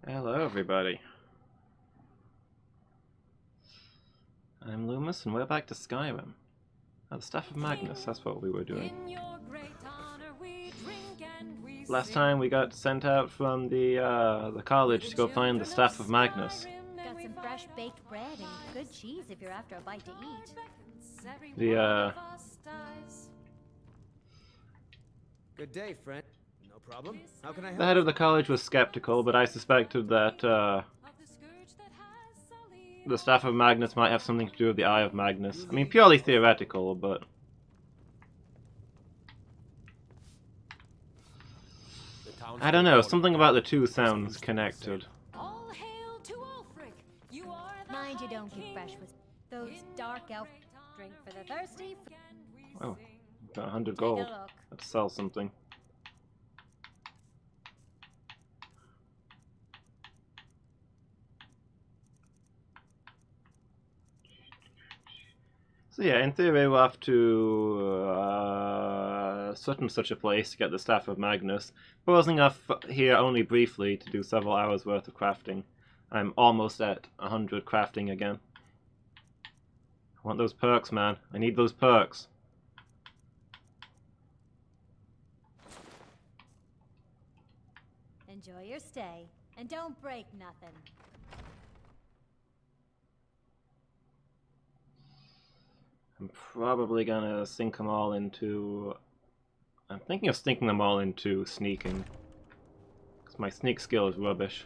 Hello, everybody. I'm Loomis, and we're back to Skyrim. The Staff of Magnus, that's what we were doing. Last time we got sent out from the college to go find the Staff of Magnus. Got some fresh baked bread and good cheese if you're after a bite to eat. Good day, friend. No problem. How can I help? The head of the college was skeptical, but I suspected that the Staff of Magnus might have something to do with the Eye of Magnus. I mean, purely theoretical, but... I don't know, something about the two sounds connected. All hail to Ulfric. You are the Mind you don't get fresh with those dark elf drink for the thirsty. Oh, got 100 Take a gold. look. Let's sell something. So yeah, in theory we'll have to such and such a place to get the Staff of Magnus. Pausing off here only briefly to do several hours worth of crafting. I'm almost at 100 crafting again. I want those perks, man. I need those perks. Enjoy your stay and don't break nothing. I'm probably gonna sink them all into... I'm thinking of sinking them all into sneaking. Because my sneak skill is rubbish.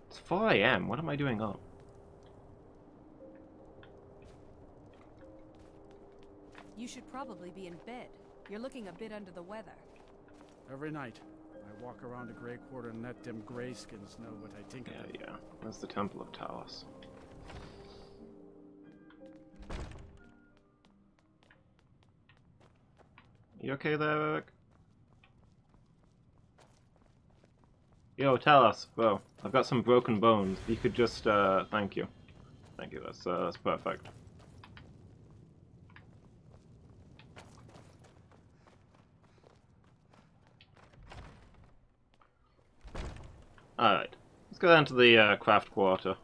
It's 4 AM, what am I doing up? You should probably be in bed. You're looking a bit under the weather. Every night, I walk around the Grey Quarter and let them greyskins know what I think of them. Yeah. That's the Temple of Talos. You okay there, Eric? Yo, Talos, bro. I've got some broken bones. You could just, thank you. Thank you, that's perfect. Alright. Let's go down to the, craft quarter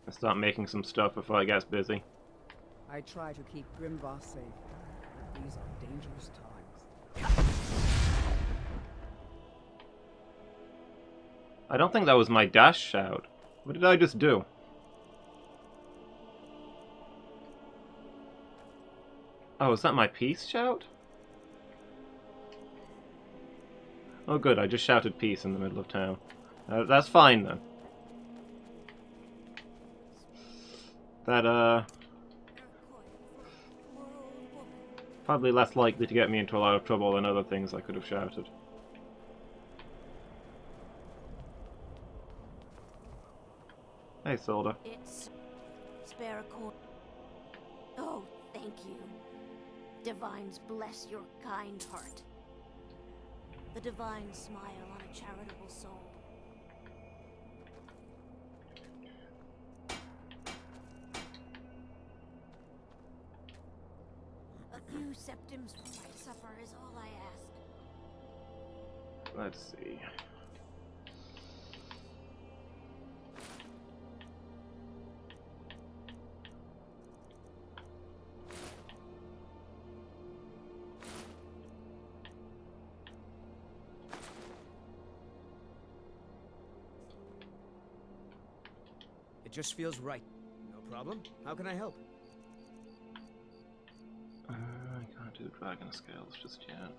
and start making some stuff before it gets busy. I try to keep Grimvoss safe. These are dangerous times. I don't think that was my dash shout. What did I just do? Oh, is that my peace shout? Oh good, I just shouted peace in the middle of town. That's fine then. That, probably less likely to get me into a lot of trouble than other things I could have shouted. Hey, Solda. It's spare a coin. Oh, thank you. Divines bless your kind heart. The divine smile on a charitable soul. A few septims for my supper is all I ask. Let's see. It just feels right. No problem. How can I help? I can't do dragon scales just yet.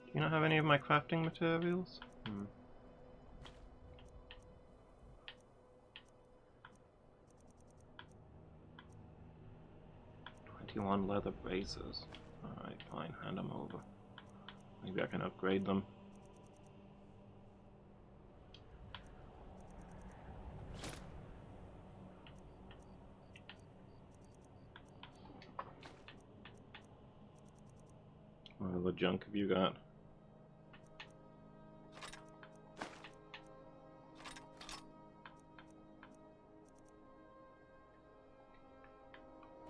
Do you not have any of my crafting materials? 21 leather braces. Alright, fine, hand them over. Maybe I can upgrade them. What other junk have you got?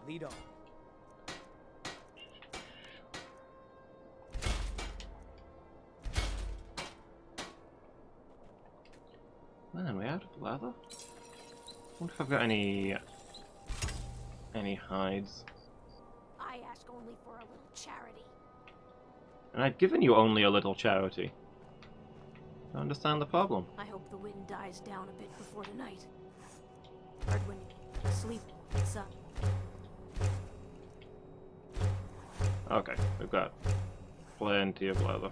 Lead on. Man, we out of leather? Wonder if I've got any hides. I ask only for a little charity. And I've given you only a little charity. I understand the problem. I hope the wind dies down a bit before tonight. Heard when you sleep, son. Okay, we've got plenty of leather.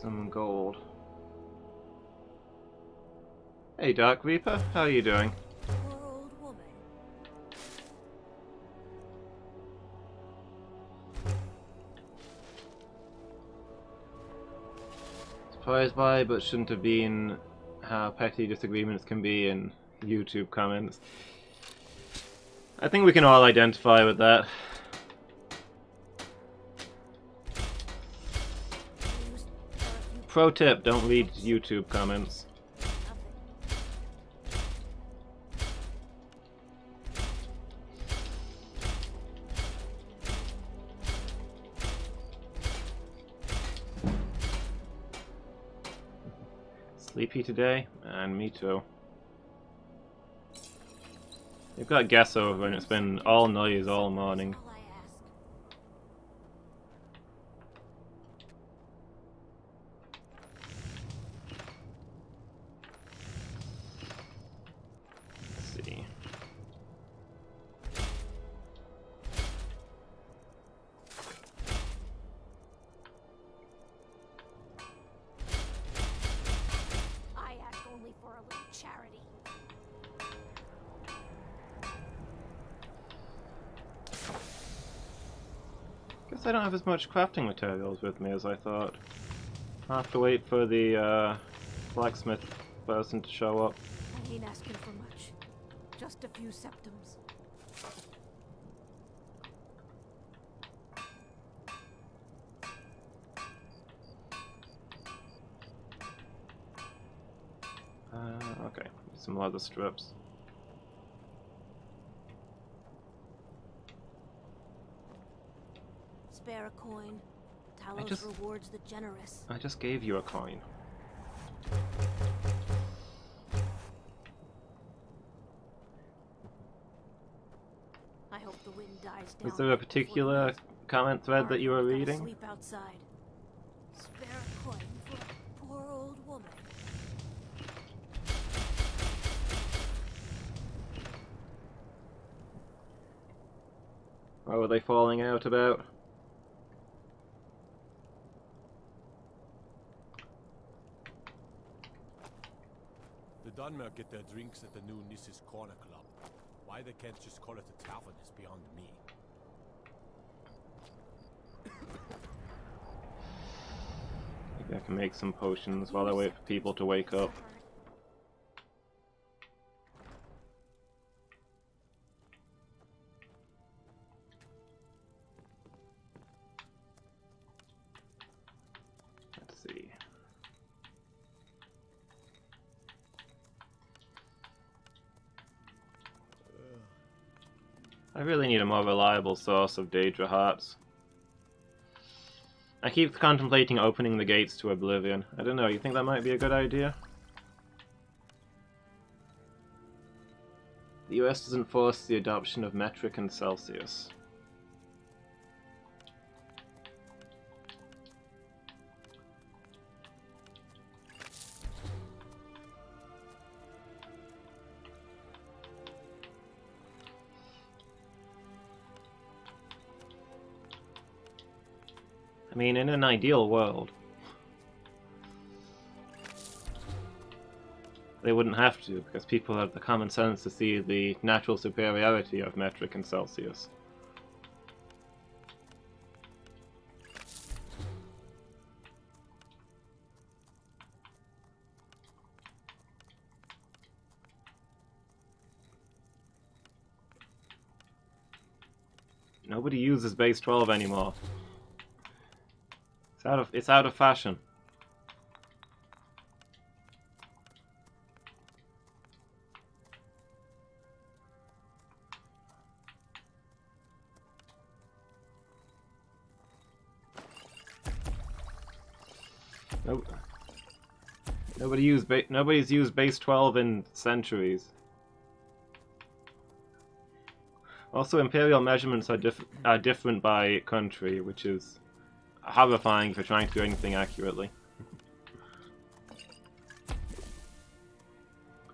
Some gold. Hey Dark Reaper, how are you doing? Poor old woman. Surprised by, but shouldn't have been, how petty disagreements can be in YouTube comments. I think we can all identify with that. Used for a few Pro tip, don't read YouTube comments. nothing. Sleepy today? And me too. We've got guests over and it's been all noise all morning. All I ask. Let's see. I ask only for a little charity. Guess I don't have as much crafting materials with me as I thought. I'll have to wait for the blacksmith person to show up. I ain't asking for much. Just a few septums. Okay, some leather strips. Spare a coin. Talos just- rewards the generous. I just gave you a coin. I hope the wind dies down. Was there a before particular night. comment thread that you were Gotta reading? Sleep outside. Spare a coin for a poor old woman. What were they falling out about? The Dunmer get their drinks at the new Nissa's Corner Club. Why they can't just call it a tavern is beyond me. Maybe I can make some potions while I wait for people to wake up. Let's see. I really need a more reliable source of Daedra hearts. I keep contemplating opening the gates to Oblivion. I don't know, you think that might be a good idea? The US doesn't force the adoption of metric and Celsius. I mean, in an ideal world, they wouldn't have to, because people have the common sense to see the natural superiority of metric and Celsius. Nobody uses base 12 anymore. It's out of fashion. Nope. Nobody's used base 12 in centuries. Also, imperial measurements are different by country, which is horrifying if you're trying to do anything accurately.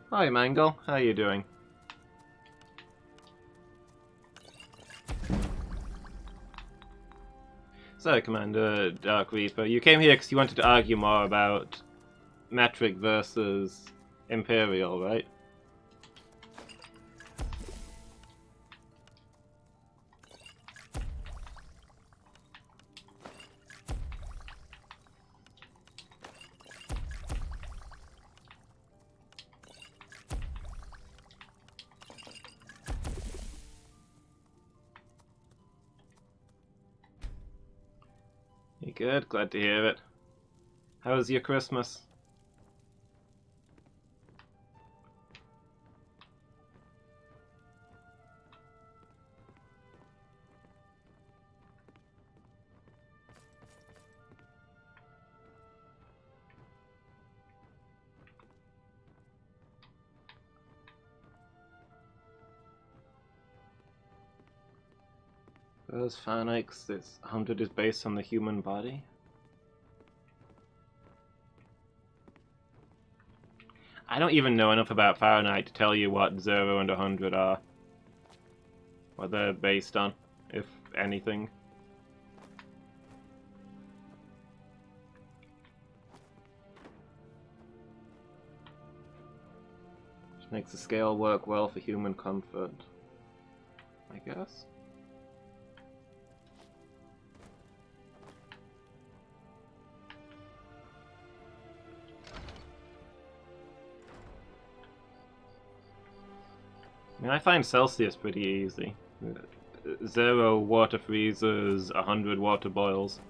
Hi, Mangle. How are you doing? So, Commander Dark Reaper, you came here because you wanted to argue more about metric versus imperial, right? You good? Glad to hear it. How was your Christmas? Those Phanex, this 100 is based on the human body? I don't even know enough about Fahrenheit to tell you what 0 and 100 are. What they're based on, if anything. Which makes the scale work well for human comfort, I guess. I mean, I find Celsius pretty easy. 0 water freezes, 100 water boils.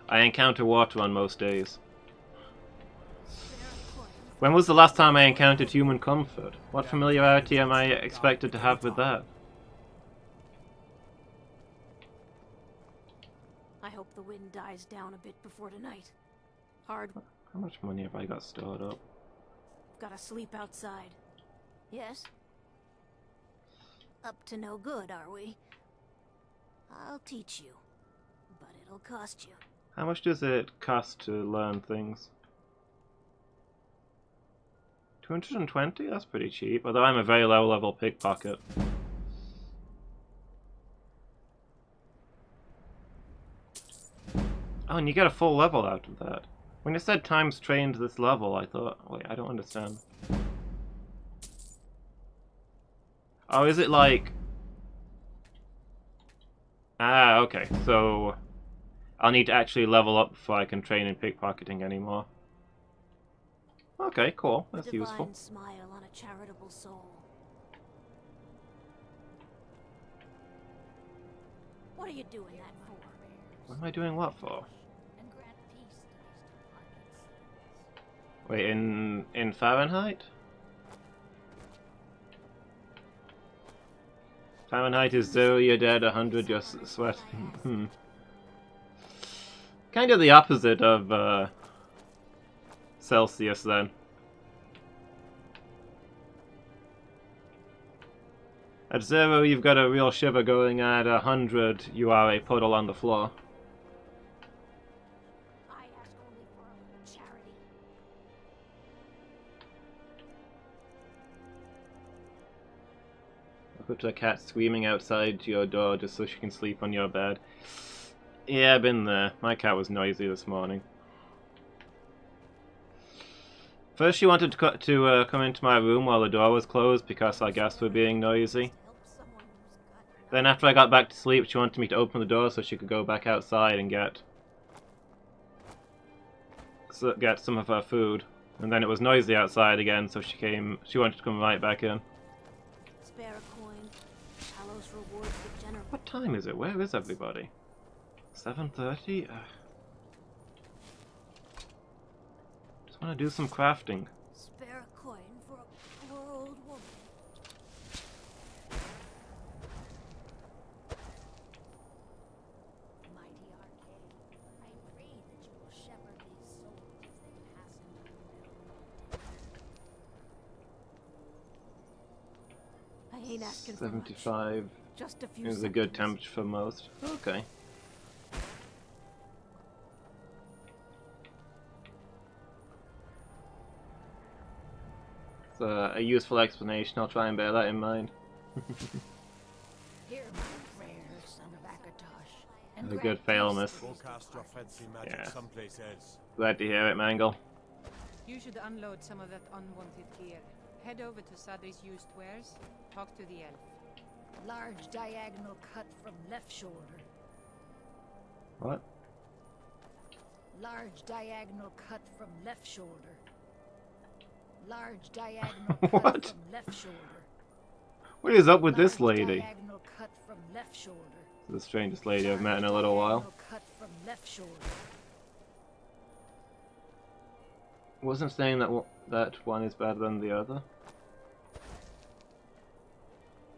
I encounter water on most days. When was the last time I encountered human comfort? What familiarity am I expected to have with that? I hope the wind dies down a bit before tonight. Hard. How much money have I got stored up? Gotta sleep outside. Yes? Up to no good, are we? I'll teach you, but it'll cost you. How much does it cost to learn things? 220? That's pretty cheap, although I'm a very low level pickpocket. Oh, and you get a full level out of that. When it said times trained this level, I thought, wait, I don't understand. Oh, is it like... Ah, okay, so... I'll need to actually level up before I can train in pickpocketing anymore. Okay, cool. That's useful. Divine smile on a charitable soul. What are you doing that for? What am I doing what for? And grant peace to these departed souls. Wait, in Fahrenheit? Fahrenheit is 0, you're dead, 100, you're sweating. Kind of the opposite of Celsius, then. At 0, you've got a real shiver going. At 100, you are a puddle on the floor. I ask only for a little charity. Look at a cat screaming outside your door just so she can sleep on your bed. Yeah, I've been there. My cat was noisy this morning. First she wanted to come into my room while the door was closed because our guests were being noisy. Then after I got back to sleep, she wanted me to open the door so she could go back outside and get some of her food. And then it was noisy outside again, so she wanted to come right back in. Spare a coin, shallow those rewards the general. What time is it? Where is everybody? 7:30? Just want to do some crafting. Spare a coin for a poor old woman. Mighty arcade, I pray that you will shepherd these souls as they pass into the realm of I ain't asking for much. 75 Just a few is a good seconds. temperature for most. Okay. It's a useful explanation. I'll try and bear that in mind. Hear my prayers, son of Akatosh. And That's a grant good fail, peace miss. to Go these cast your departed. fancy magic Yeah. someplace else. Glad to hear it, Mangle. You should unload some of that unwanted gear. Head over to Sadri's used wares. Talk to the elf. Large diagonal cut from left shoulder. What? Large diagonal cut from left shoulder. Large diagonal cut What? from left shoulder. What is up with this Large lady? diagonal cut from left shoulder. The strangest lady I've met in a little while. Diagonal cut from left shoulder. Wasn't saying that that one is better than the other.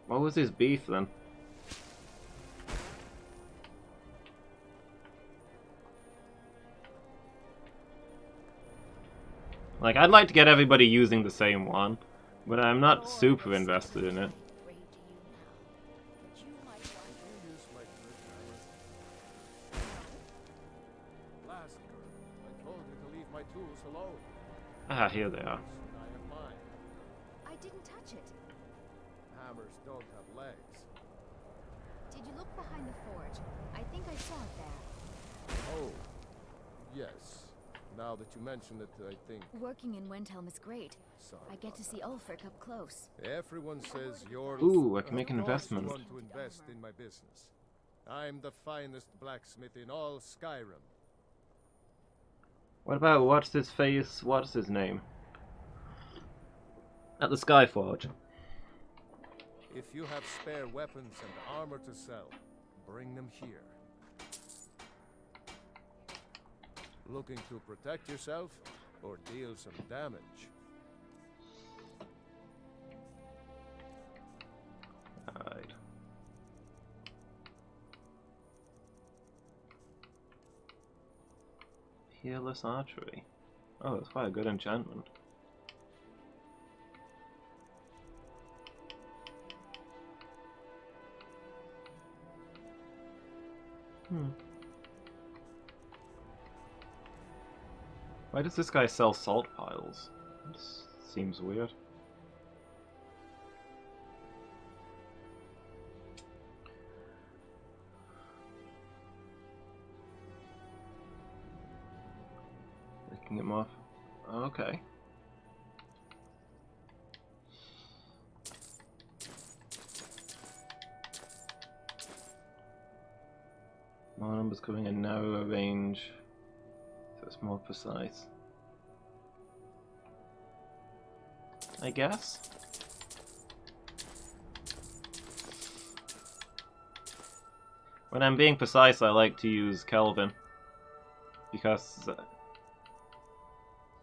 What was his beef then? Like, I'd like to get everybody using the same one, but I'm not super invested in it. Pray to you now, but you might want to Use my last girl, I told you to leave my tools alone. Ah, here they are. I have mine. I didn't touch it. Hammers don't have legs. Did you look behind the forge? I think I saw it there. Oh, yes. Now that you mention it, I think. Working in Wendhelm is great. Sorry. I get to see Ulfric up close. Everyone says you're. Ooh, I can make an Of course you investment. want to invest in my business. I'm the finest blacksmith in all Skyrim. What about what's his face? What's his name? At the Skyforge. If you have spare weapons and armor to sell, bring them here. Looking to protect yourself or deal some damage? Alright. Peerless archery. Oh, it's quite a good enchantment. Why does this guy sell salt piles? This seems weird. Making it more. Okay. More numbers coming in narrower range, so it's more precise. I guess. When I'm being precise, I like to use Kelvin because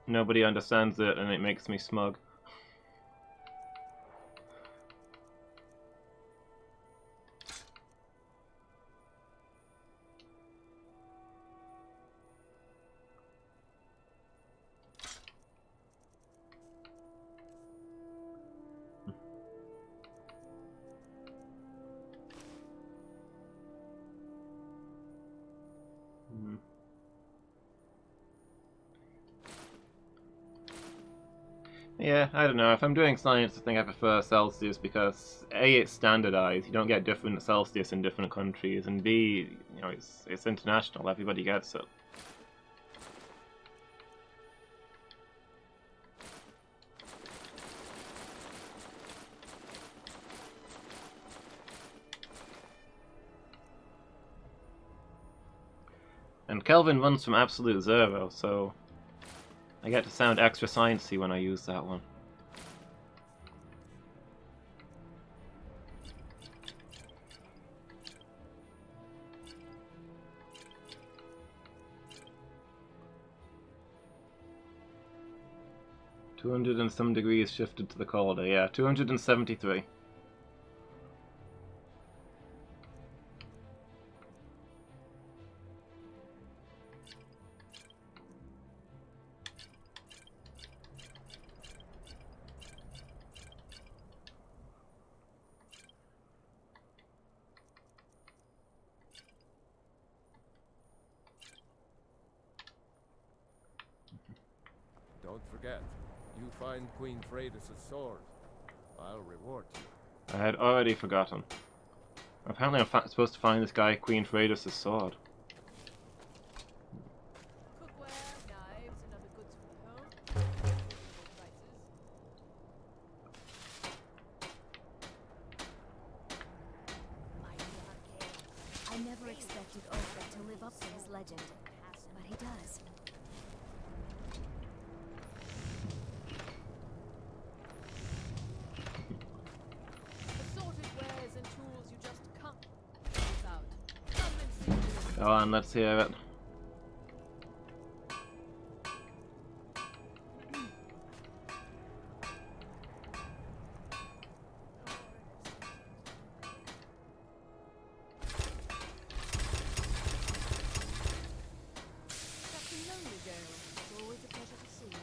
nobody understands it and it makes me smug. Yeah, I don't know. If I'm doing science, I think I prefer Celsius because A, it's standardized. You don't get different Celsius in different countries, and B, you know, it's international. Everybody gets it. And Kelvin runs from absolute zero, so I get to sound extra sciencey when I use that one. 200 and some degrees shifted to the colder. Yeah, 273. Don't forget, you find Queen Freydis' sword, I'll reward you. I had already forgotten. Apparently I'm supposed to find this guy Queen Freydis' sword. Cookware, knives, and other goods for the home. Reasonable prices. Mighty arcane. I never expected Ulfric to live up to his legend, but he does. Assorted wares and tools you just can't live without. Come and see. Go on, let's hear it. Captain Lonelygale, it's always a pleasure to see you.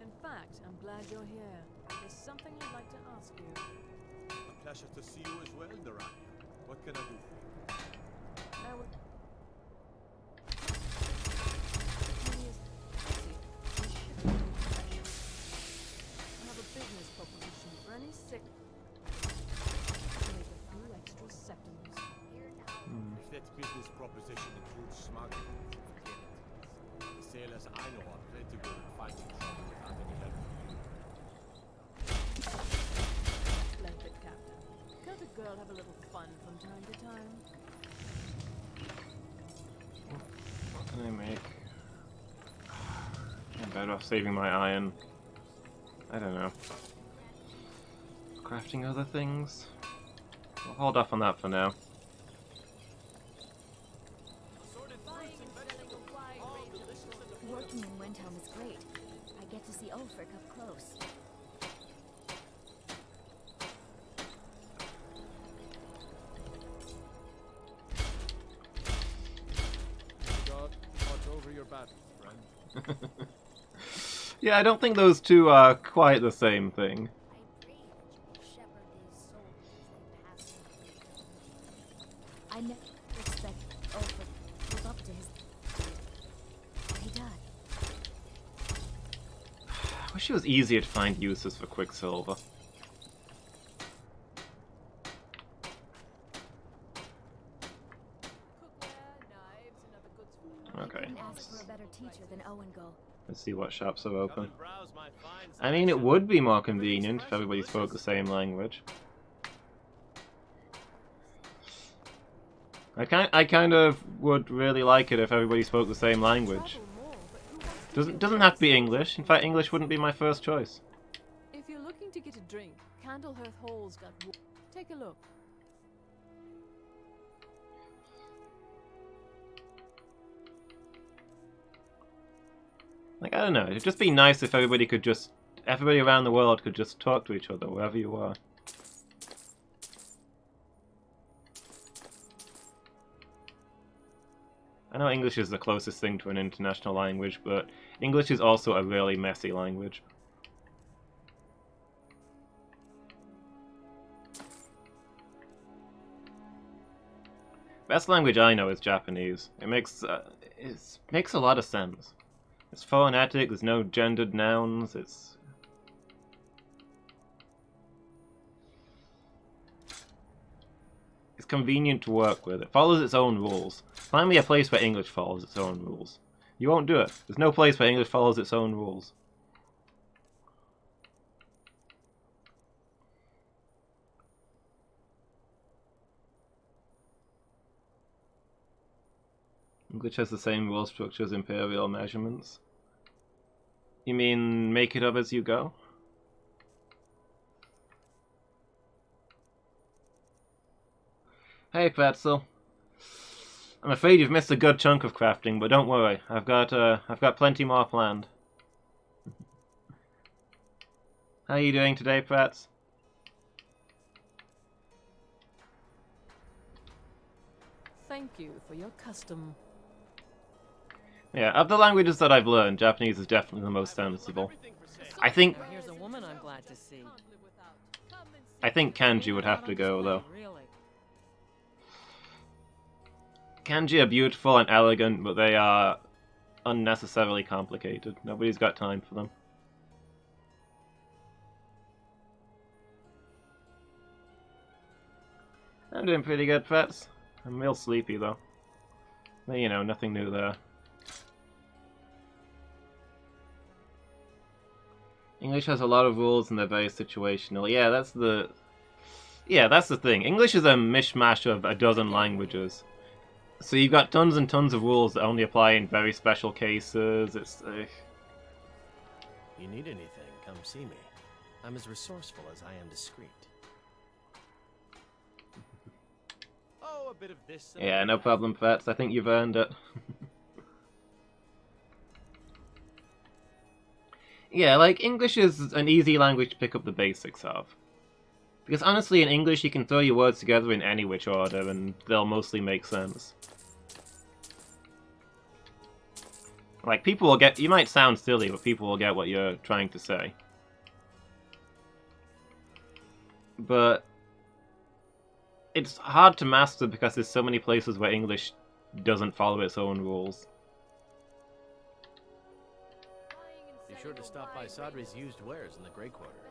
In fact, I'm glad you're here. There's something I'd like to ask you. A pleasure to see you as well, Narania. What can I do for you? I would... I have a business proposition for any sick. Make a few extra septims. If that business proposition includes smuggling, forget it. The sailors I know are plenty good at finding trouble without any help from you. Splendid, Captain. Can't a girl have a little fun from time to time? What can I make? I'm better off saving my iron. I don't know. Crafting other things? I'll hold off on that for now. Working in Windhelm is great. I get to see Ulfric up close. God, watch over your battles, friend. Yeah, I don't think those two are quite the same thing. I pray that you will shepherd these souls as they pass. I never expected Ulfric to live up to his deed. He does. I wish it was easier to find uses for Quicksilver. Cookware, knives, and other goods for the home. Okay, Couldn't ask for a better teacher than Owengull. let's see what shops are open. browse my fine I mean, it would be more convenient if everybody spoke the same language. I kind of would really like it if everybody spoke the same language. Travel more, but who wants to Doesn't have to be English. In fact, English wouldn't be my first choice. If you're looking to get a drink, Candlehearth Hall's got take a look. Like, I don't know, it'd just be nice if everybody around the world could just talk to each other wherever you are. I know English is the closest thing to an international language, but English is also a really messy language. Best language I know is Japanese. It makes a lot of sense. It's phonetic, there's no gendered nouns, it's convenient to work with. It follows its own rules. Find me a place where English follows its own rules. You won't do it. There's no place where English follows its own rules. English has the same rule structure as imperial measurements. You mean make it up as you go? Hey, Pretzel. I'm afraid you've missed a good chunk of crafting, but don't worry. I've got plenty more planned. How are you doing today, Prats? Thank you for your custom. Yeah, of the languages that I've learned, Japanese is definitely the most sensible. I think Now here's a woman I'm glad to see. kanji would have to go though. Kanji are beautiful and elegant, but they are unnecessarily complicated. Nobody's got time for them. I'm doing pretty good, Pets. I'm real sleepy though. But you know, nothing new there. English has a lot of rules and they're very situational. Yeah, that's the thing. English is a mishmash of a dozen languages. So you've got tons and tons of rules that only apply in very special cases. It's You need anything, come see me. I'm as resourceful as I am discreet. Oh, a bit of this. yeah, no problem, Pets. I think you've earned it. Yeah, like, English is an easy language to pick up the basics of. Because honestly, in English, you can throw your words together in any which order, and they'll mostly make sense. Like, people will get... You might sound silly, but people will get what you're trying to say. But... it's hard to master because there's so many places where English doesn't follow its own rules. Be sure to stop by Sadri's used wares in the Grey Quarter.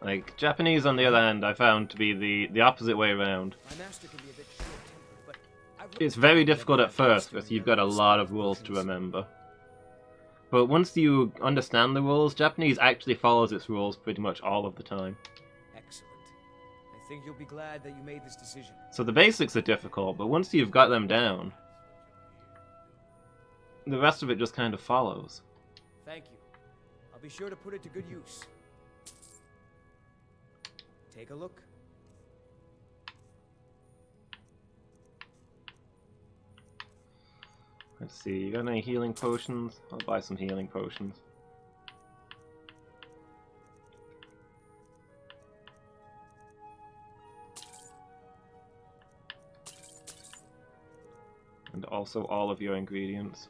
Like, Japanese, on the other hand, I found to be the opposite way around. My master can be a bit short-tempered, but It's very difficult at first because you've got a lot of rules to remember. But once you understand the rules, Japanese actually follows its rules pretty much all of the time. excellent. I think you'll be glad that you made this decision. So the basics are difficult, but once you've got them down, the rest of it just kind of follows. Thank you. I'll be sure to put it to good use. Take a look. Let's see, you got any healing potions? I'll buy some healing potions. And also all of your ingredients.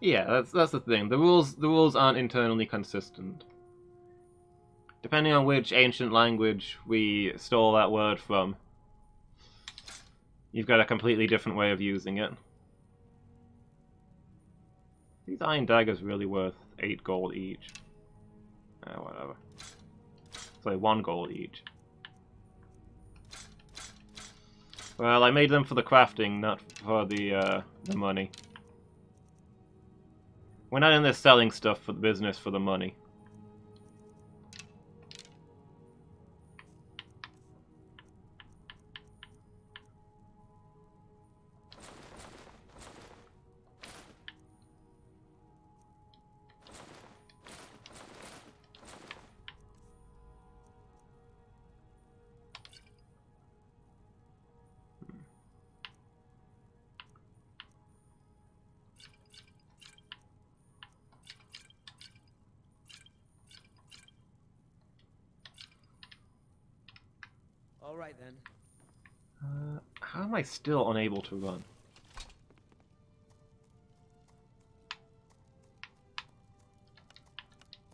Yeah, that's the thing. The rules aren't internally consistent. Depending on which ancient language we stole that word from, you've got a completely different way of using it. These iron daggers really worth 8 gold each. Whatever. Sorry, 1 gold each. Well, I made them for the crafting, not for the money. We're not in this selling stuff for the business, for the money. All right then. How am I still unable to run?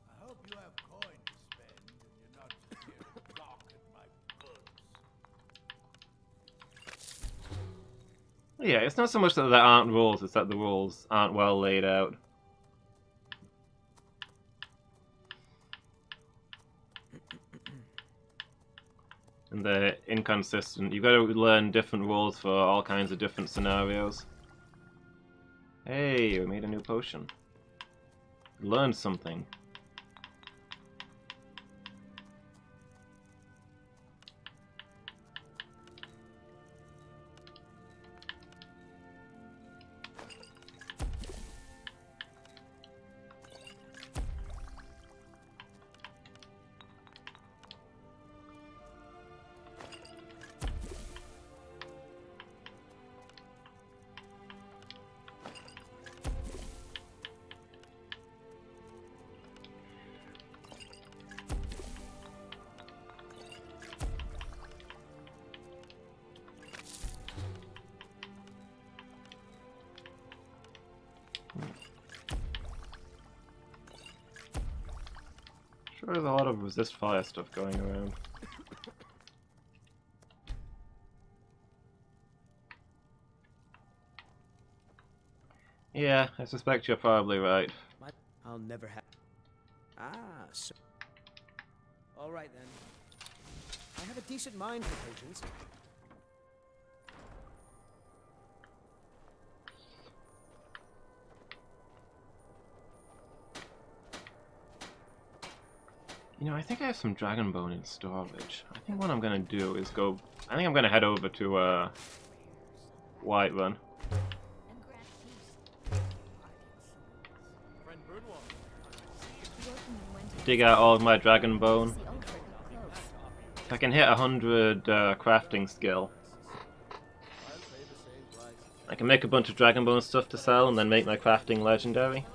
I hope you have coin to spend and you're not just here to gawk at my goods. Yeah, it's not so much that there aren't rules, it's that the rules aren't well laid out. And they're inconsistent. You've got to learn different rules for all kinds of different scenarios. Hey, we made a new potion. Learned something. Sure, there's a lot of resist fire stuff going around. Yeah, I suspect you're probably right. I'll never have. Ah, so. All right then. I have a decent mind for potions. You know, I think I have some dragon bone in storage. I think what I'm gonna do is go. I think I'm gonna head over to Whiterun. Dig out all of my dragon bone. If I can hit 100 crafting skill, I can make a bunch of dragon bone stuff to sell and then make my crafting legendary.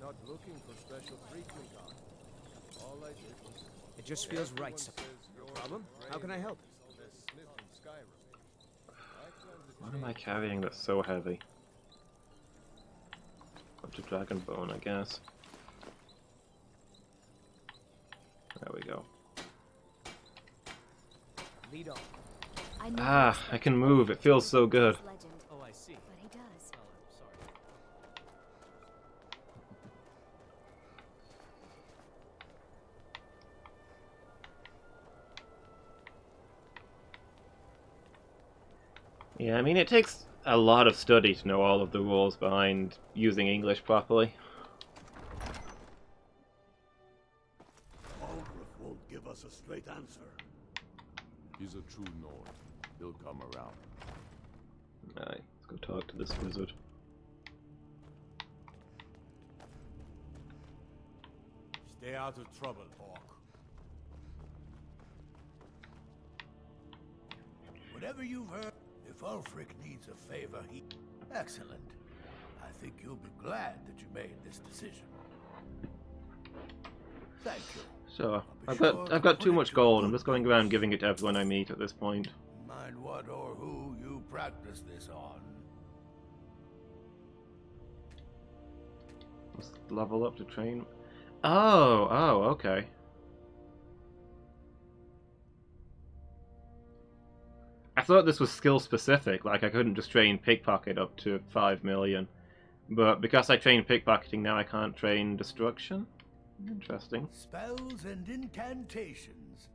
Not looking for special treatment, God. All I did was... It just feels right. No problem. How can I help? What am I carrying that's so heavy? Bunch of dragon bone, I guess. There we go. Lead on. Ah, I can move. It feels so good. Oh, I see. But he does. Oh, I'm sorry. Yeah, I mean, it takes a lot of study to know all of the rules behind using English properly. Algrith won't give us a straight answer. He's a true Nord. He'll come around. Alright, let's go talk to this wizard. Stay out of trouble, Orc. Whatever you've heard, if Ulfric needs a favor, he... Excellent. I think you'll be glad that you made this decision. Thank you. So, I've got too much gold. I'm just going around giving it to everyone I meet at this point. Mind what or who you practice this on. Let's level up to train. Oh, okay. I thought this was skill specific, like I couldn't just train pickpocket up to 5 million. But because I train pickpocketing now, I can't train destruction? Interesting. Spells and incantations.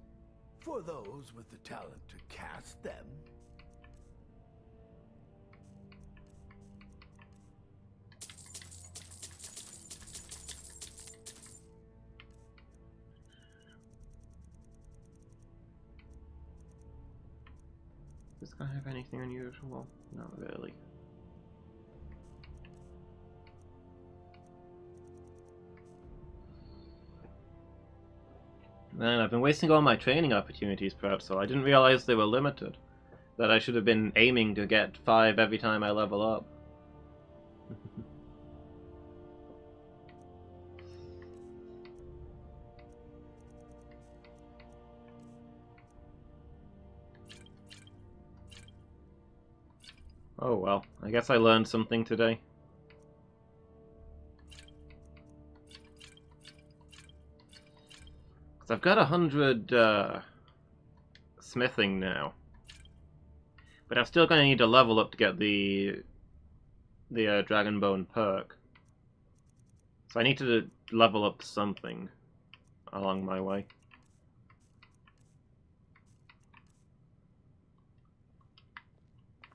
For those with the talent to cast them. Does this guy have anything unusual? Not really. Man, I've been wasting all my training opportunities, perhaps, so I didn't realize they were limited. That I should have been aiming to get 5 every time I level up. Oh well, I guess I learned something today. I've got 100 smithing now, but I'm still going to need to level up to get the Dragonbone perk. So I need to level up something along my way.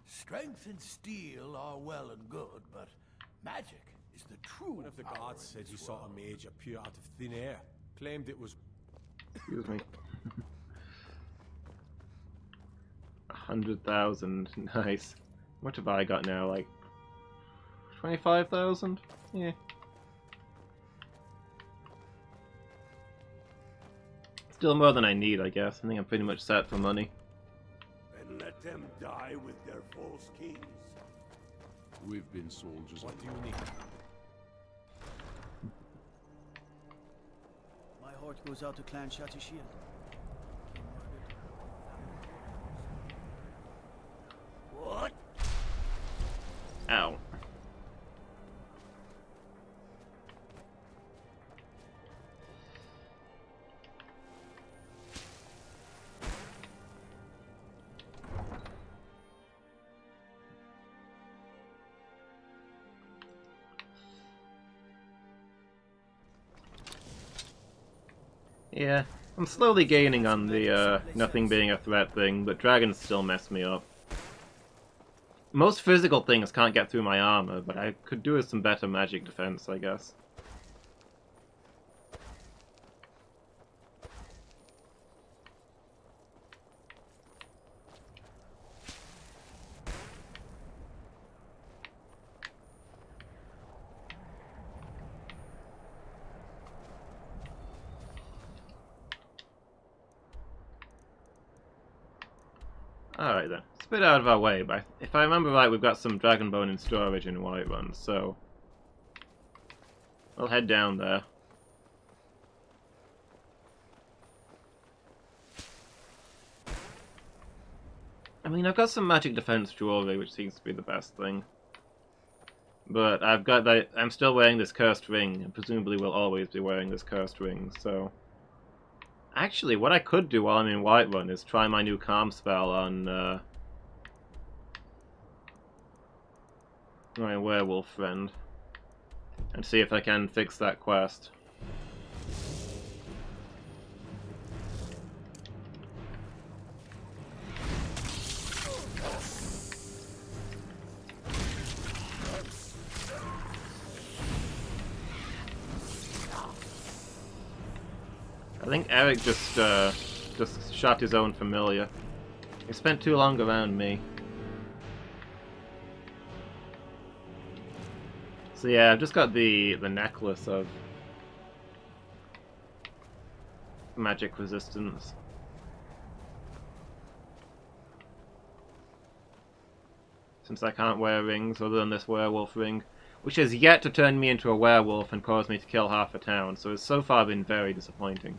Strength and steel are well and good, but magic is the true. One of the guards said he saw a mage appear out of thin air. Claimed it was... Excuse me. 100,000, nice. What have I got now? Like 25,000? Yeah. Still more than I need, I guess. I think I'm pretty much set for money. And let them die with their false kings. We've been soldiers. What do you need? My heart goes out to Clan Shattershield. Ow. Yeah, I'm slowly gaining on the nothing being a threat thing, but dragons still mess me up. Most physical things can't get through my armor, but I could do with some better magic defense, I guess. Alright then, it's a bit out of our way, but if I remember right, we've got some dragon bone in storage in Whiterun, so we'll head down there. I mean, I've got some magic defense jewelry, which seems to be the best thing. But I've got that. I'm still wearing this cursed ring, and presumably will always be wearing this cursed ring, so... Actually, what I could do while I'm in Whiterun is try my new calm spell on my werewolf friend, and see if I can fix that quest. I think Eric just shot his own familiar. He spent too long around me. So yeah, I've just got the necklace of magic resistance. Since I can't wear rings other than this werewolf ring, which has yet to turn me into a werewolf and cause me to kill half a town, so it's so far been very disappointing.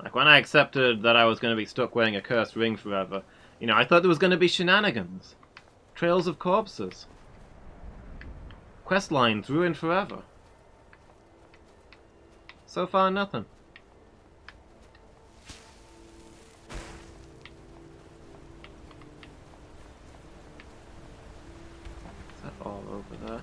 Like, when I accepted that I was going to be stuck wearing a cursed ring forever, you know, I thought there was going to be shenanigans. Trails of corpses. Quest lines ruined forever. So far, nothing. Is that all over there?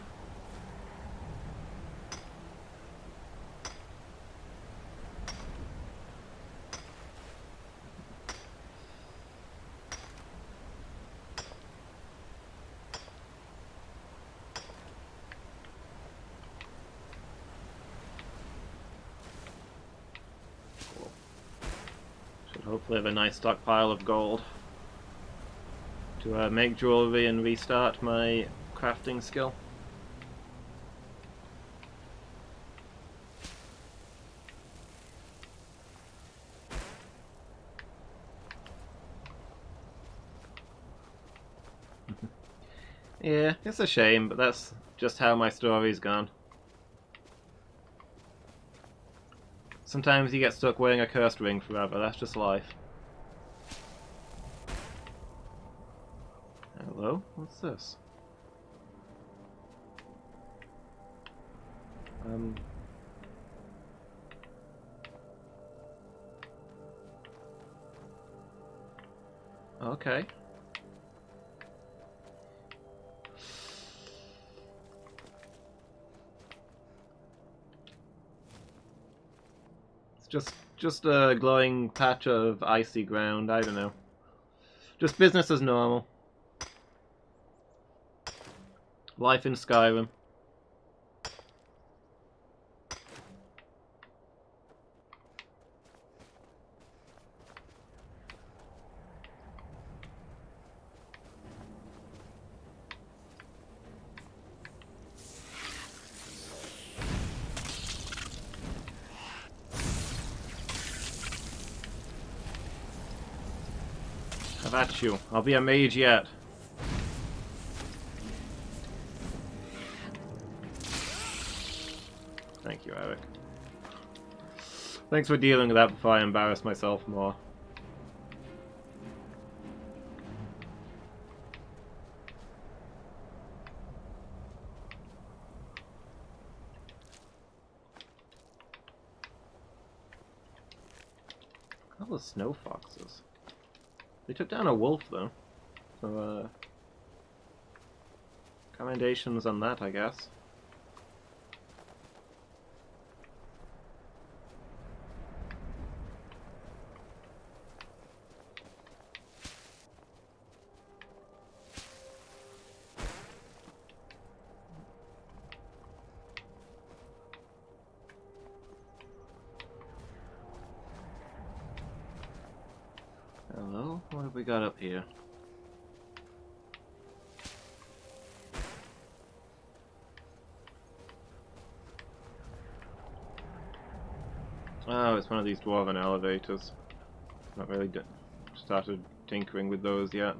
Hopefully have a nice stockpile of gold to make jewelry and restart my crafting skill. Yeah, it's a shame, but that's just how my story's gone. Sometimes you get stuck wearing a cursed ring forever, that's just life. Hello? What's this? Okay. Just a glowing patch of icy ground, I don't know. Just business as normal. Life in Skyrim. Have at you. I'll be a mage yet. Thank you, Eric. Thanks for dealing with that before I embarrass myself more. All the snow foxes. They took down a wolf though. So commendations on that, I guess. Hello? What have we got up here? Oh, it's one of these dwarven elevators. Not really started tinkering with those yet.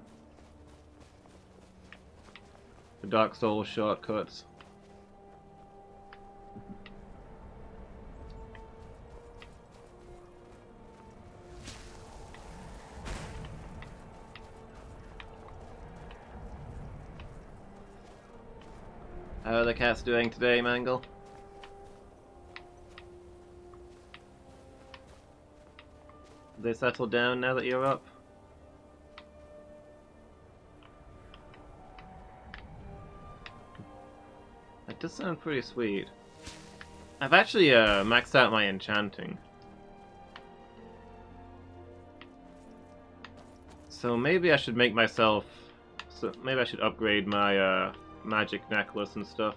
The Dark Souls shortcuts. How are the cats doing today, Mangle? They settled down now that you're up? That does sound pretty sweet. I've actually maxed out my enchanting. So maybe I should make myself... So maybe I should upgrade my magic necklace and stuff.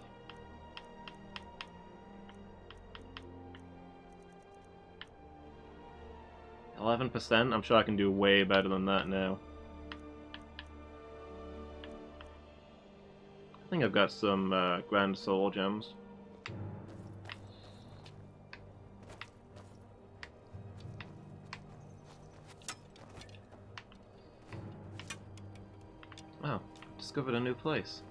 %? I'm sure I can do way better than that now. I think I've got some Grand Soul Gems. Wow, discovered a new place.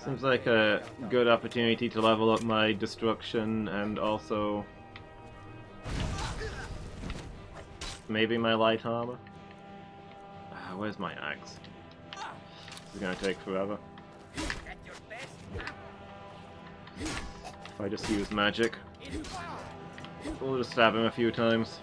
Seems like a good opportunity to level up my destruction and also maybe my light armor. Where's my axe? This is gonna take forever. If I just use magic, we'll just stab him a few times.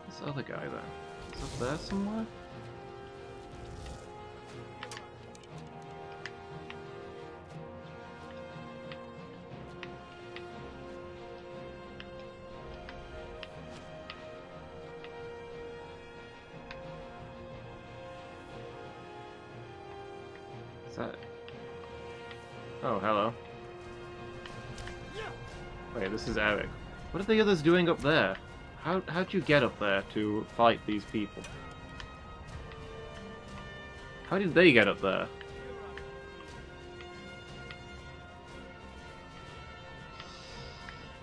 This other guy there. Is up there somewhere? Is that... Oh, hello. Wait, this is Eric. What are the others doing up there? How'd you get up there to fight these people? How did they get up there?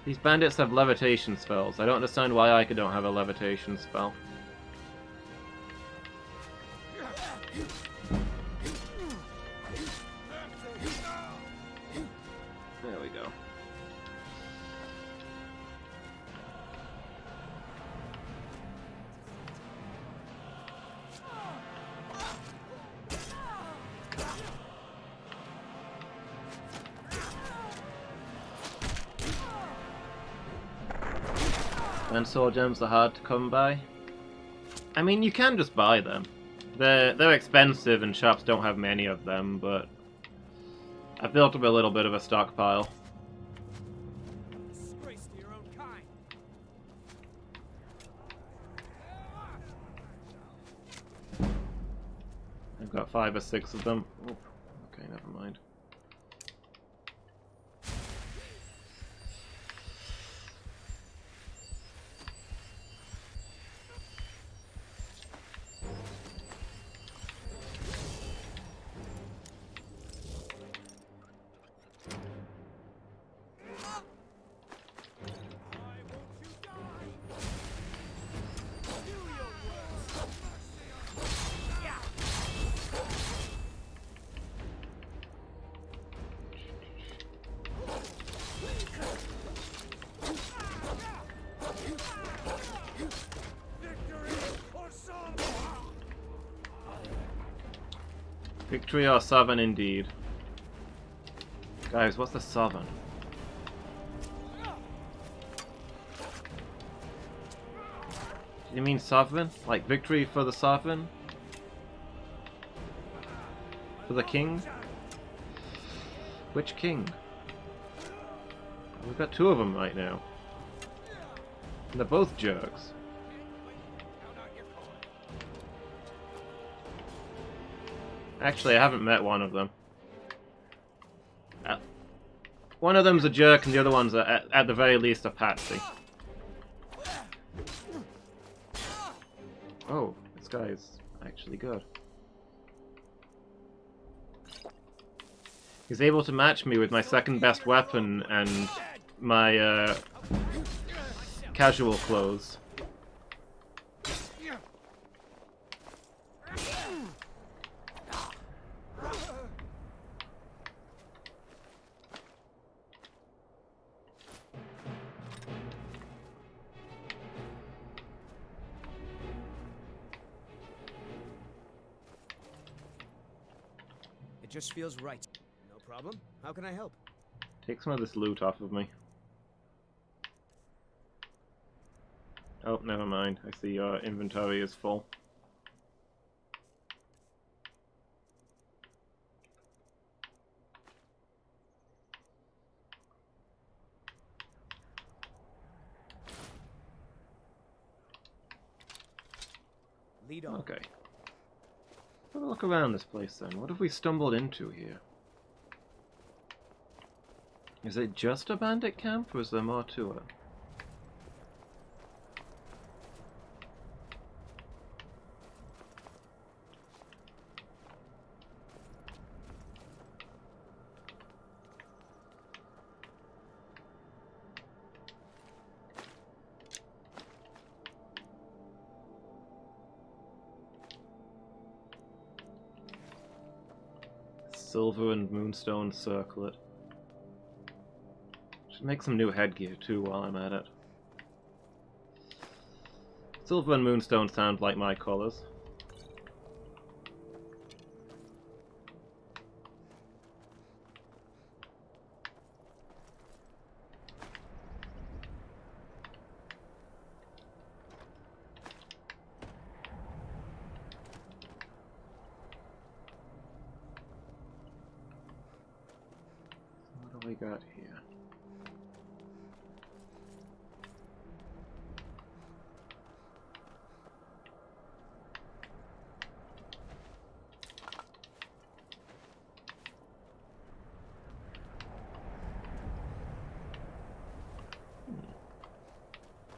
These bandits have levitation spells. I don't understand why I don't have a levitation spell. There we go. And soul gems are hard to come by. I mean, you can just buy them. They're expensive and shops don't have many of them, but I've built up a little bit of a stockpile. Disgrace to your own kind. I've got 5 or 6 of them. Oh, okay, never mind. Victory or Southern indeed. Guys, what's the Southern? Do you mean Sovereign? Like victory for the Sovereign? For the King? Which King? We've got two of them right now. And they're both jerks. Actually, I haven't met one of them. One of them's a jerk and the other one's at the very least a patsy. Oh, this guy's actually good. He's able to match me with my second best weapon and my casual clothes. It just feels right. No problem. How can I help? Take some of this loot off of me. Oh, never mind. I see your inventory is full. Lead on. Okay. Have a look around this place then. What have we stumbled into here? Is it just a bandit camp, or is there more to it? Silver and moonstone circlet. Should make some new headgear too while I'm at it. Silver and moonstone sound like my colors. What do we got here?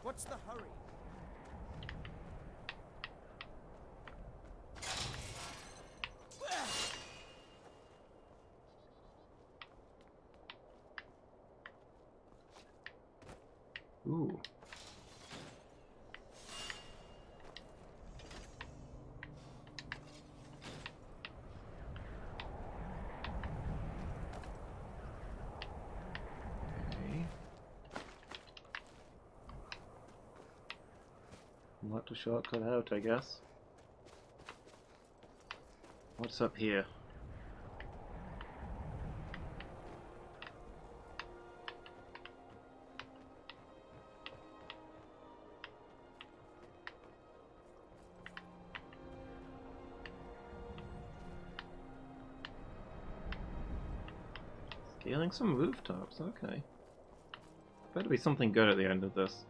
What's the hurry? Ooh. Okay. Not to shortcut out, I guess. What's up here? Scaling some rooftops, okay. Better be something good at the end of this.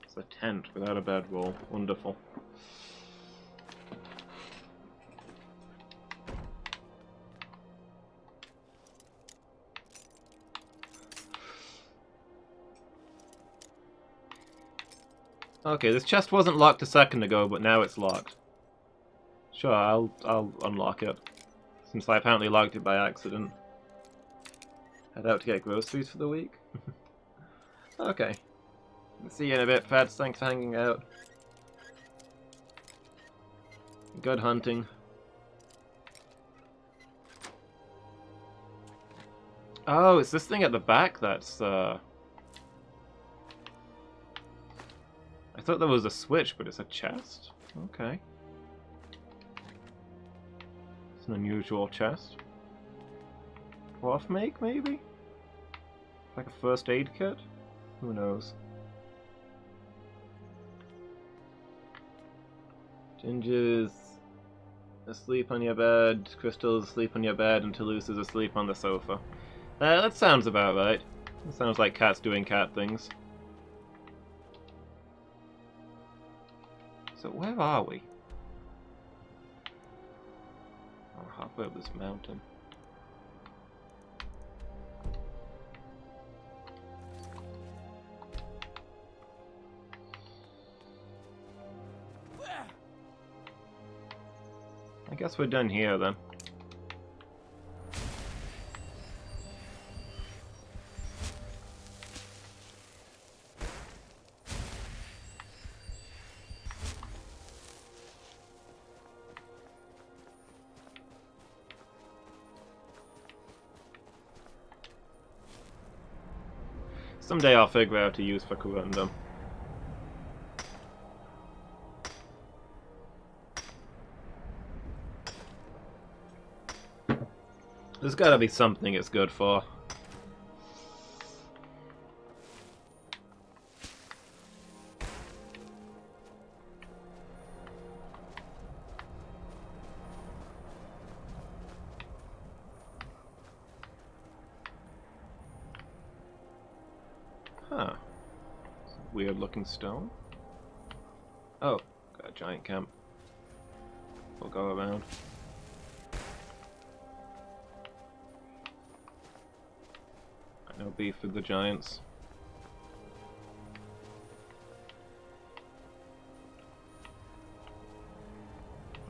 It's a tent without a bedroll. Wonderful. Okay, this chest wasn't locked a second ago, but now it's locked. Sure, I'll unlock it. Since I apparently locked it by accident. Head out to get groceries for the week? Okay. See you in a bit, Feds. Thanks for hanging out. Good hunting. Oh, it's this thing at the back that's, I thought there was a switch, but it's a chest? Okay. It's an unusual chest. Cloth make, maybe? Like a first aid kit? Who knows? Ginger's asleep on your bed, Crystal's asleep on your bed, and Toulouse is asleep on the sofa. That sounds about right. It sounds like cats doing cat things. So where are we? Oh, halfway up this mountain. I guess we're done here then. Someday I'll figure out a use for corundum. There's gotta be something it's good for. Huh. Weird looking stone. Oh, got a giant camp. We'll go around. No beef with the giants.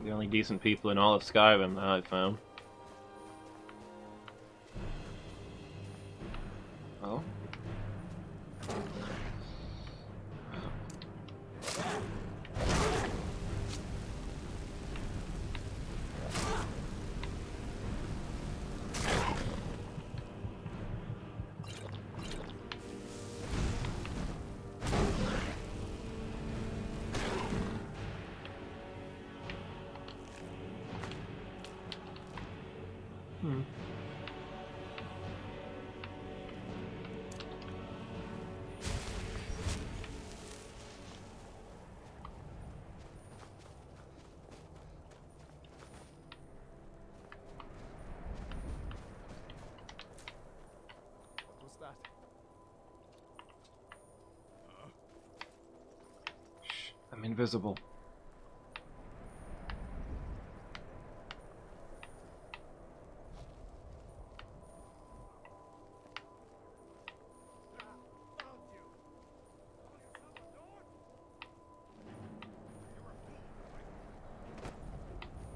The only decent people in all of Skyrim that I've found. Oh? I'm invisible.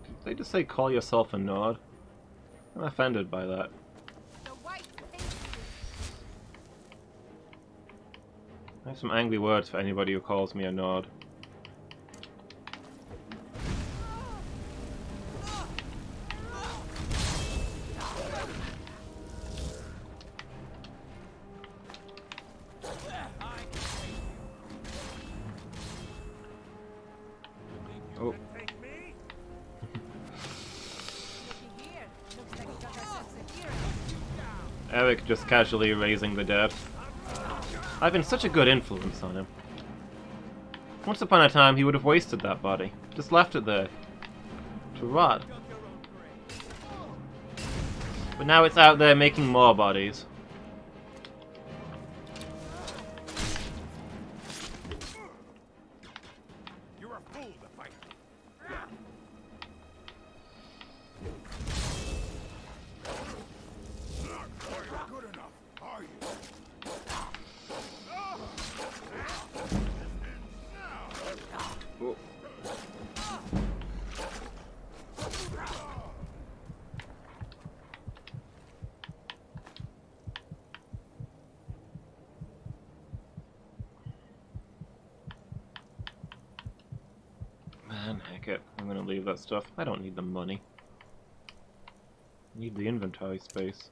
Did they just say call yourself a nod? I'm offended by that. I have some angry words for anybody who calls me a nod. Oh. Eric just casually raising the dead. I've been such a good influence on him. Once upon a time, he would have wasted that body. Just left it there. To rot. But now it's out there making more bodies. You're a fool to fight. Not good enough, are you? Oh. Man, heck it. I'm gonna leave that stuff. I don't need the money. I need the inventory space.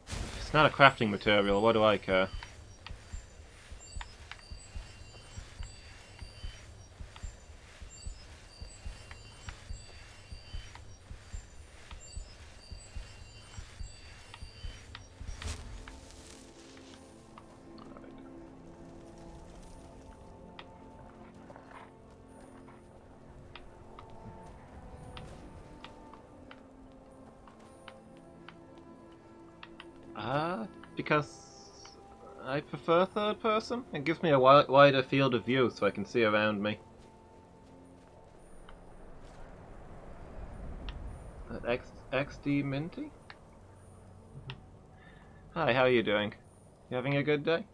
If it's not a crafting material, what do I care? because I prefer third person. It gives me a wider field of view so I can see around me. XD Minty? Hi, how are you doing? You having a good day?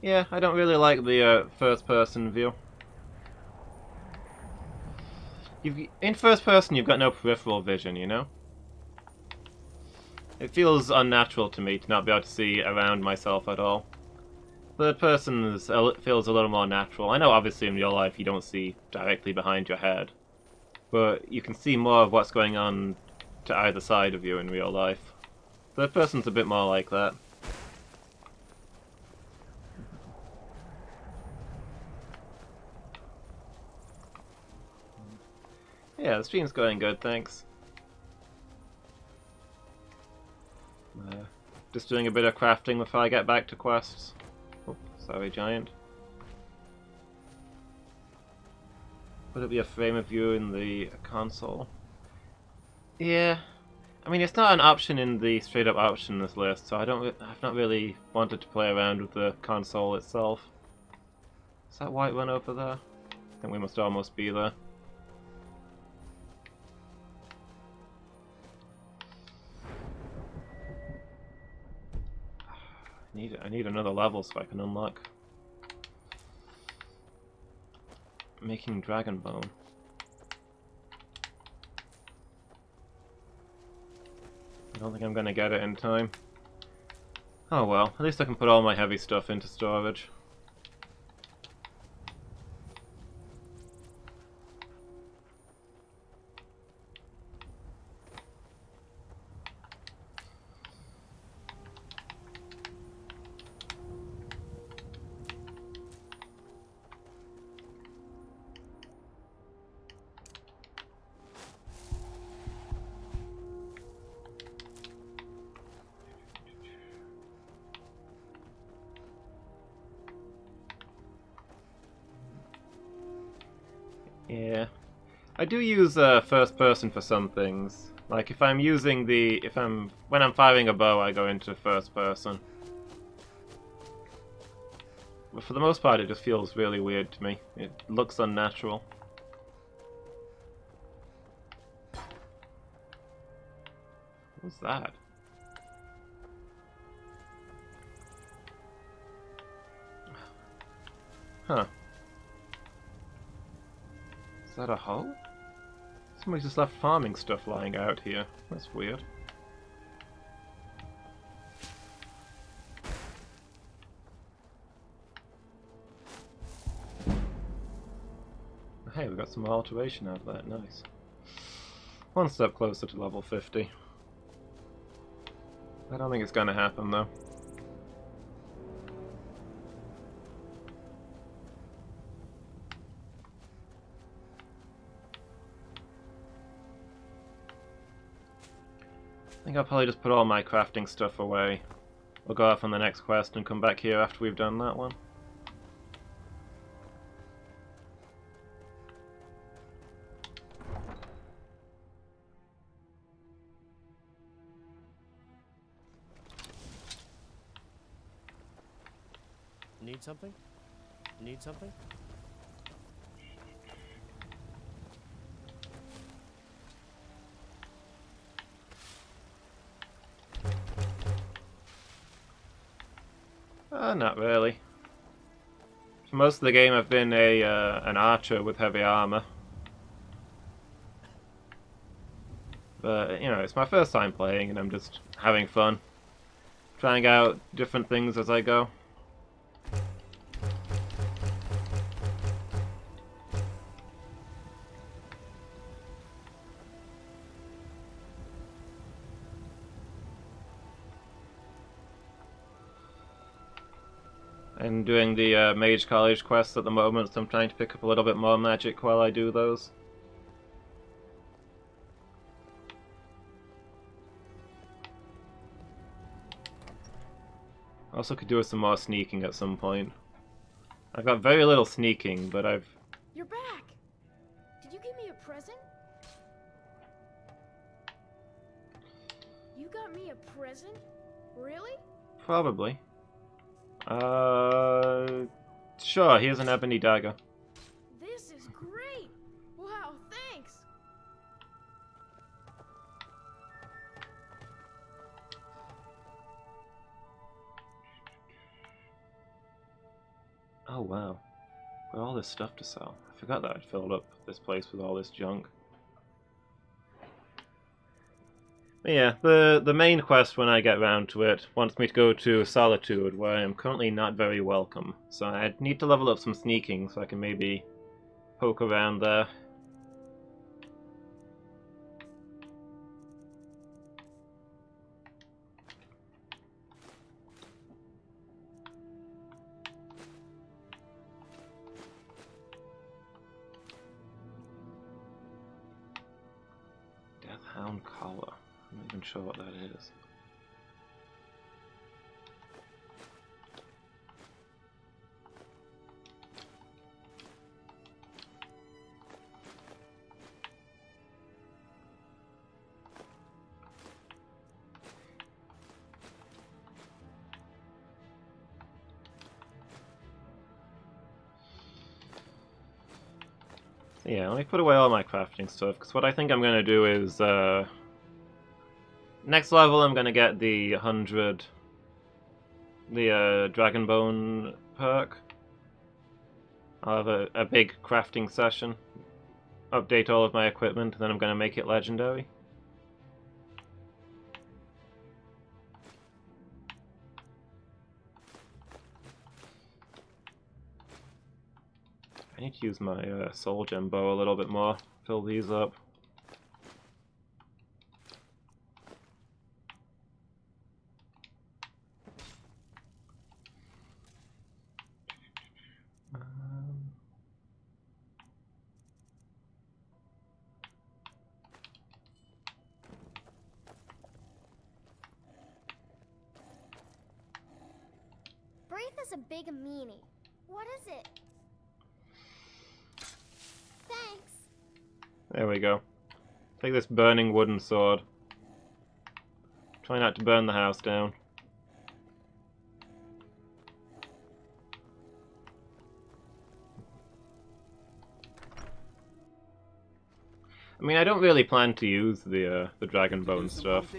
Yeah, I don't really like the first-person view. In first person, you've got no peripheral vision, you know? It feels unnatural to me to not be able to see around myself at all. Third person feels a little more natural. I know obviously in real life you don't see directly behind your head, but you can see more of what's going on to either side of you in real life. Third person's a bit more like that. Yeah, the stream's going good, thanks. Just doing a bit of crafting before I get back to quests. Oh, sorry, giant. Would it be a frame of view in the console? Yeah. I mean, it's not an option in the straight-up options list, so I've not really wanted to play around with the console itself. Is that white one over there? I think we must almost be there. I need another level so I can unlock making dragon bone. I don't think I'm gonna get it in time. Oh well, at least I can put all my heavy stuff into storage. Yeah, I do use first person for some things. Like if I'm using when I'm firing a bow, I go into first person. But for the most part, it just feels really weird to me. It looks unnatural. What's that? Huh. Is that a hole? Somebody just left farming stuff lying out here. That's weird. Hey, we got some alteration out of that. Nice. One step closer to level 50. I don't think it's gonna happen though. I think I'll probably just put all my crafting stuff away. We'll go off on the next quest and come back here after we've done that one. Need something? Need something? Not really. For most of the game I've been an archer with heavy armor. But, you know, it's my first time playing and I'm just having fun. Trying out different things as I go. I'm doing the Mage College quests at the moment, so I'm trying to pick up a little bit more magic while I do those. Also could do with some more sneaking at some point. I've got very little sneaking, but I've... You're back! Did you give me a present? You got me a present? Really? Probably. Sure, here's an ebony dagger. This is great! Wow, thanks! Oh wow. Got all this stuff to sell. I forgot that I'd filled up this place with all this junk. But yeah, the main quest when I get round to it wants me to go to Solitude, where I am currently not very welcome. So I need to level up some sneaking so I can maybe poke around there. Deathhound collar. I'm not even sure what that is. So yeah, let me put away all my crafting stuff, because what I think I'm going to do is, next level I'm going to get the 100, the Dragonbone perk. I'll have a big crafting session, update all of my equipment, and then I'm going to make it legendary. I need to use my soul gem bow a little bit more, fill these up. Braith is a big meanie. What is it? Thanks. There we go. Take this burning wooden sword. Try not to burn the house down. I mean, I don't really plan to use the Dragonbone stuff.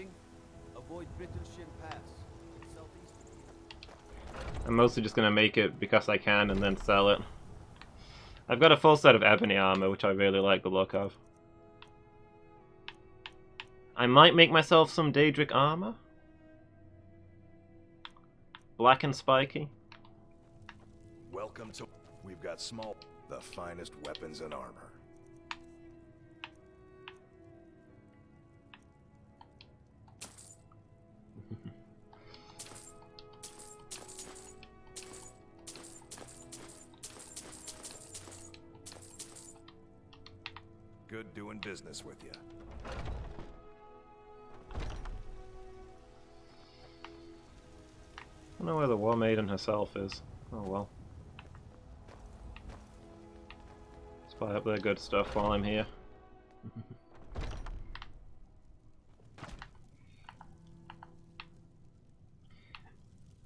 I'm mostly just gonna make it because I can and then sell it. I've got a full set of ebony armor, which I really like the look of. I might make myself some Daedric armor. Black and spiky. Welcome to... We've got the finest weapons and armor. Good doing business with you. I don't know where the War Maiden herself is. Oh well. Let's buy up their good stuff while I'm here.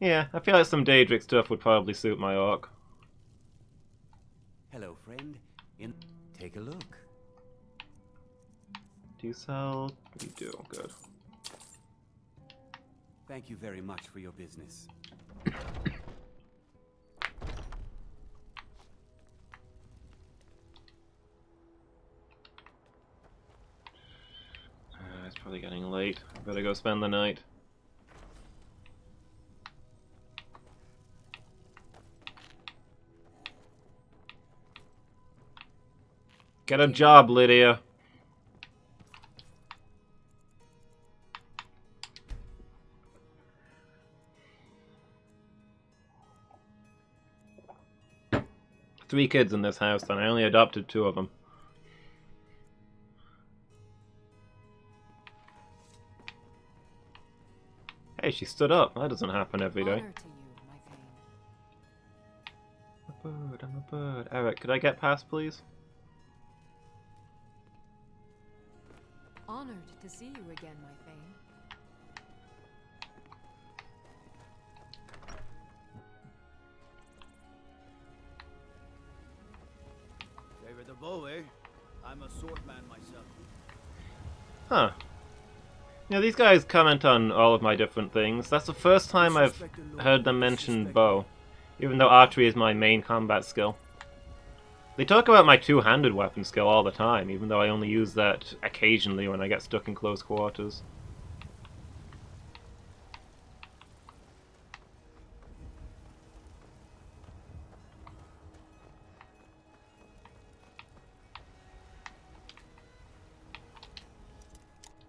Yeah, I feel like some Daedric stuff would probably suit my orc. Hello, friend. Take a look. Do you sell? You do, good. Thank you very much for your business. It's probably getting late. I better go spend the night. Get a job, Lydia. Three kids in this house, and I only adopted 2 of them. Hey, she stood up. That doesn't happen every day. I'm a bird, I'm a bird. Eric, could I get past, please? Honored to see you again, my Thane. bow, eh? I'm a swordman myself. Huh. Yeah, these guys comment on all of my different things. That's the first time I've heard them mention bow, even though archery is my main combat skill. They talk about my two-handed weapon skill all the time, even though I only use that occasionally when I get stuck in close quarters.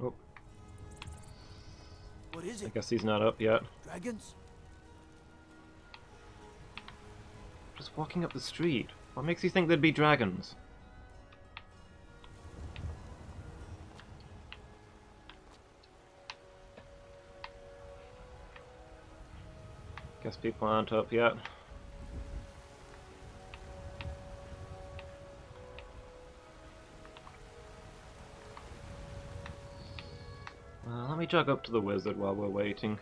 Oh. What is it? I guess he's not up yet. Dragons? Just walking up the street. What makes you think there'd be dragons? Guess people aren't up yet. Let me jog up to the wizard while we're waiting.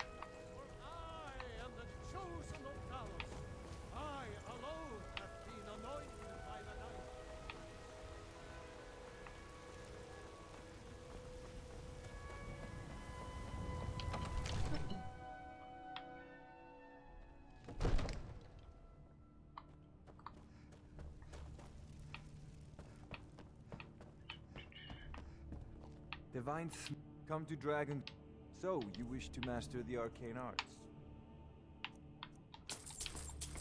Divine come to Dragon. So, you wish to master the arcane arts?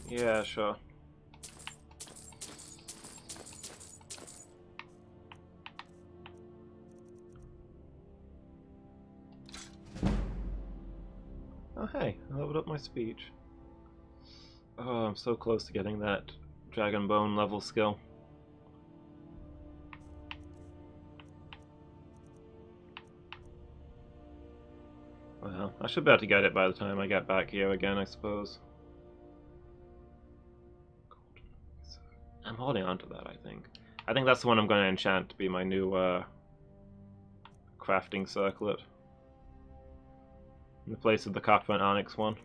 Yeah, sure. Oh hey, I leveled up my speech. Oh, I'm so close to getting that Dragon Bone level skill. Well, I should be able to get it by the time I get back here again, I suppose. I'm holding on to that, I think. I think that's the one I'm going to enchant to be my new crafting circlet. In the place of the copper and onyx one.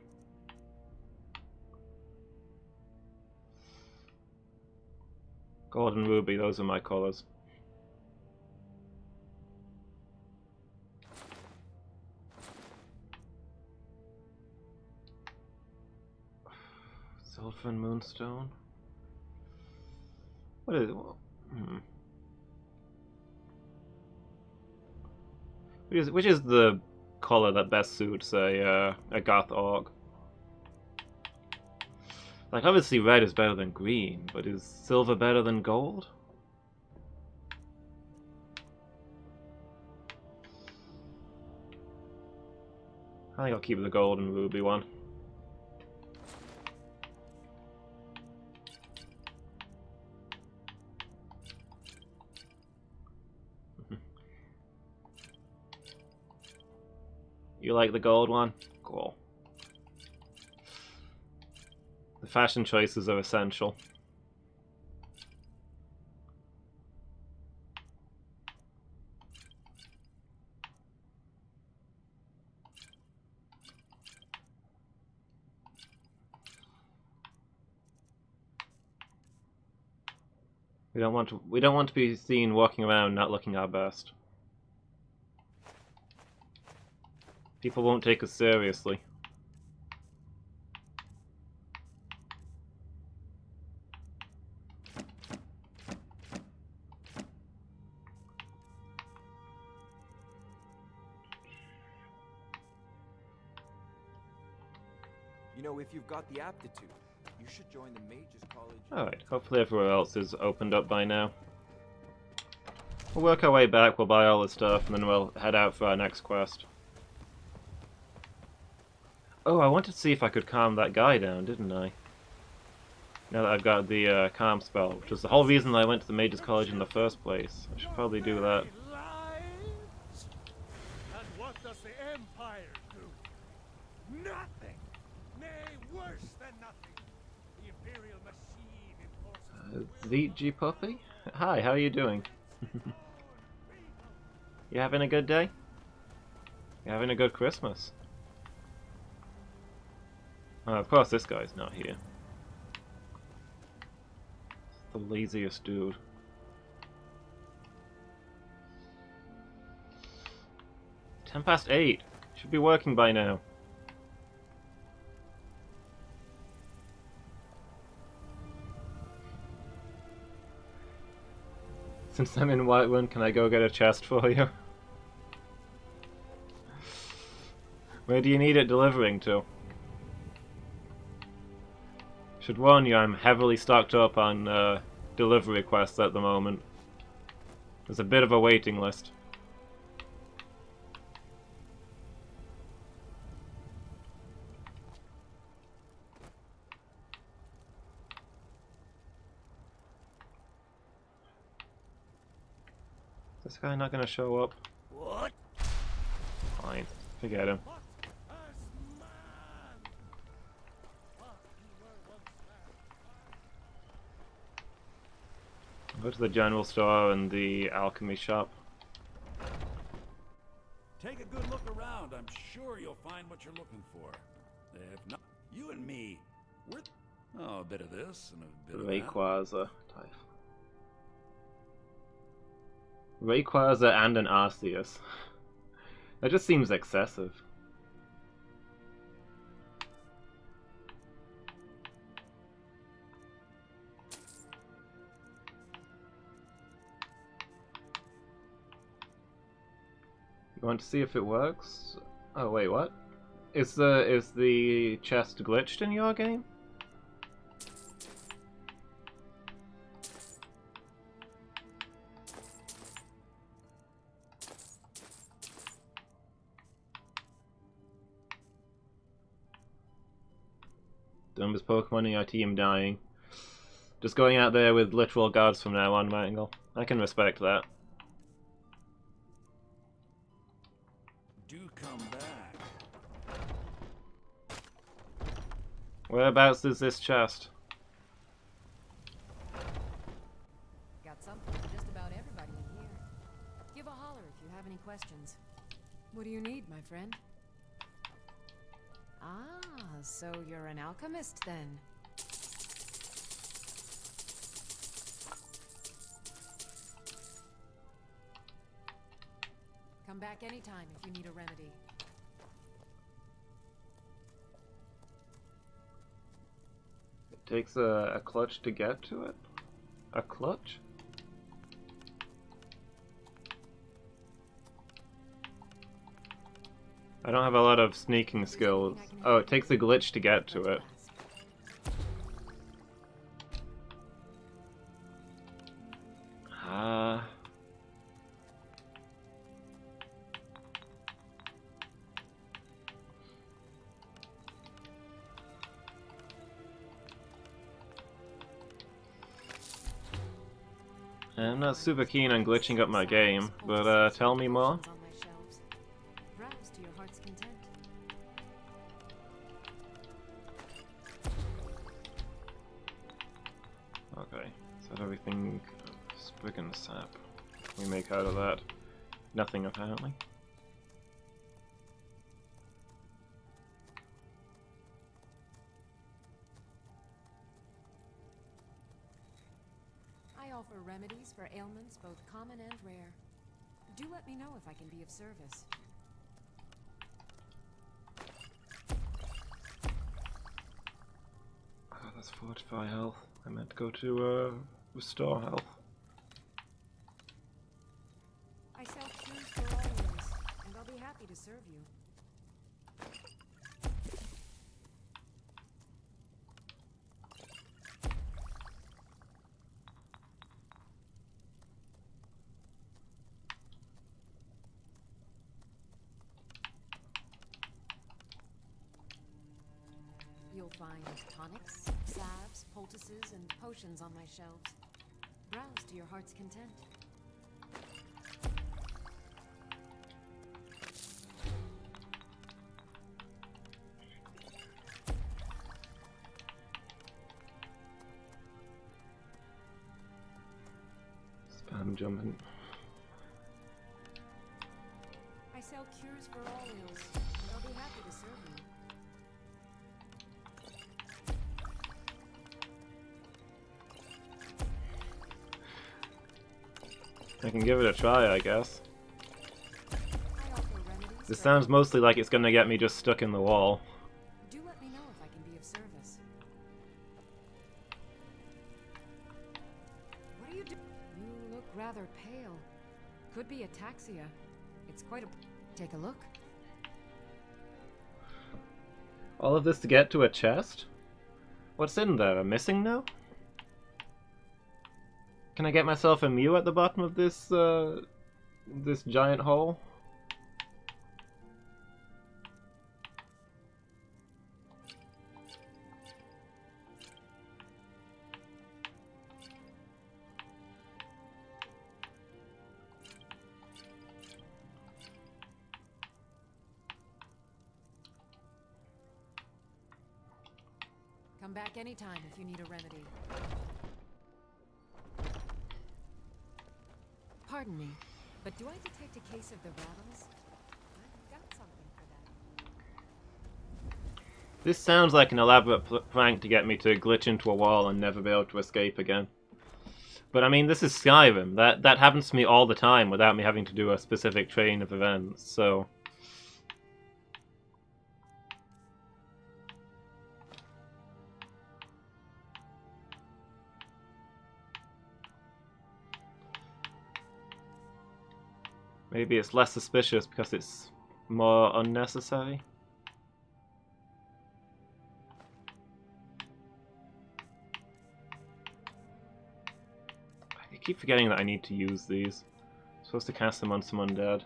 Gold and ruby, those are my colors. Silver and moonstone. What is it? Which is the color that best suits a goth orc? Like, obviously red is better than green, but is silver better than gold? I think I'll keep the gold and ruby one. You like the gold one? Cool. The fashion choices are essential. We don't want to be seen walking around not looking our best. People won't take us seriously. You know, if you've got the aptitude, you should join the Mages College. Alright, hopefully everywhere else is opened up by now. We'll work our way back, we'll buy all the stuff, and then we'll head out for our next quest. Oh, I wanted to see if I could calm that guy down, didn't I? Now that I've got the calm spell, which was the whole reason I went to the Mages College in the first place. I should probably do that. And what does the Empire do? Nothing! Nay, worse than nothing. The Imperial machine imposes... ZG Puppy? Hi, how are you doing? You having a good day? You having a good Christmas? Oh, of course this guy's not here. The laziest dude. 8. Should be working by now. Since I'm in Whiterun, can I go get a chest for you? Where do you need it delivering to? Should warn you, I'm heavily stocked up on delivery requests at the moment. There's a bit of a waiting list. Is this guy not gonna show up? What? Fine. Forget him. Go to the general store and the alchemy shop. Take a good look around. I'm sure you'll find what you're looking for. If not, you and me, we're... Oh, a bit of this and a bit of that. Rayquaza type. Rayquaza and an Arceus. That just seems excessive. You want to see if it works? Oh wait, what? Is the chest glitched in your game? Dumbest Pokemon in your team dying. Just going out there with literal guards from now on, Mangle. I can respect that. Do come back. Whereabouts is this chest? Got something for just about everybody in here. Give a holler if you have any questions. What do you need, my friend? Ah, so you're an alchemist then. Come back anytime if you need a remedy. It takes a clutch to get to it? A clutch? I don't have a lot of sneaking skills. Oh, it takes a glitch to get to it. I'm not super keen on glitching up my game, but tell me more. Browse to your heart's content. Okay, is that everything? Sprig and sap. We make out of that nothing apparently. I offer remedies for ailments both common and rare. Do let me know if I can be of service. Oh, that's fortify health. I meant to go to restore health. I sell cures for all ailments, and I'll be happy to serve you. You'll find tonics, salves, poultices, and potions on my shelves. Browse to your heart's content. Spam jumping. I sell cures for all ills, and I'll be happy to serve you. I can give it a try, I guess. I offer remedies This sounds mostly like it's gonna get me just stuck in the wall. Do let me know if I can be of service. What are you doing? You look rather pale. Could be ataxia. It's quite a... Take a look. All of this to get to a chest? What's in there? A missing note? Can I get myself a Mew at the bottom of this, this giant hole? Come back anytime if you need a remedy. Pardon me, but do I detect a case of the rattles? I've got something for that. This sounds like an elaborate prank to get me to glitch into a wall and never be able to escape again. But I mean, this is Skyrim. That happens to me all the time without me having to do a specific chain of events, so... Maybe it's less suspicious because it's more unnecessary. I keep forgetting that I need to use these. I'm supposed to cast them on some undead.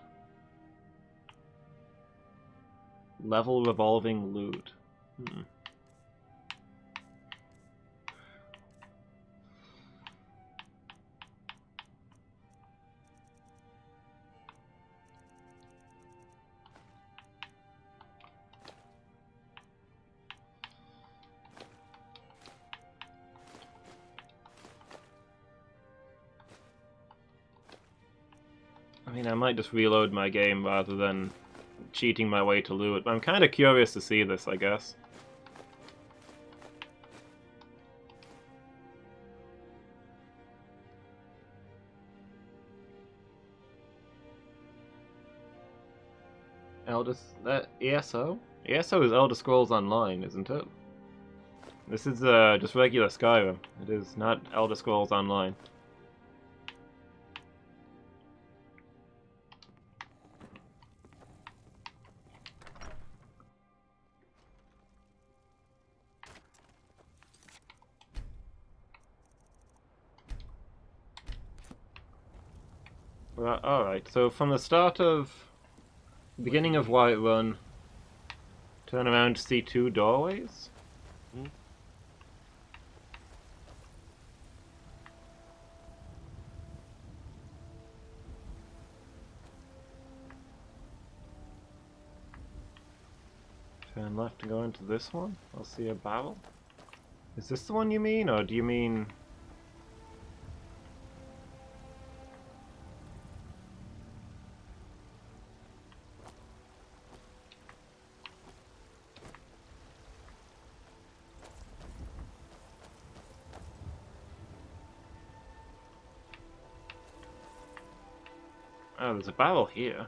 Level revolving loot. I mean, I might just reload my game rather than cheating my way to loot, but I'm kind of curious to see this, I guess. ESO? ESO is Elder Scrolls Online, isn't it? This is just regular Skyrim. It is not Elder Scrolls Online. Alright, so from the start of... beginning of Whiterun, turn around to see two doorways? Turn left to go into this one? I'll see a barrel. Is this the one you mean, or do you mean... Oh, there's a barrel here.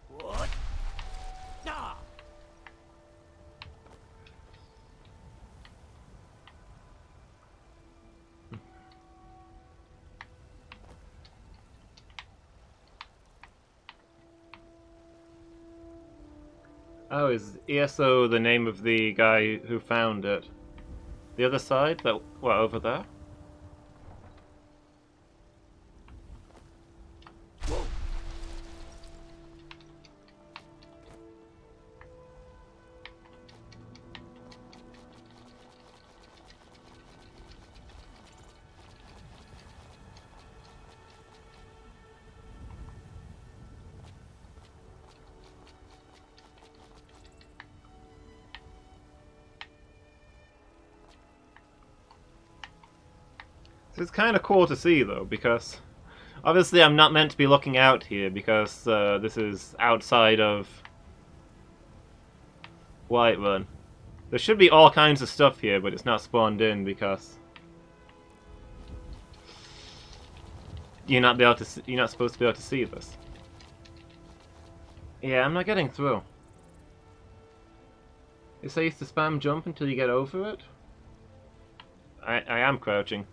What? Ah! Oh, is ESO the name of the guy who found it? The other side? That what, over there? It's kind of cool to see, though, because obviously I'm not meant to be looking out here, because this is outside of Whiterun. There should be all kinds of stuff here, but it's not spawned in because you're not supposed to be able to see this. Yeah, I'm not getting through. It says to spam jump until you get over it. I am crouching.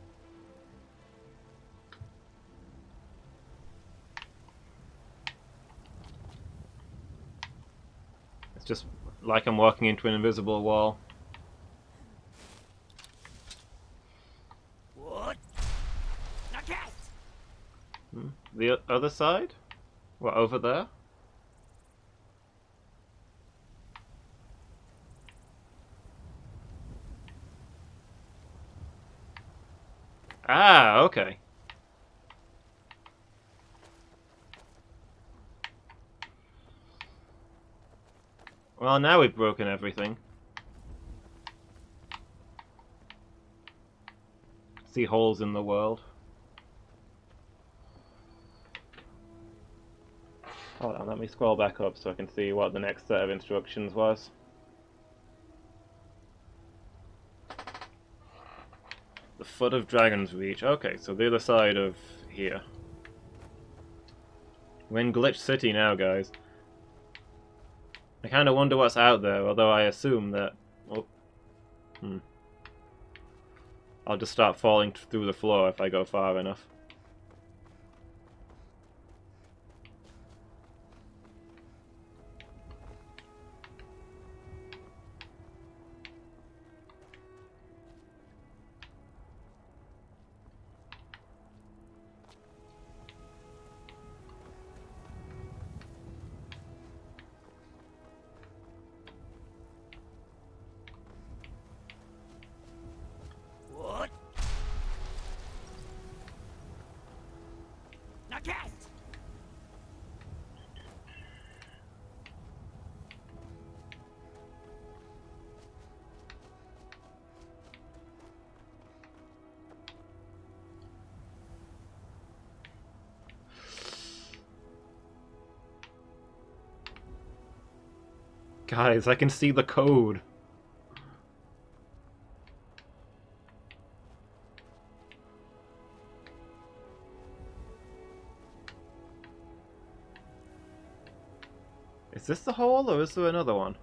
It's just like I'm walking into an invisible wall. What? The other side? What, over there? Ah, okay. Well, now we've broken everything. See holes in the world. Hold on, let me scroll back up so I can see what the next set of instructions was. The foot of Dragon's Reach. Okay, so the other side of here. We're in Glitch City now, guys. I kind of wonder what's out there, although I assume that... Oh. I'll just start falling through the floor if I go far enough. What? Now cast! Guys, I can see the code. Is this the hole, or is there another one?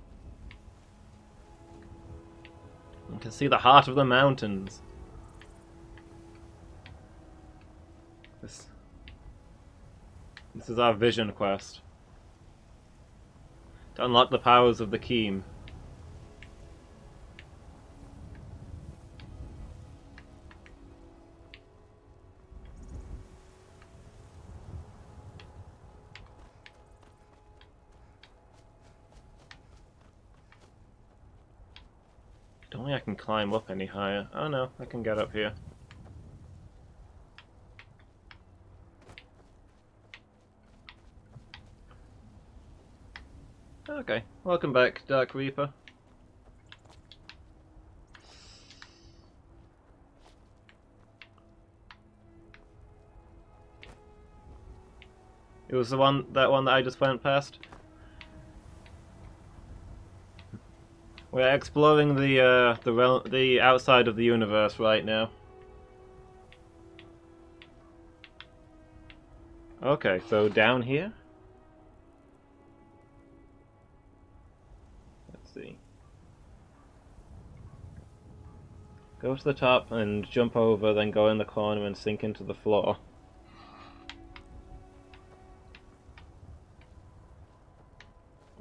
I can see the heart of the mountains. This is our vision quest. To unlock the powers of the Keem. Don't think I can climb up any higher. Oh no, I can get up here. Okay, welcome back, Dark Reaper. It was that one that I just went past. We're exploring the outside of the universe right now. Okay, so down here? Let's see. Go to the top and jump over, then go in the corner and sink into the floor.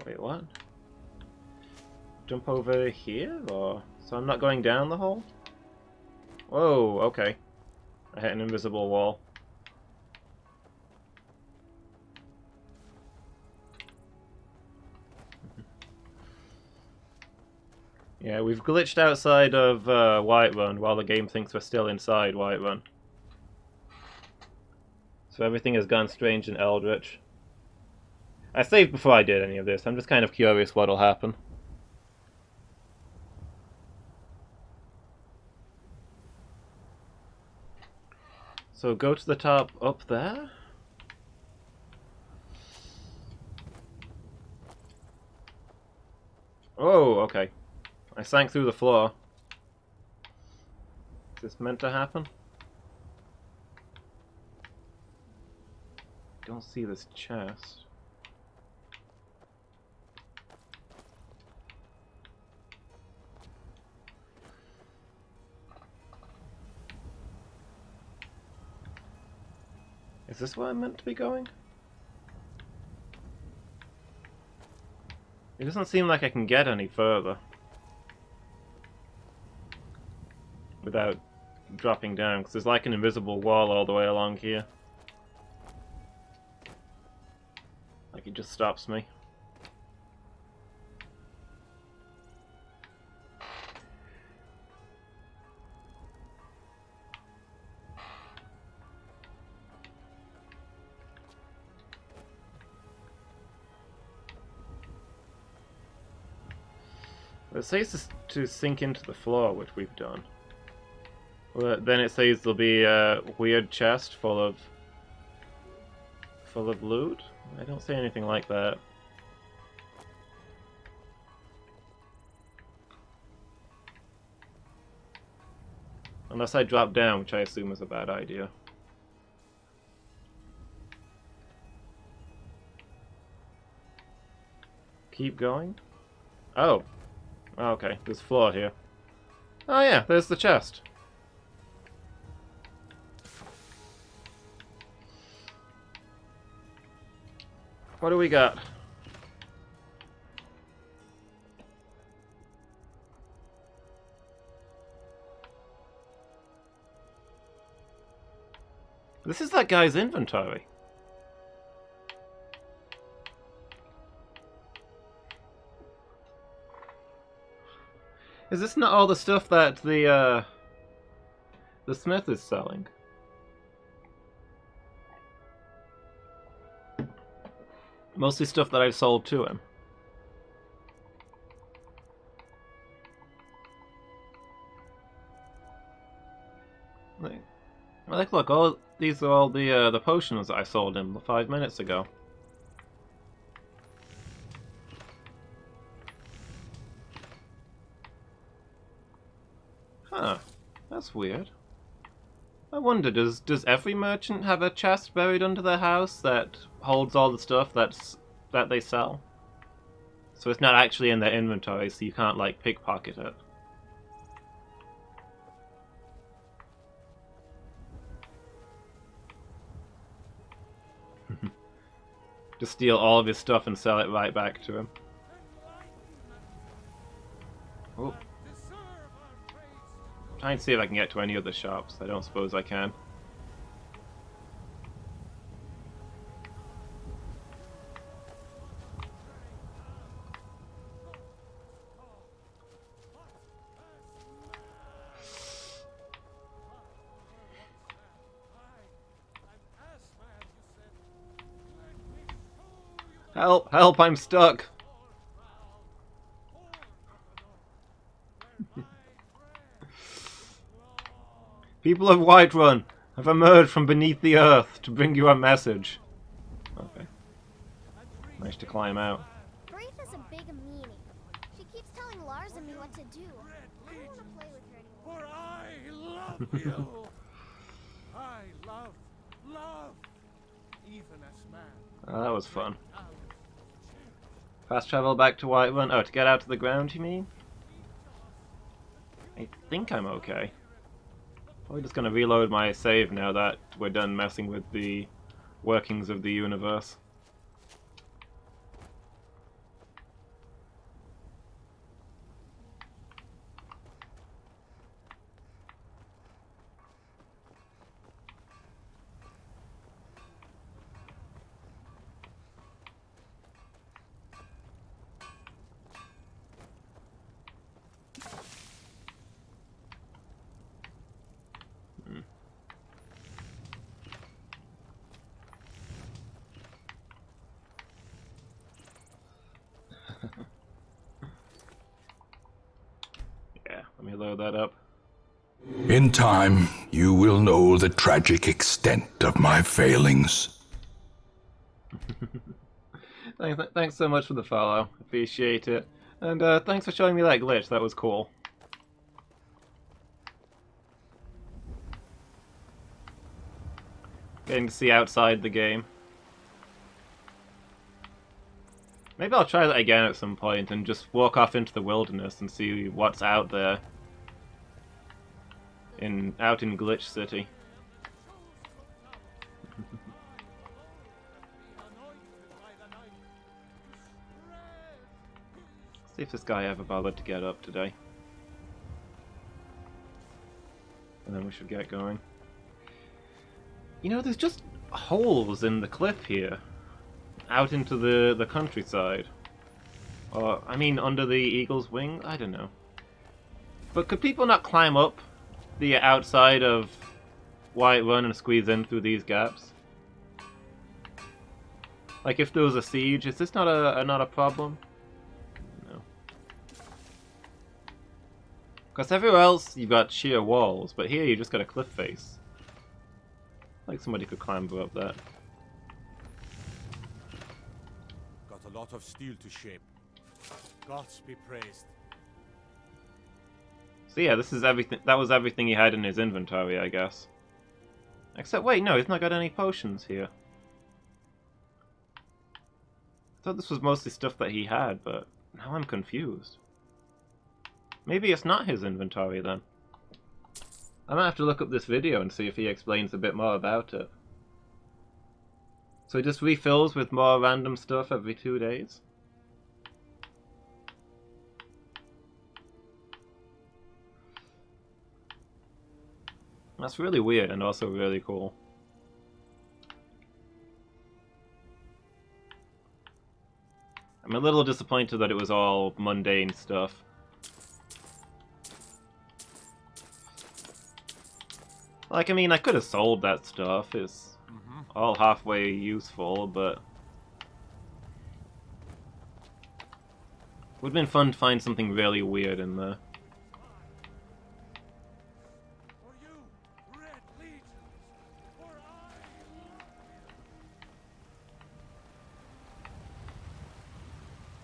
Wait, what? Jump over here, or... So I'm not going down the hole? Whoa, okay. I hit an invisible wall. Yeah, we've glitched outside of Whiterun while the game thinks we're still inside Whiterun. So everything has gone strange and eldritch. I saved before I did any of this. I'm just kind of curious what'll happen. So go to the top up there? Oh, okay. I sank through the floor. Is this meant to happen? Don't see this chest. Is this where I'm meant to be going? It doesn't seem like I can get any further without dropping down, because there's like an invisible wall all the way along here. Like it just stops me. It says to sink into the floor, which we've done. Well, then it says there'll be a weird chest full of loot. I don't see anything like that. Unless I drop down, which I assume is a bad idea. Keep going? Oh. Okay, there's floor here. Oh yeah, there's the chest. What do we got? This is that guy's inventory. Is this not all the stuff that the smith is selling? Mostly stuff that I've sold to him. Like, look, all these are all the potions that I sold him 5 minutes ago. Huh, that's weird. I wonder, does every merchant have a chest buried under their house that holds all the stuff that they sell? So it's not actually in their inventory, so you can't like pickpocket it. Just steal all of his stuff and sell it right back to him. Oh. Try and see if I can get to any of the shops. I don't suppose I can. Help! Help! I'm stuck! People of Whiterun have emerged from beneath the earth to bring you a message. Okay. Managed to climb out. Braith is a big meanie. She keeps telling Lars and me what to do. I don't want to play with her anymore. For I love you. I love, even as man. Oh, that was fun. Fast travel back to Whiterun. Oh, to get out to the ground, you mean? I think I'm okay. Probably just gonna reload my save now that we're done messing with the workings of the universe. Yeah, let me load that up. In time, you will know the tragic extent of my failings. Thanks so much for the follow. Appreciate it. And thanks for showing me that glitch. That was cool. Getting to see outside the game. Maybe I'll try that again at some point and just walk off into the wilderness and see what's out there. Out in Glitch City. See if this guy ever bothered to get up today. And then we should get going. You know, there's just holes in the cliff here. Out into the countryside. Or, I mean, under the eagle's wing? I don't know. But could people not climb up the outside of Whiterun and squeeze in through these gaps? Like, if there was a siege, is this not a problem? No. Because everywhere else you've got sheer walls, but here you just got a cliff face. Like somebody could climb up that. Got a lot of steel to shape. Gods be praised. So yeah, this is everything. That was everything he had in his inventory, I guess. Except, wait, no, he's not got any potions here. I thought this was mostly stuff that he had, but now I'm confused. Maybe it's not his inventory then. I might have to look up this video and see if he explains a bit more about it. So he just refills with more random stuff every 2 days? That's really weird and also really cool. I'm a little disappointed that it was all mundane stuff. Like, I mean, I could have sold that stuff. It's all halfway useful, but... Would've been fun to find something really weird in there.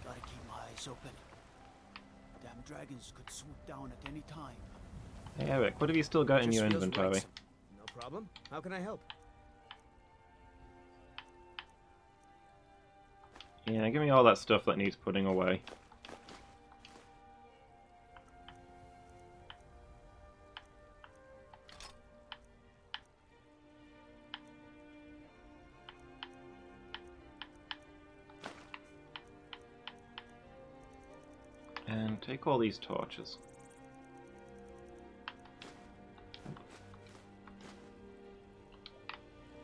Gotta keep my eyes open. Damn dragons could swoop down at any time. Hey Eric, what have you still got in Just your feels inventory? right. No problem. How can I help? Yeah, give me all that stuff that needs putting away. And take all these torches.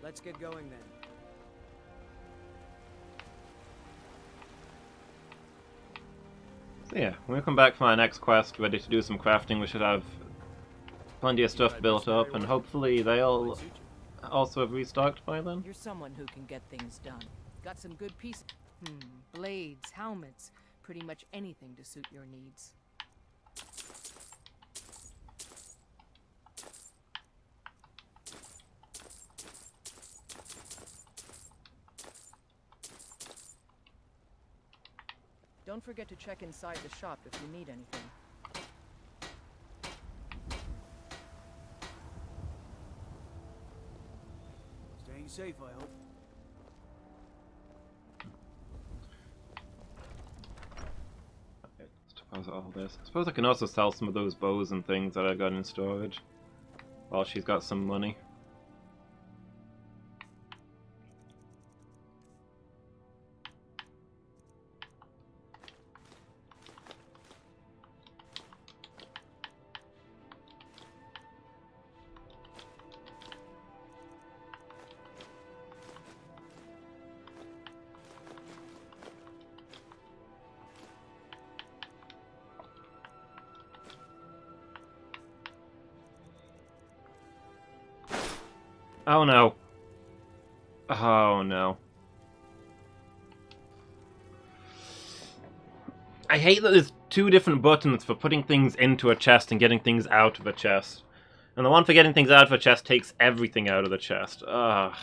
Let's get going then. So yeah, when we come back from our next quest, ready to do some crafting, we should have plenty of stuff built up, and hopefully they'll also have restocked by then. You're someone who can get things done. Got some good pieces. Blades, helmets, pretty much anything to suit your needs. Don't forget to check inside the shop if you need anything. Staying safe, I hope. Okay, let's deposit all this. I suppose I can also sell some of those bows and things that I got in storage while she's got some money. Oh no. Oh no. I hate that there's two different buttons for putting things into a chest and getting things out of a chest. And the one for getting things out of a chest takes everything out of the chest. Ugh.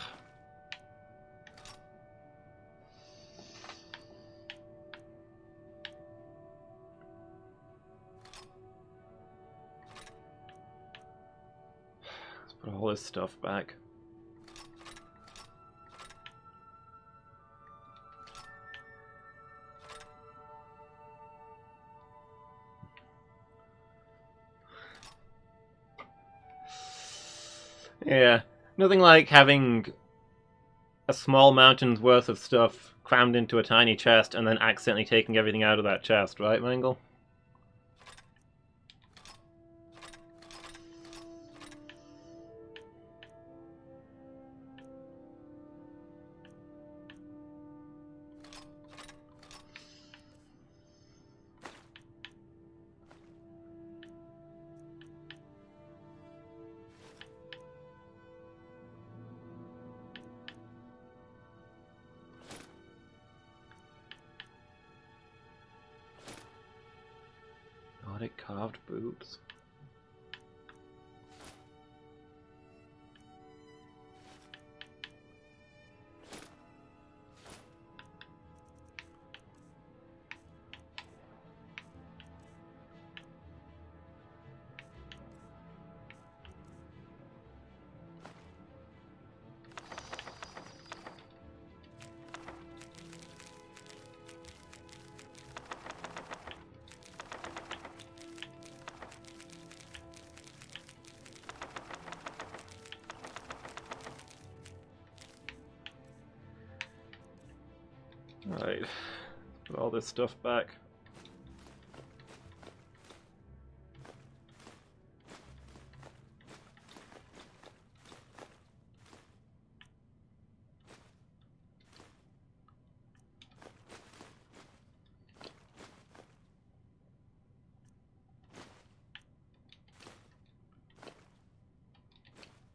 Let's put all this stuff back. Yeah, nothing like having a small mountain's worth of stuff crammed into a tiny chest and then accidentally taking everything out of that chest, right, Mangle? Nordic carved boots. Alright, put all this stuff back.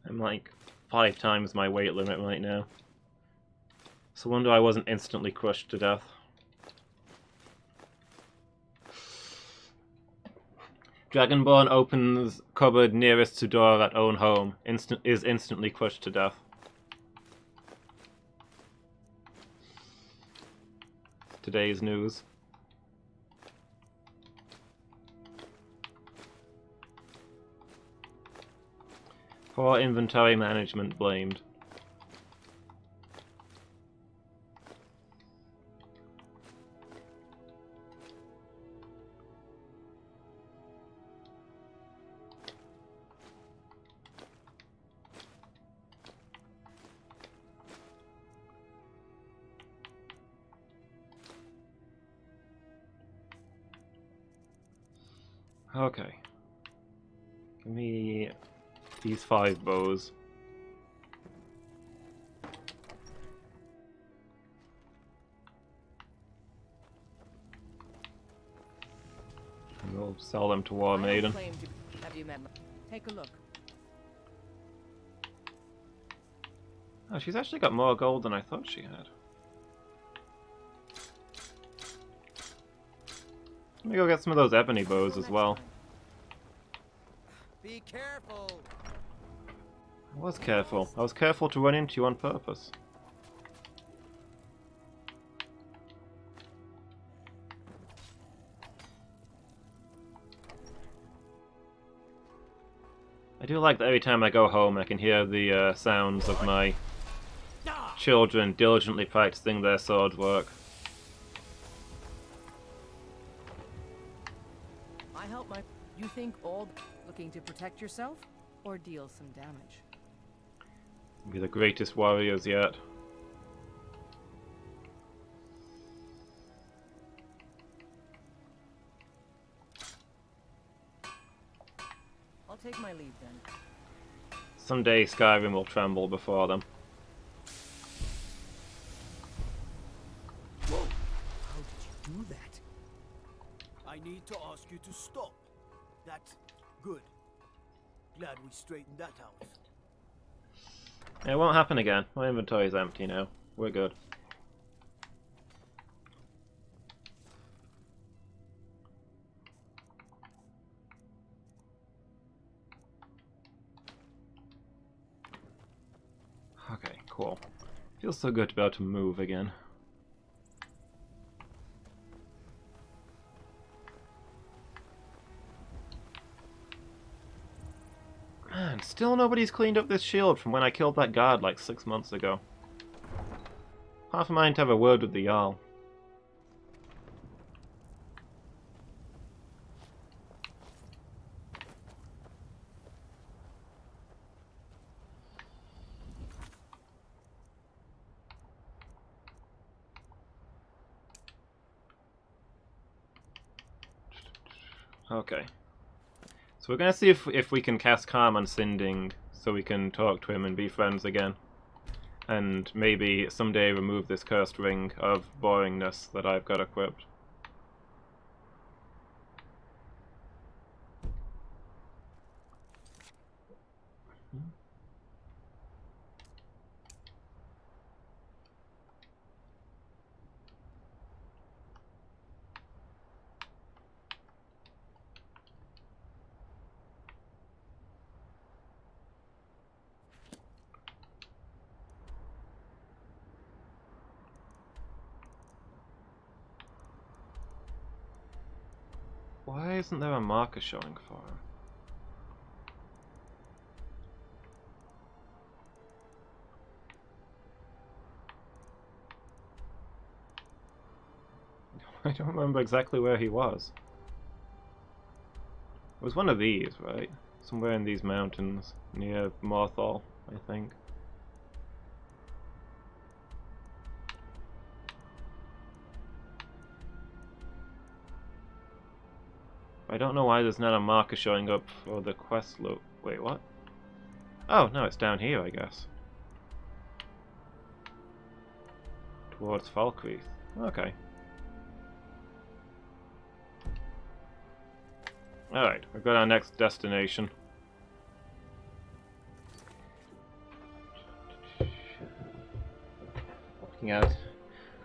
I'm like 5 times my weight limit right now. So wonder I wasn't instantly crushed to death. Dragonborn opens cupboard nearest to door at own home. Is instantly crushed to death. Today's news. Poor inventory management blamed. Okay. Give me these 5 bows. And we'll sell them to War Maiden. Have you met? Take a look. Oh, she's actually got more gold than I thought she had. Let me go get some of those ebony bows as well. Be careful. I was careful. I was careful to run into you on purpose. I do like that every time I go home I can hear the sounds of my children diligently practicing their sword work. I help my... You think all looking to protect yourself or deal some damage? Be the greatest warriors yet. I'll take my leave then. Someday Skyrim will tremble before them. Whoa! How did you do that? I need to ask you to stop. That's good. Glad we straightened that out. It won't happen again. My inventory is empty now. We're good. Cool. Feels so good to be able to move again. Man, still nobody's cleaned up this shield from when I killed that guard like 6 months ago. Half a mind to have a word with the Jarl. Okay. So we're gonna see if we can cast Calm on Sinding so we can talk to him and be friends again. And maybe someday remove this cursed ring of boringness that I've got equipped. Why isn't there a marker showing for him? I don't remember exactly where he was. It was one of these, right? Somewhere in these mountains, near Morthal, I think. I don't know why there's not a marker showing up for the quest loop. Wait, what? Oh, no, it's down here, I guess. Towards Falkreath. Okay. Alright, we've got our next destination.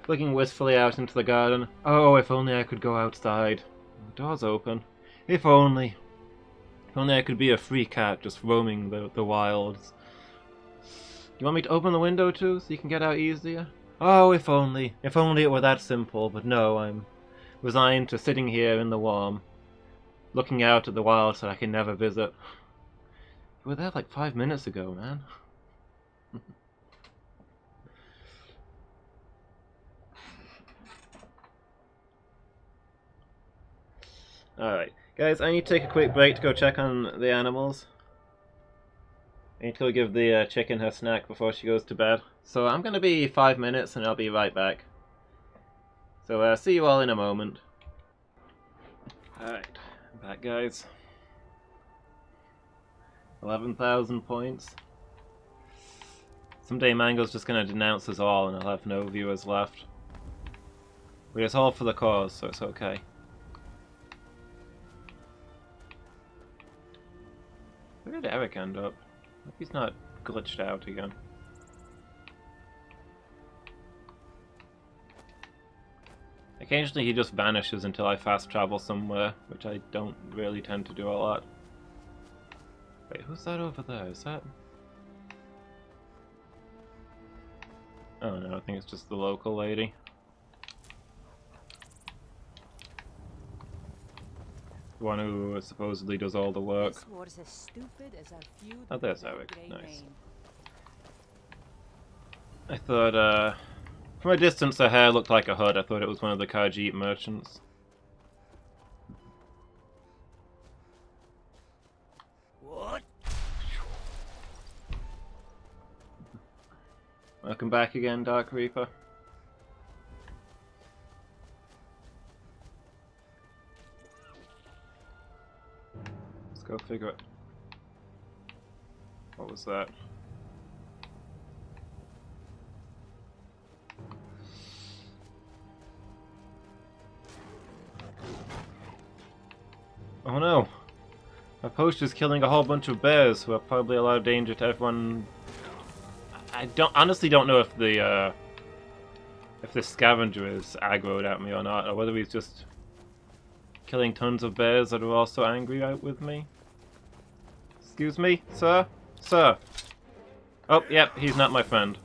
Looking wistfully out into the garden. Oh, if only I could go outside. The door's open. If only. If only I could be a free cat just roaming the wilds. You want me to open the window too, so you can get out easier? Oh, if only. If only it were that simple, but no, I'm resigned to sitting here in the warm, looking out at the wilds that I can never visit. You were there like 5 minutes ago, man. Alright, guys, I need to take a quick break to go check on the animals. I need to go give the chicken her snack before she goes to bed. So I'm going to be 5 minutes and I'll be right back. So see you all in a moment. Alright, I'm back, guys. 11,000 points. Someday Mango's just going to denounce us all and I'll have no viewers left. But it's all for the cause, so it's okay. Where did Eric end up? I hope he's not glitched out again. Occasionally he just vanishes until I fast travel somewhere, which I don't really tend to do a lot. Wait, who's that over there? Is that... Oh no, I think it's just the local lady. The one who supposedly does all the work. Oh, there's Eric. Nice. I thought, from a distance her hair looked like a hood. I thought it was one of the Khajiit merchants. What? Welcome back again, Dark Reaper. Let's go figure it. What was that? Oh no! My poster's killing a whole bunch of bears who are probably a lot of danger to everyone. I honestly don't know if the scavenger is aggroed at me or not, or whether he's just killing tons of bears that are also angry out with me. Excuse me, sir? Sir! Oh, yep, he's not my friend.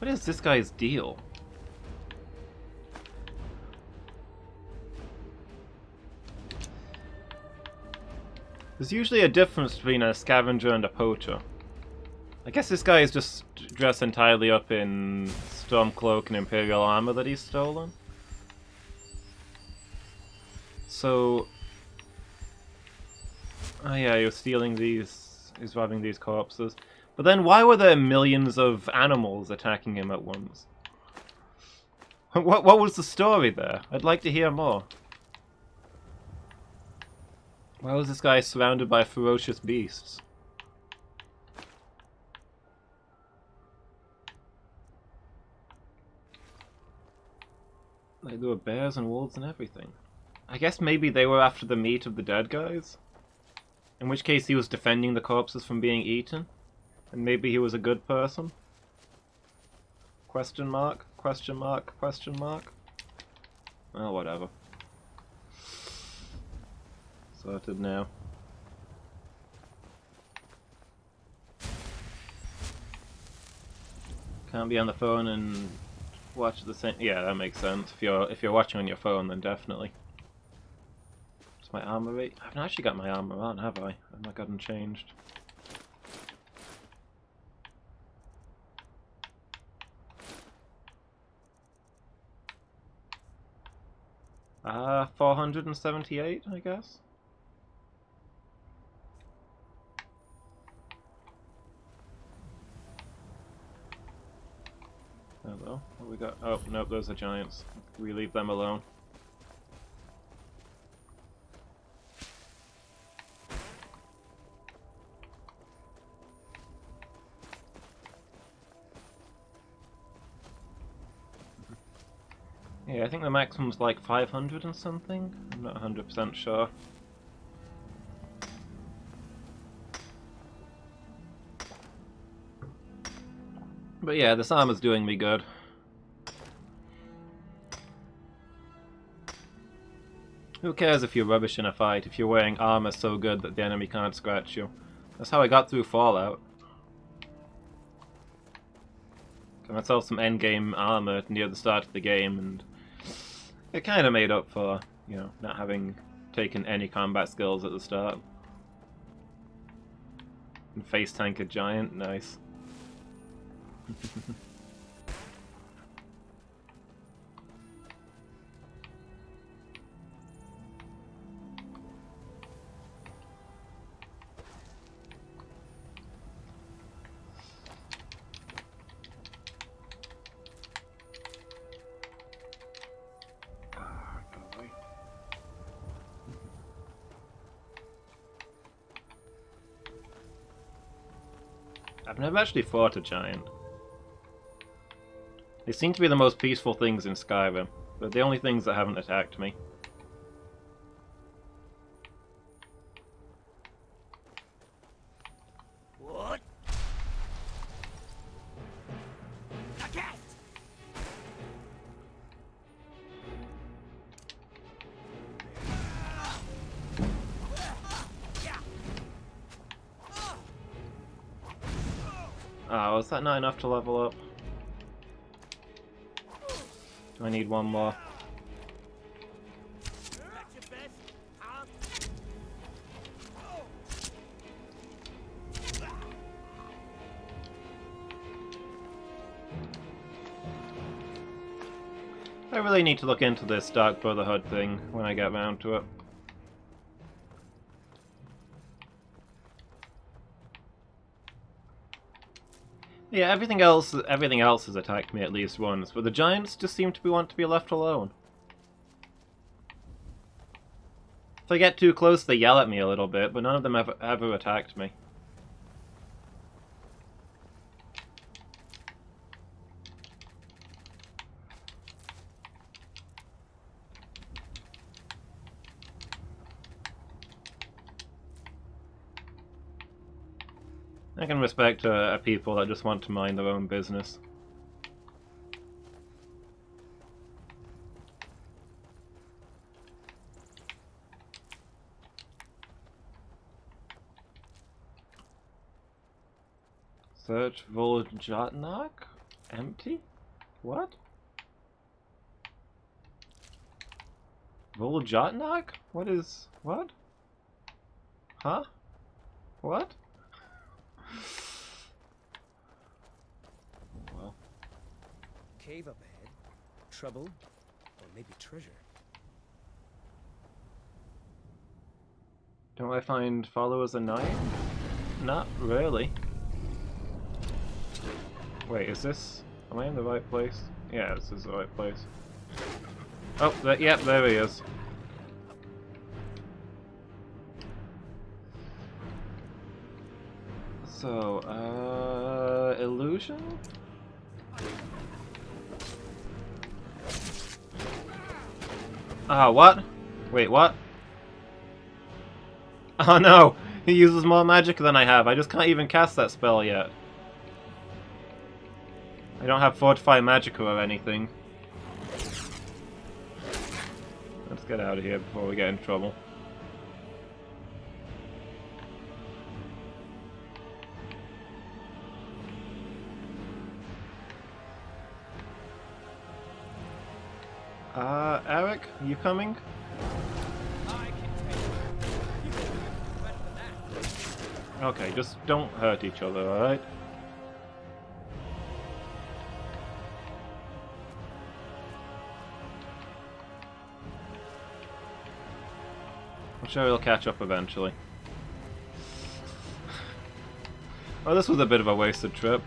What is this guy's deal? There's usually a difference between a scavenger and a poacher. I guess this guy is just dressed entirely up in Stormcloak and Imperial armor that he's stolen. So... oh yeah, he was stealing these... he's robbing these corpses. But then why were there millions of animals attacking him at once? What was the story there? I'd like to hear more. Why was this guy surrounded by ferocious beasts? Like, there were bears and wolves and everything. I guess maybe they were after the meat of the dead guys? In which case he was defending the corpses from being eaten? And maybe he was a good person? Question mark? Question mark? Question mark? Well, whatever. Sorted now. Can't be on the phone and watch the same. Yeah, that makes sense. If you're watching on your phone, then definitely. What's my armor rate? I haven't actually got my armor on, have I? I've not gotten changed. 478, I guess. Hello. What we got? Oh, nope, those are giants. We leave them alone. Yeah, I think the maximum's like 500 and something. I'm not 100% sure. But yeah, this armor's doing me good. Who cares if you're rubbish in a fight if you're wearing armor so good that the enemy can't scratch you? That's how I got through Fallout. Got myself some endgame armor near the start of the game, and it kind of made up for, you know, not having taken any combat skills at the start. And face tank a giant, nice. I've never actually fought a giant. They seem to be the most peaceful things in Skyrim, but the only things that haven't attacked me. What? Oh, is that not enough to level up? Do I need one more? I really need to look into this Dark Brotherhood thing when I get round to it. Yeah, everything else has attacked me at least once, but the giants just seem to want to be left alone. If I get too close, they yell at me a little bit, but none of them ever attacked me. I can respect people that just want to mind their own business. Search Vol'jotnak? Empty? What? Volojatnak? What is... what? Huh? What? Well. Cave up ahead. Trouble? Or maybe treasure. Don't I find followers annoying? Not really. Wait, is this... am I in the right place? Yeah, this is the right place. Oh, yep, there he is. So, illusion? Ah, what? Wait, what? Oh no! He uses more magic than I have. I just can't even cast that spell yet. I don't have Fortify Magicka or anything. Let's get out of here before we get in trouble. Eric, are you coming? Okay, just don't hurt each other, alright? I'm sure he'll catch up eventually. Oh, this was a bit of a wasted trip.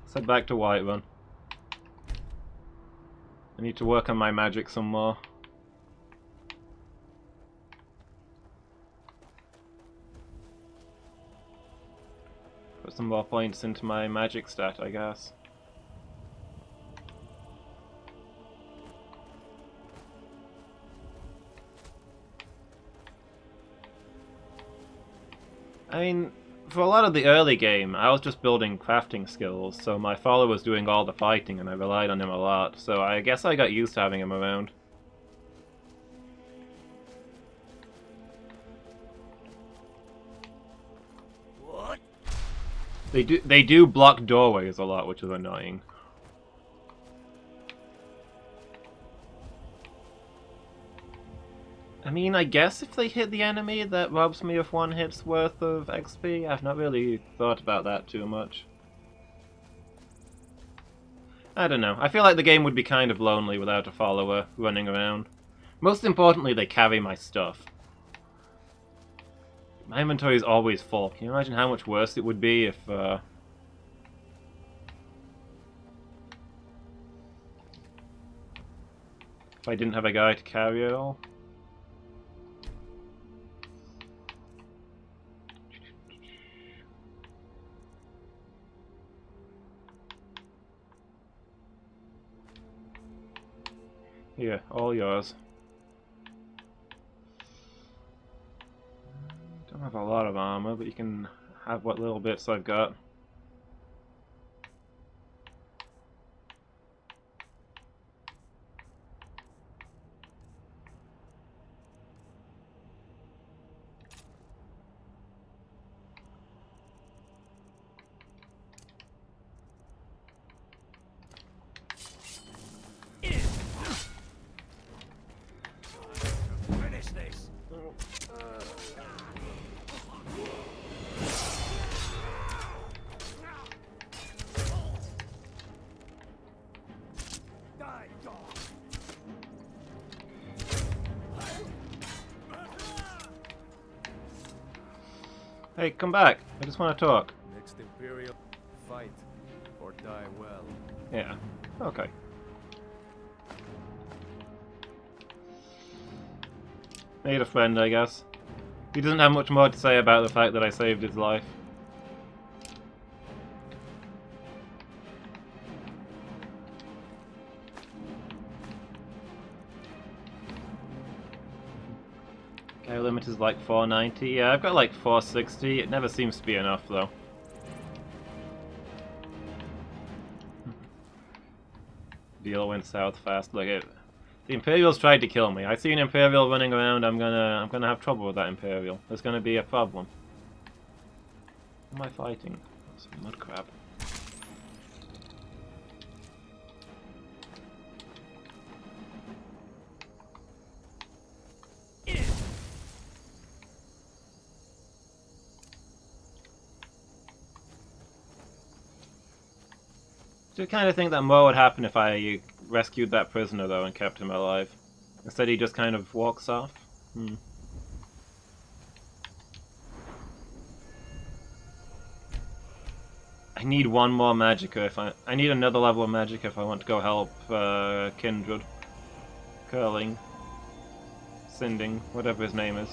Let's head back to Whiterun. I need to work on my magic some more. Put some more points into my magic stat, I guess. I mean, for a lot of the early game, I was just building crafting skills, so my follower was doing all the fighting and I relied on him a lot, so I guess I got used to having him around. What? They do block doorways a lot, which is annoying. I mean, I guess if they hit the enemy, that robs me of 1 hit's worth of XP. I've not really thought about that too much. I don't know. I feel like the game would be kind of lonely without a follower running around. Most importantly, they carry my stuff. My inventory is always full. Can you imagine how much worse it would be if I didn't have a guy to carry it all? Here, all yours. Don't have a lot of armor, but you can have what little bits I've got. Finish this. Die, dog. Hey, come back. I just want to talk. Next Imperial, fight or die well. Yeah. Okay. Made a friend, I guess. He doesn't have much more to say about the fact that I saved his life. Okay, limit is like 490. Yeah, I've got like 460. It never seems to be enough, though. Deal went south fast. Like it. The Imperials tried to kill me. I see an Imperial running around. I'm gonna have trouble with that Imperial. There's gonna be a problem. Who am I fighting? Some mud crab. Do kind of think that more would happen if I rescued that prisoner, though, and kept him alive. Instead, he just kind of walks off. I need one more magicka if I need another level of magic if I want to go help Kindred. Curling. Sinding, whatever his name is.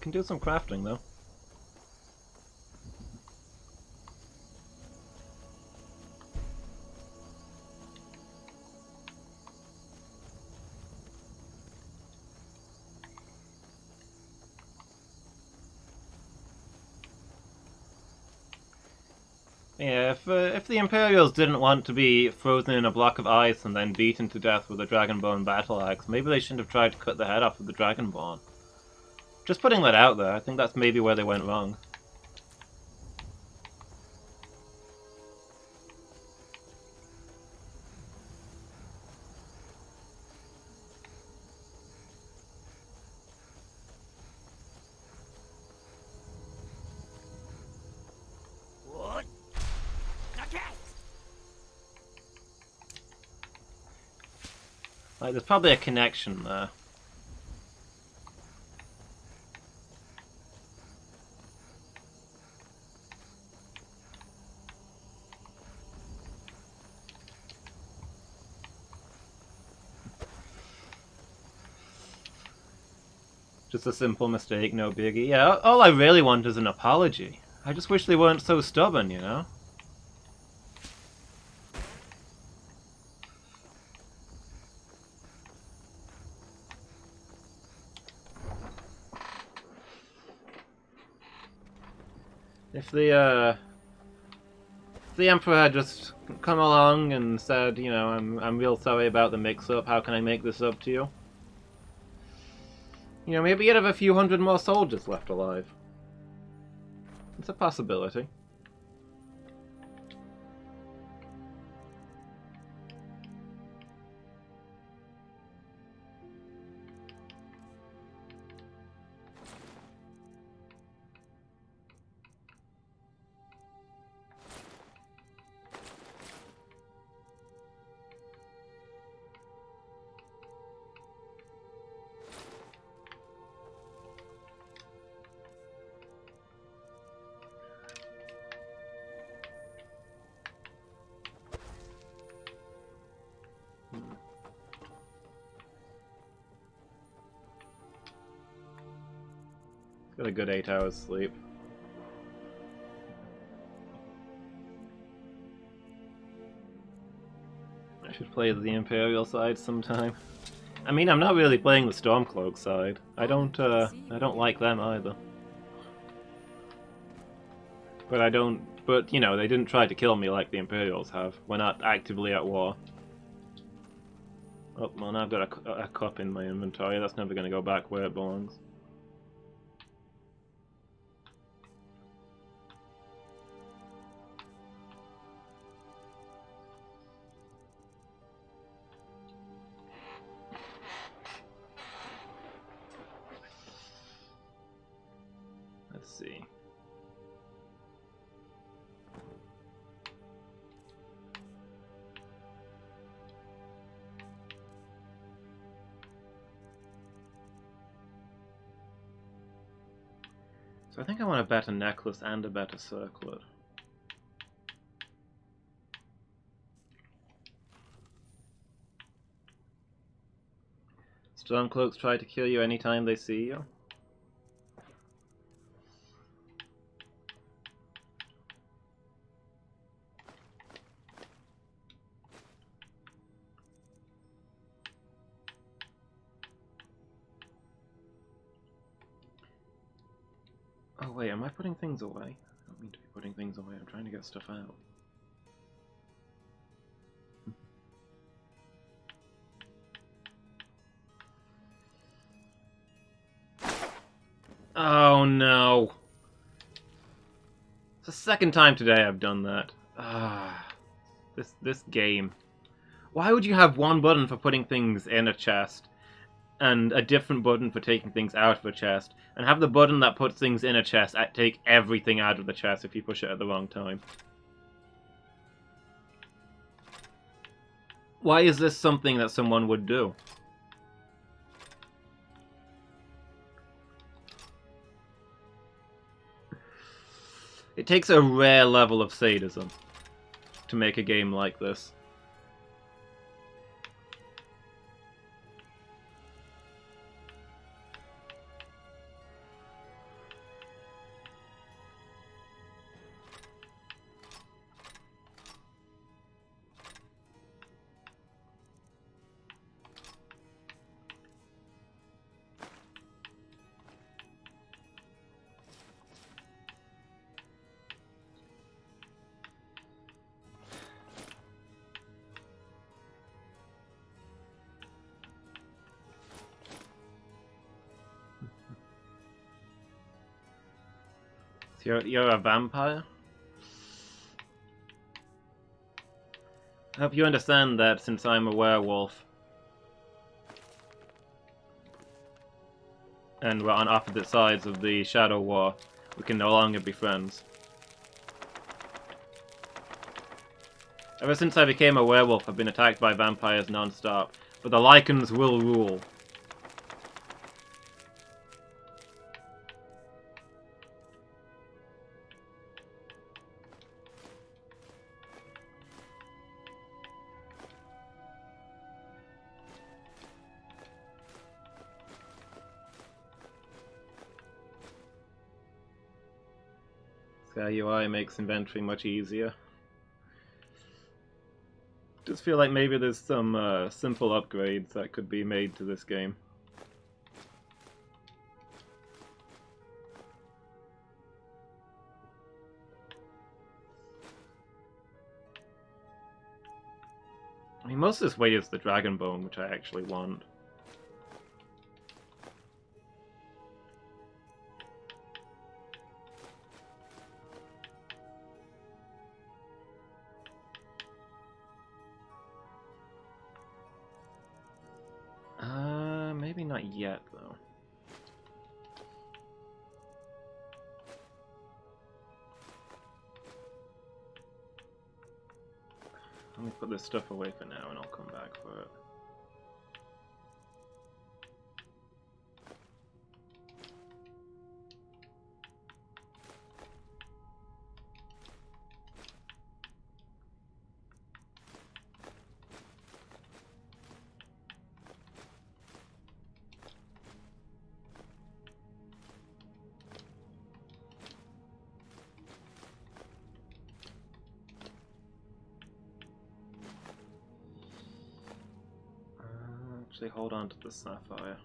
Can do some crafting though. Yeah, if the Imperials didn't want to be frozen in a block of ice and then beaten to death with a Dragonborn battle axe, maybe they shouldn't have tried to cut the head off of the Dragonborn. Just putting that out there, I think that's maybe where they went wrong. What? Like, there's probably a connection there. Just a simple mistake, no biggie. Yeah, all I really want is an apology. I just wish they weren't so stubborn, you know? If the Emperor had just come along and said, you know, I'm real sorry about the mix-up, how can I make this up to you? You know, maybe you'd have a few hundred more soldiers left alive. It's a possibility. Got a good 8 hours sleep. I should play the Imperial side sometime. I mean, I'm not really playing the Stormcloak side. I don't like them either. But you know, they didn't try to kill me like the Imperials have. We're not actively at war. Oh, well, now I've got a cup in my inventory. That's never going to go back where it belongs. Let's see. So I think I want a better necklace and a better circlet. Stormcloaks try to kill you anytime they see you. Oh wait, am I putting things away? I don't mean to be putting things away, I'm trying to get stuff out. Oh no! It's the second time today I've done that. Ah, This game. Why would you have one button for putting things in a chest and a different button for taking things out of a chest, and have the button that puts things in a chest take everything out of the chest if you push it at the wrong time? Why is this something that someone would do? It takes a rare level of sadism to make a game like this. You're a vampire? I hope you understand that since I'm a werewolf and we're on opposite sides of the Shadow War, we can no longer be friends. Ever since I became a werewolf, I've been attacked by vampires non-stop, but the Lycans will rule. Sky UI makes inventory much easier. Just feel like maybe there's some simple upgrades that could be made to this game. I mean, most of this weight is the Dragon Bone, which I actually want. Maybe not yet, though. Let me put this stuff away for now, and I'll come back for it. Actually, hold on to the sapphire.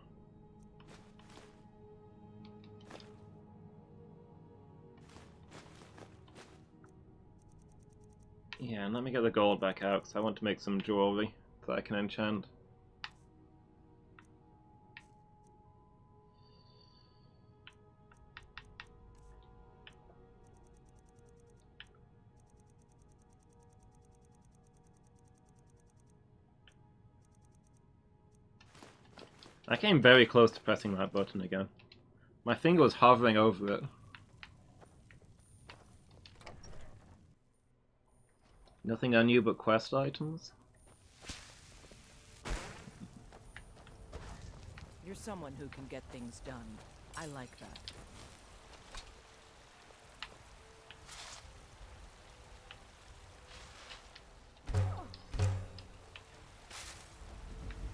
Yeah, and let me get the gold back out, because I want to make some jewelry that I can enchant. I came very close to pressing that button again. My finger was hovering over it. Nothing on you but quest items? You're someone who can get things done. I like that.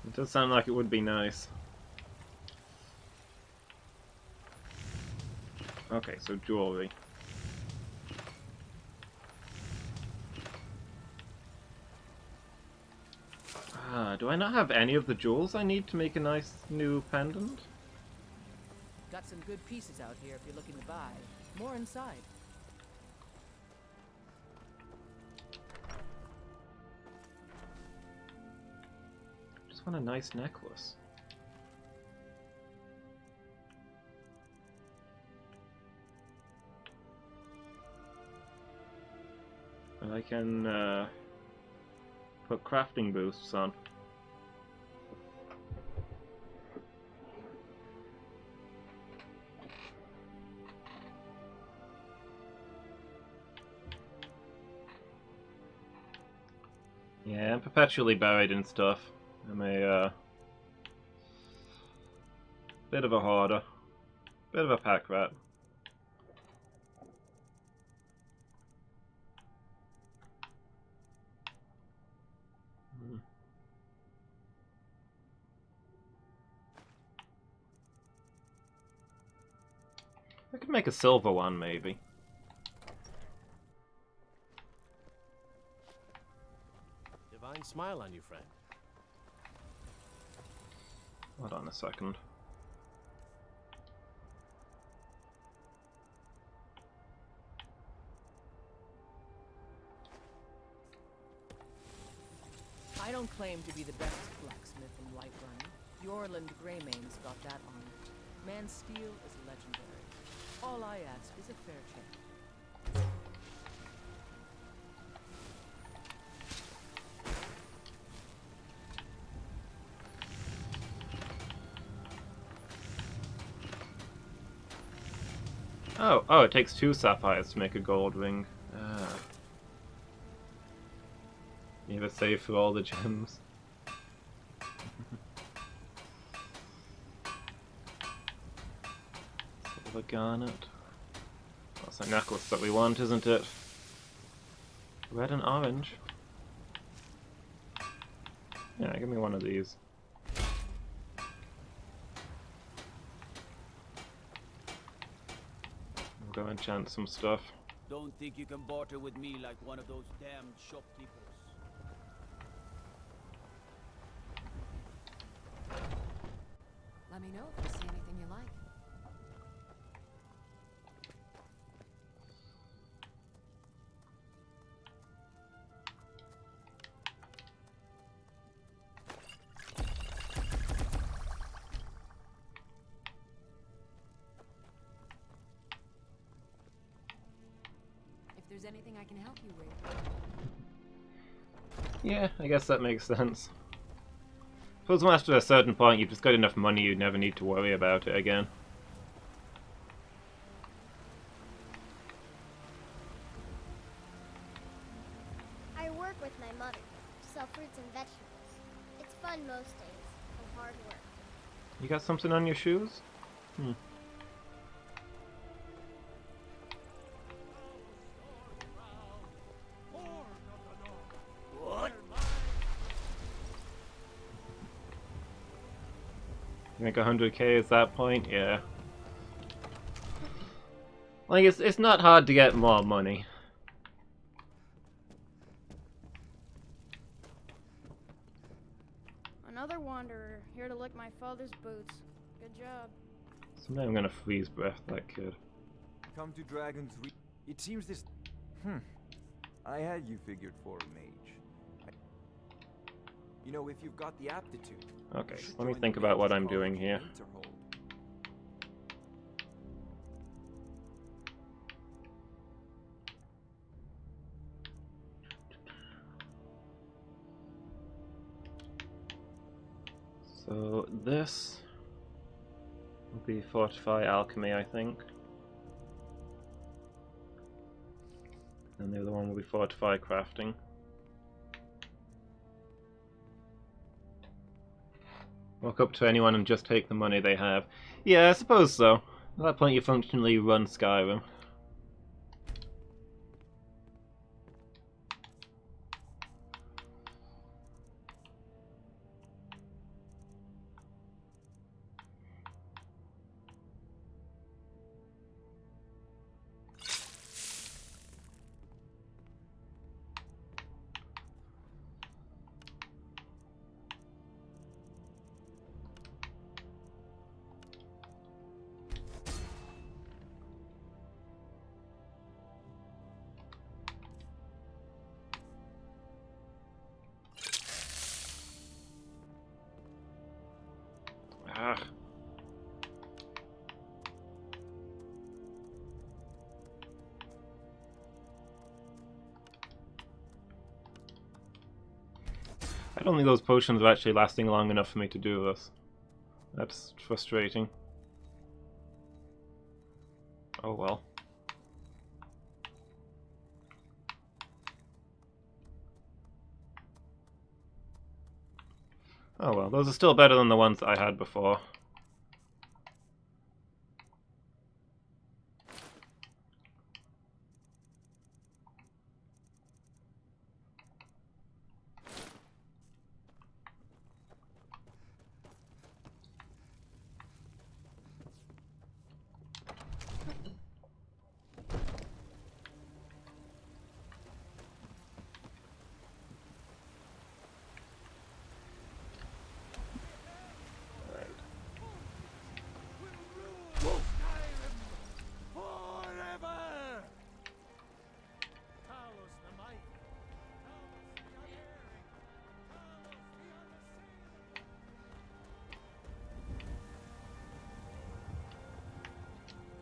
It does sound like it would be nice. Okay, so jewelry. Do I not have any of the jewels I need to make a nice new pendant? Got some good pieces out here if you're looking to buy. More inside. Just want a nice necklace. And I can Put crafting boosts on. Yeah, I'm perpetually buried in stuff. I'm a bit of a hoarder. Bit of a pack rat. I could make a silver one, maybe. Divine smile on you, friend. Hold on a second. I don't claim to be the best blacksmith in Whiterun. Yorland Greymane's got that honor. Man's steel is legendary. All I ask is a fair check. Oh, it takes 2 sapphires to make a gold ring. Ah. You have a save for all the gems. Silver garnet. That's a necklace that we want, isn't it? Red and orange. Yeah, give me one of these. I'll go enchant some stuff. Don't think you can barter with me like one of those damned shopkeepers. Let me know if you see anything you like. If there's anything I can help you with. Yeah, I guess that makes sense. Suppose after a certain point you've just got enough money you never need to worry about it again. I work with my mother, sell fruits and vegetables. It's fun most days, and hard work. You got something on your shoes? You make 100k at that point? Yeah. Like, it's not hard to get more money. Another wanderer, here to lick my father's boots. Good job. Someday I'm gonna freeze breath that kid. Come to Dragon's It seems this... I had you figured for a mage. You know, if you've got the aptitude... Okay, so let me think about what I'm doing here. So this will be Fortify Alchemy, I think. And the other one will be Fortify Crafting. Walk up to anyone and just take the money they have. Yeah, I suppose so. At that point you functionally run Skyrim. I don't think those potions are actually lasting long enough for me to do this. That's frustrating. Oh well. Oh well, those are still better than the ones that I had before. Skyrim forever! Talos the mighty, Talos the unerring, Talos the unassailable.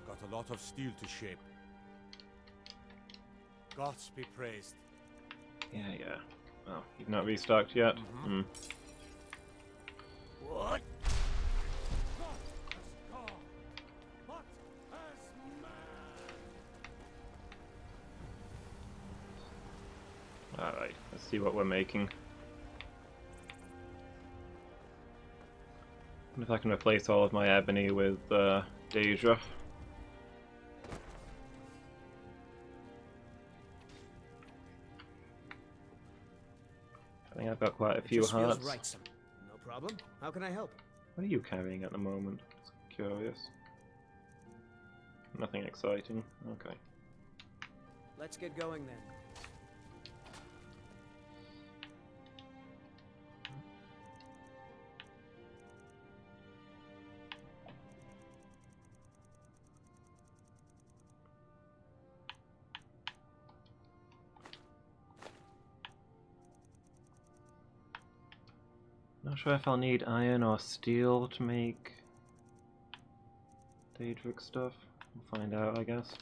Got a lot of steel to shape. Gods be praised. Yeah. Oh, you've not restocked yet? Hmm. What? What has gone? What has man? Alright, let's see what we're making. And if I can replace all of my ebony with Daedra. I think I've got quite a few Just feels hearts. right, son. No problem. How can I help? What are you carrying at the moment? Just curious. Nothing exciting. Okay. Let's get going then. Not sure if I'll need iron or steel to make Daedric stuff. We'll find out, I guess.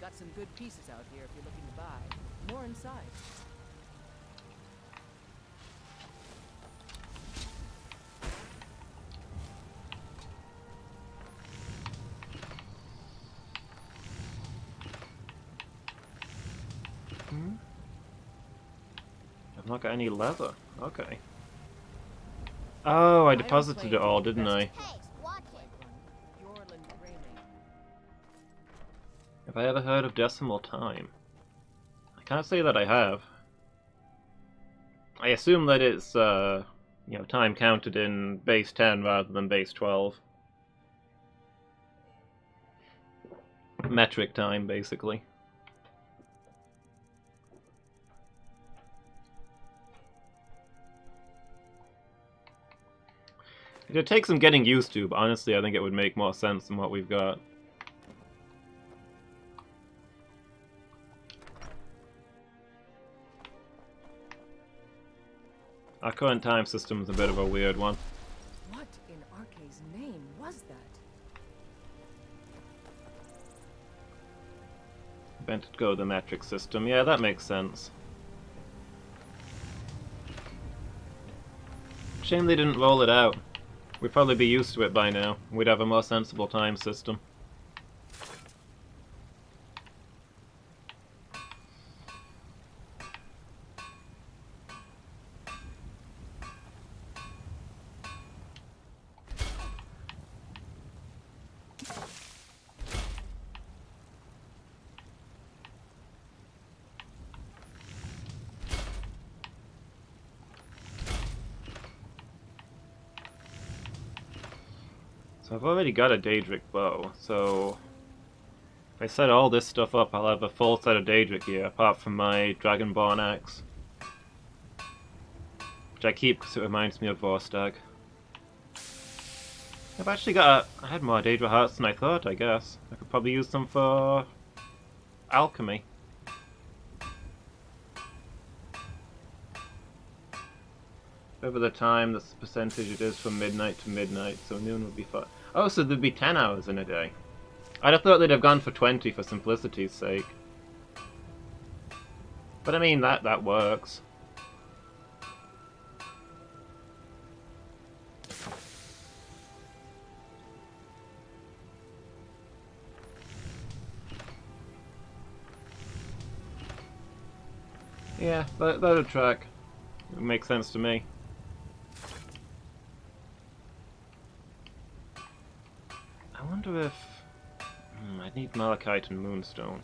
Got some good pieces out here if you're looking to buy. More inside. I've not got any leather. Okay. Oh, I deposited it all, didn't I? Have I ever heard of decimal time? I can't say that I have. I assume that it's, you know, time counted in base 10 rather than base 12. Metric time, basically. It'd take some getting used to, but honestly I think it would make more sense than what we've got. Our current time system is a bit of a weird one. What in Arce's name was that? Meant to go the metric system. Yeah, that makes sense. Shame they didn't roll it out. We'd probably be used to it by now. We'd have a more sensible time system. So I've already got a Daedric bow, so if I set all this stuff up, I'll have a full set of Daedric gear, apart from my Dragonborn axe. Which I keep because it reminds me of Vorstag. I've actually got I had more Daedra hearts than I thought, I guess. I could probably use them for alchemy. Over the time, the percentage it is from midnight to midnight, so noon would be fine. Oh, so there'd be 10 hours in a day. I'd have thought they'd have gone for 20 for simplicity's sake. But I mean, that works. Yeah, that would track. It would make sense to me. I wonder if... I need malachite and moonstone.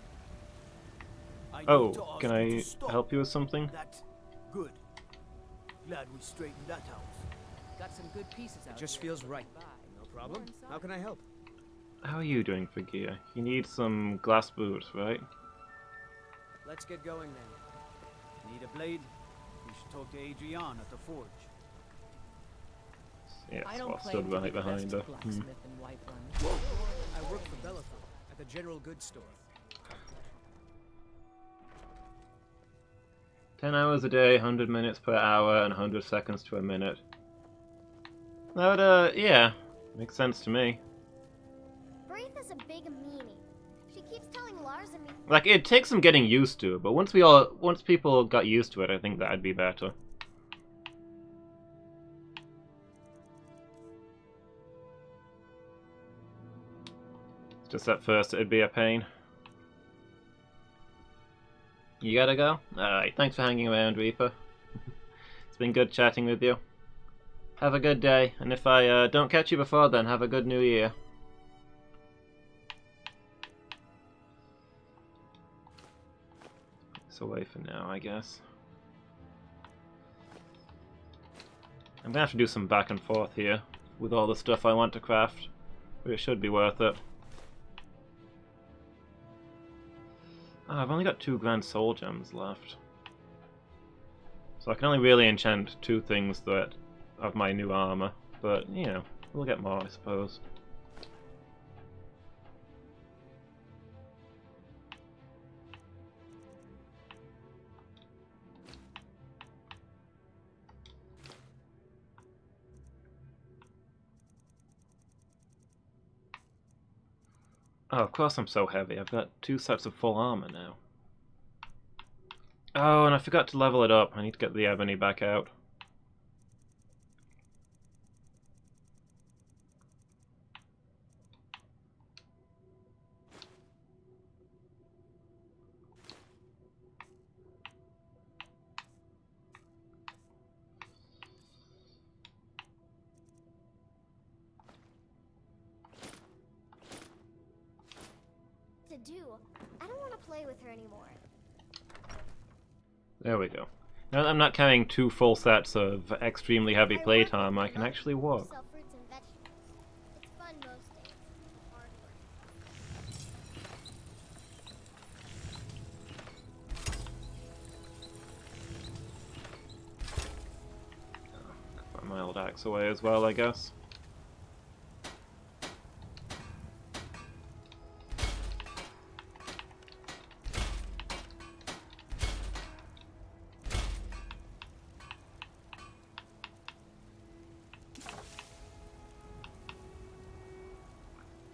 Oh, can I help you with something? That's good. Glad we straightened that out. Got some good pieces out It just here. feels right. No problem. How can I help? How are you doing for gear? You need some glass boots, right? Let's get going then. Need a blade? We should talk to Adrian at the forge. Yeah, I it's don't what claim stood to be right the behind best her. blacksmith in Whiterun. I work for Belethon at the general goods store. 10 hours a day, 100 minutes per hour, and 100 seconds to a minute. That would, yeah, makes sense to me. Braith is a big meanie. She keeps telling Lars and me. Like, it'd take some getting used to, but once people got used to it, I think that'd be better. Just at first, it'd be a pain. You gotta go? Alright, thanks for hanging around, Reaper. It's been good chatting with you. Have a good day, and if I don't catch you before then, have a good new year. It's away for now, I guess. I'm gonna have to do some back and forth here with all the stuff I want to craft, but it should be worth it. Oh, I've only got 2 grand soul gems left. So I can only really enchant 2 things that of my new armor, but you know, we'll get more, I suppose. Oh, of course I'm so heavy. I've got 2 sets of full armor now. Oh, and I forgot to level it up. I need to get the ebony back out. To do. I don't want to play with her anymore. There we go. Now that I'm not carrying 2 full sets of extremely heavy plate armor, I can actually walk. Sell fruits and vegetables. It's fun most days. Hard work. Put my old axe away as well, I guess.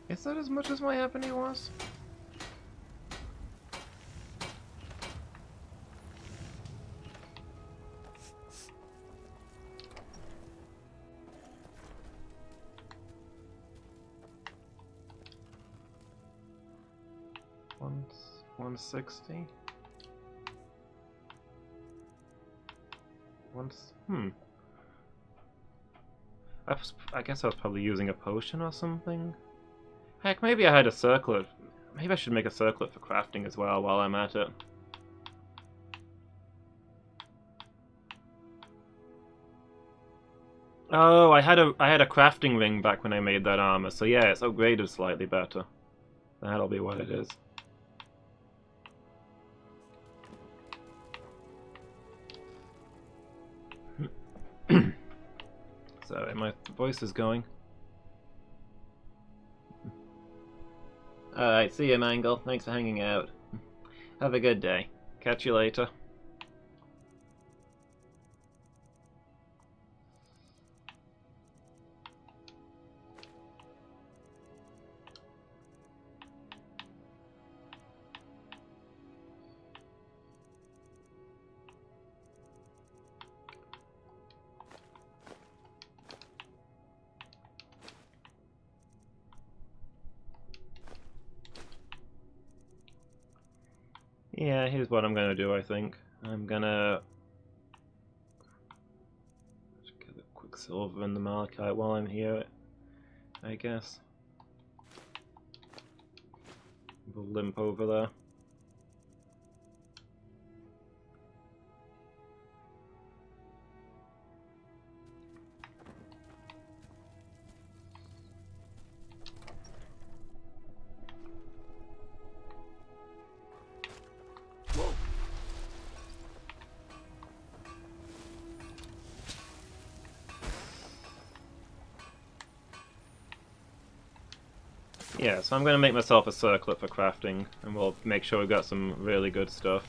Is that as much as my ebony was? Once 160. I guess I was probably using a potion or something. Heck, maybe I had a circlet. Maybe I should make a circlet for crafting as well while I'm at it. Oh, I had a crafting ring back when I made that armor, so yeah, it's upgraded slightly better. That'll be what it is. Sorry, my voice is going. Alright, see you, Mangle. Thanks for hanging out. Have a good day. Catch you later. Yeah, here's what I'm gonna do, I think. I'm gonna just get a quicksilver and the malachite while I'm here, I guess. We'll limp over there. Yeah, so I'm going to make myself a circlet for crafting, and we'll make sure we've got some really good stuff.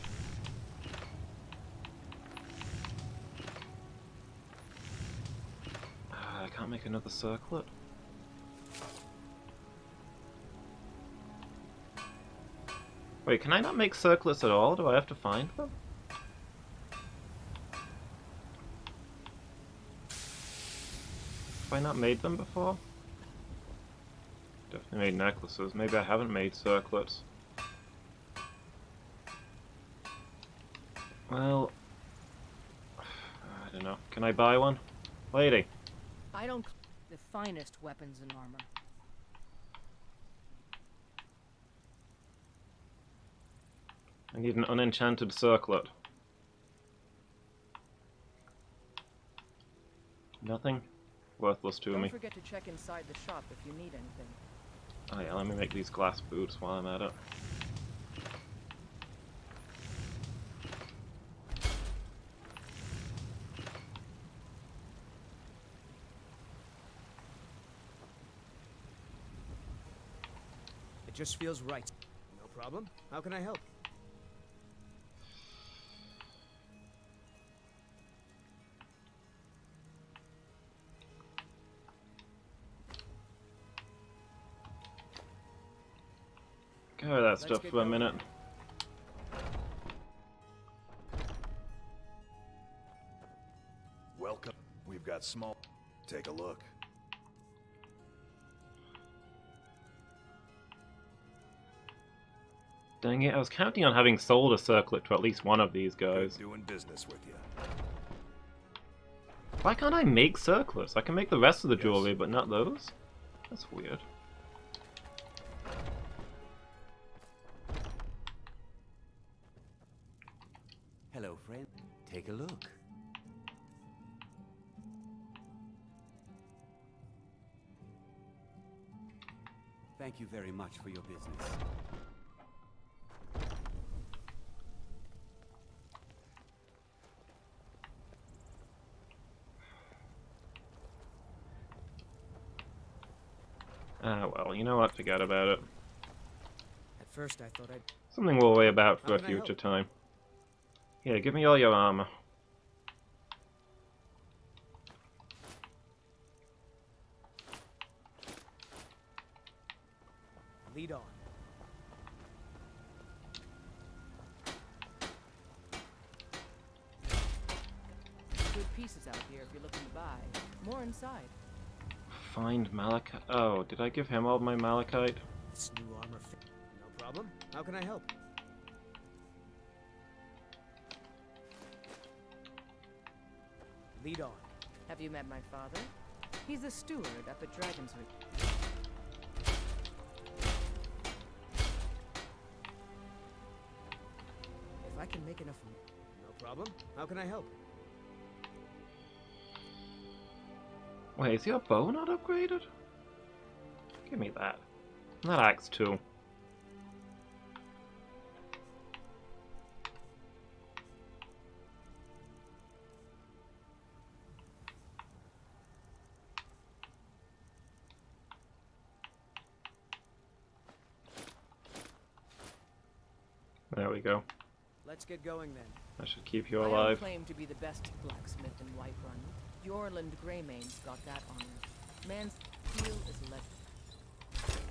I can't make another circlet. Wait, can I not make circlets at all? Do I have to find them? Have I not made them before? Definitely made necklaces. Maybe I haven't made circlets. Well, I don't know. Can I buy one? Lady. I don't the finest weapons and armor. I need an unenchanted circlet. Nothing? Worthless to me. Don't forget to check inside the shop if you need anything. Oh yeah, let me make these glass boots while I'm at it. It just feels right. No problem. How can I help? Carry that stuff for a minute. Welcome. We've got small. Take a look. Dang it, I was counting on having sold a circlet to at least one of these guys. Doing business with you. Why can't I make circlets? I can make the rest of the jewelry, but not those? That's weird. Hello, friend. Take a look. Thank you very much for your business. Ah, well, you know what? Forget about it. At first, I thought I'd. Something we'll worry about for How a can I future help? time. Here, give me all your armor. Lead on. Good pieces out here if you're looking to buy. More inside. Find malachite. Oh, did I give him all my malachite? This new armor fit. No problem. How can I help? Lead on. Have you met my father? He's the steward up at Dragon's Reach. If I can make enough. No problem. How can I help? Wait, is your bow not upgraded? Give me that. And that axe too. There we go. Let's get going then. That should keep you I don't alive. claim to be the best blacksmith in Whiterun. Yorland Greymane's got that honor. Man's steel is legend.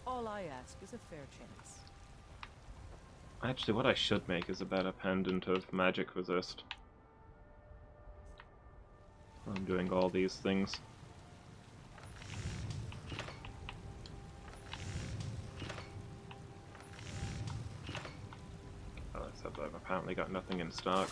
All I ask is a fair chance. Actually, what I should make is a better pendant of magic resist. I'm doing all these things. apparently got nothing in stock.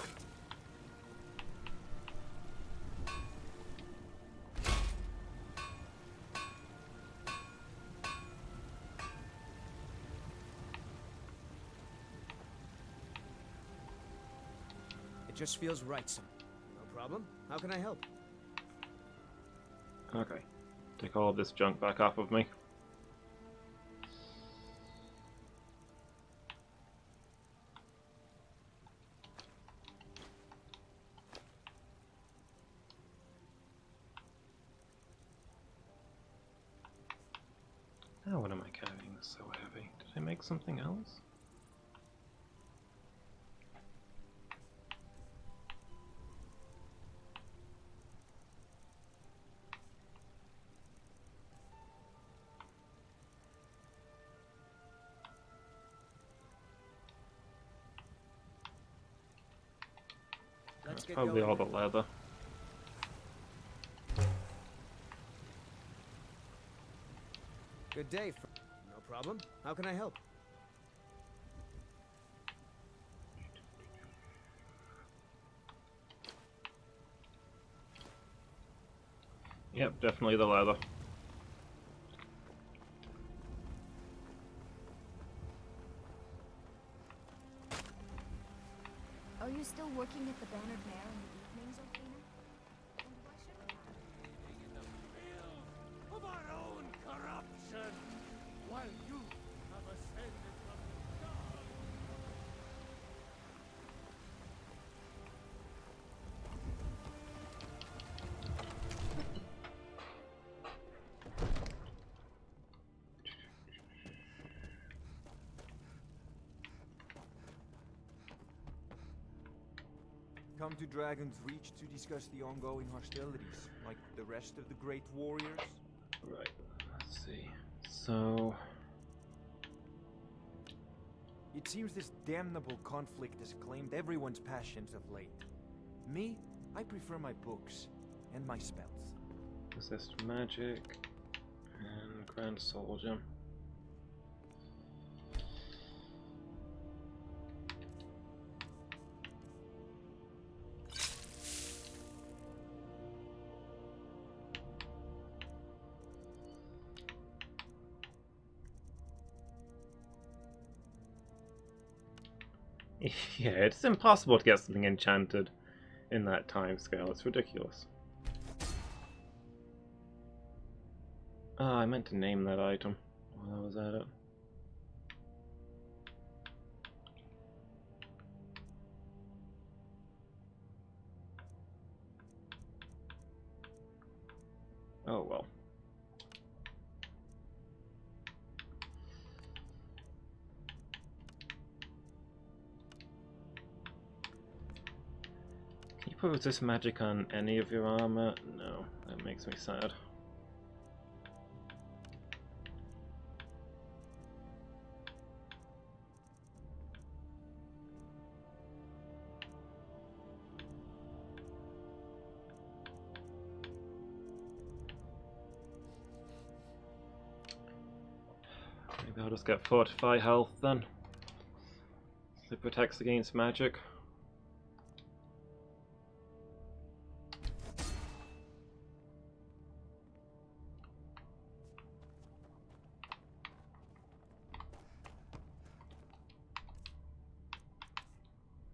It just feels right, son. No problem. How can I help? Okay. Take all of this junk back off of me. Now what am I carrying this so heavy? Did I make something else? Let's get Probably going. all the leather. Good day. No problem. How can I help? Yep, definitely the leather. Are you still working at the Bannered Mare in the evenings, Ophina? And why shouldn't I? In the field of our own corruption, while you have ascended from the stars. Come to Dragon's Reach to discuss the ongoing hostilities, like the rest of the great warriors? Right, let's see. So... It seems this damnable conflict has claimed everyone's passions of late. Me, I prefer my books and my spells. Resist magic and Grand Soul Gem. Yeah, it's impossible to get something enchanted in that time scale. It's ridiculous. Ah, I meant to name that item while I was at it. Oh well. Can you put resist magic on any of your armor? No, that makes me sad. Maybe I'll just get Fortify Health then. It protects against magic.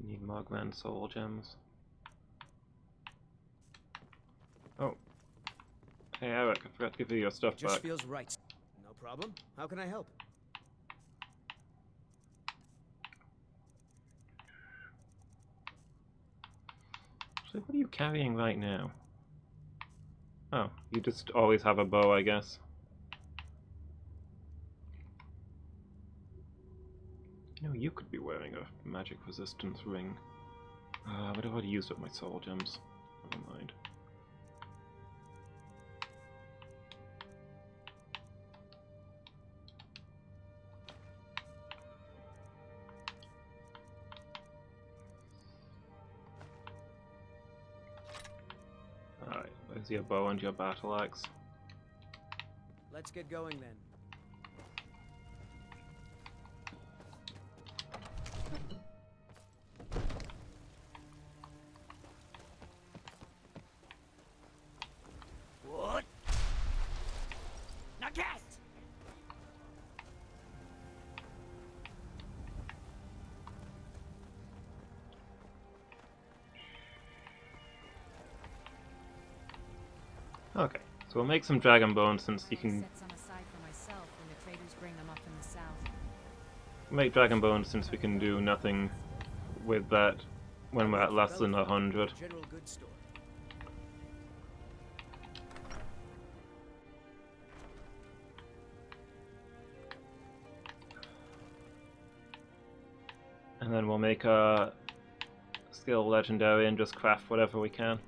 Need more Grand Soul Gems. Oh. Hey Eric, I forgot to give you your stuff It just back. feels right. No problem. How can I help? So what are you carrying right now? Oh, you just always have a bow, I guess. You know, you could be wearing a magic resistance ring. But I've already used up my soul gems. Never mind. Alright, where's your bow and your battle axe? Let's get going then. Okay, so we'll make some dragon bones since you can Set some aside for myself when the traders bring them up from the south. make dragon bones since we can do nothing with that when we're at less than 100. General goods store. And then we'll make a skill legendary and just craft whatever we can.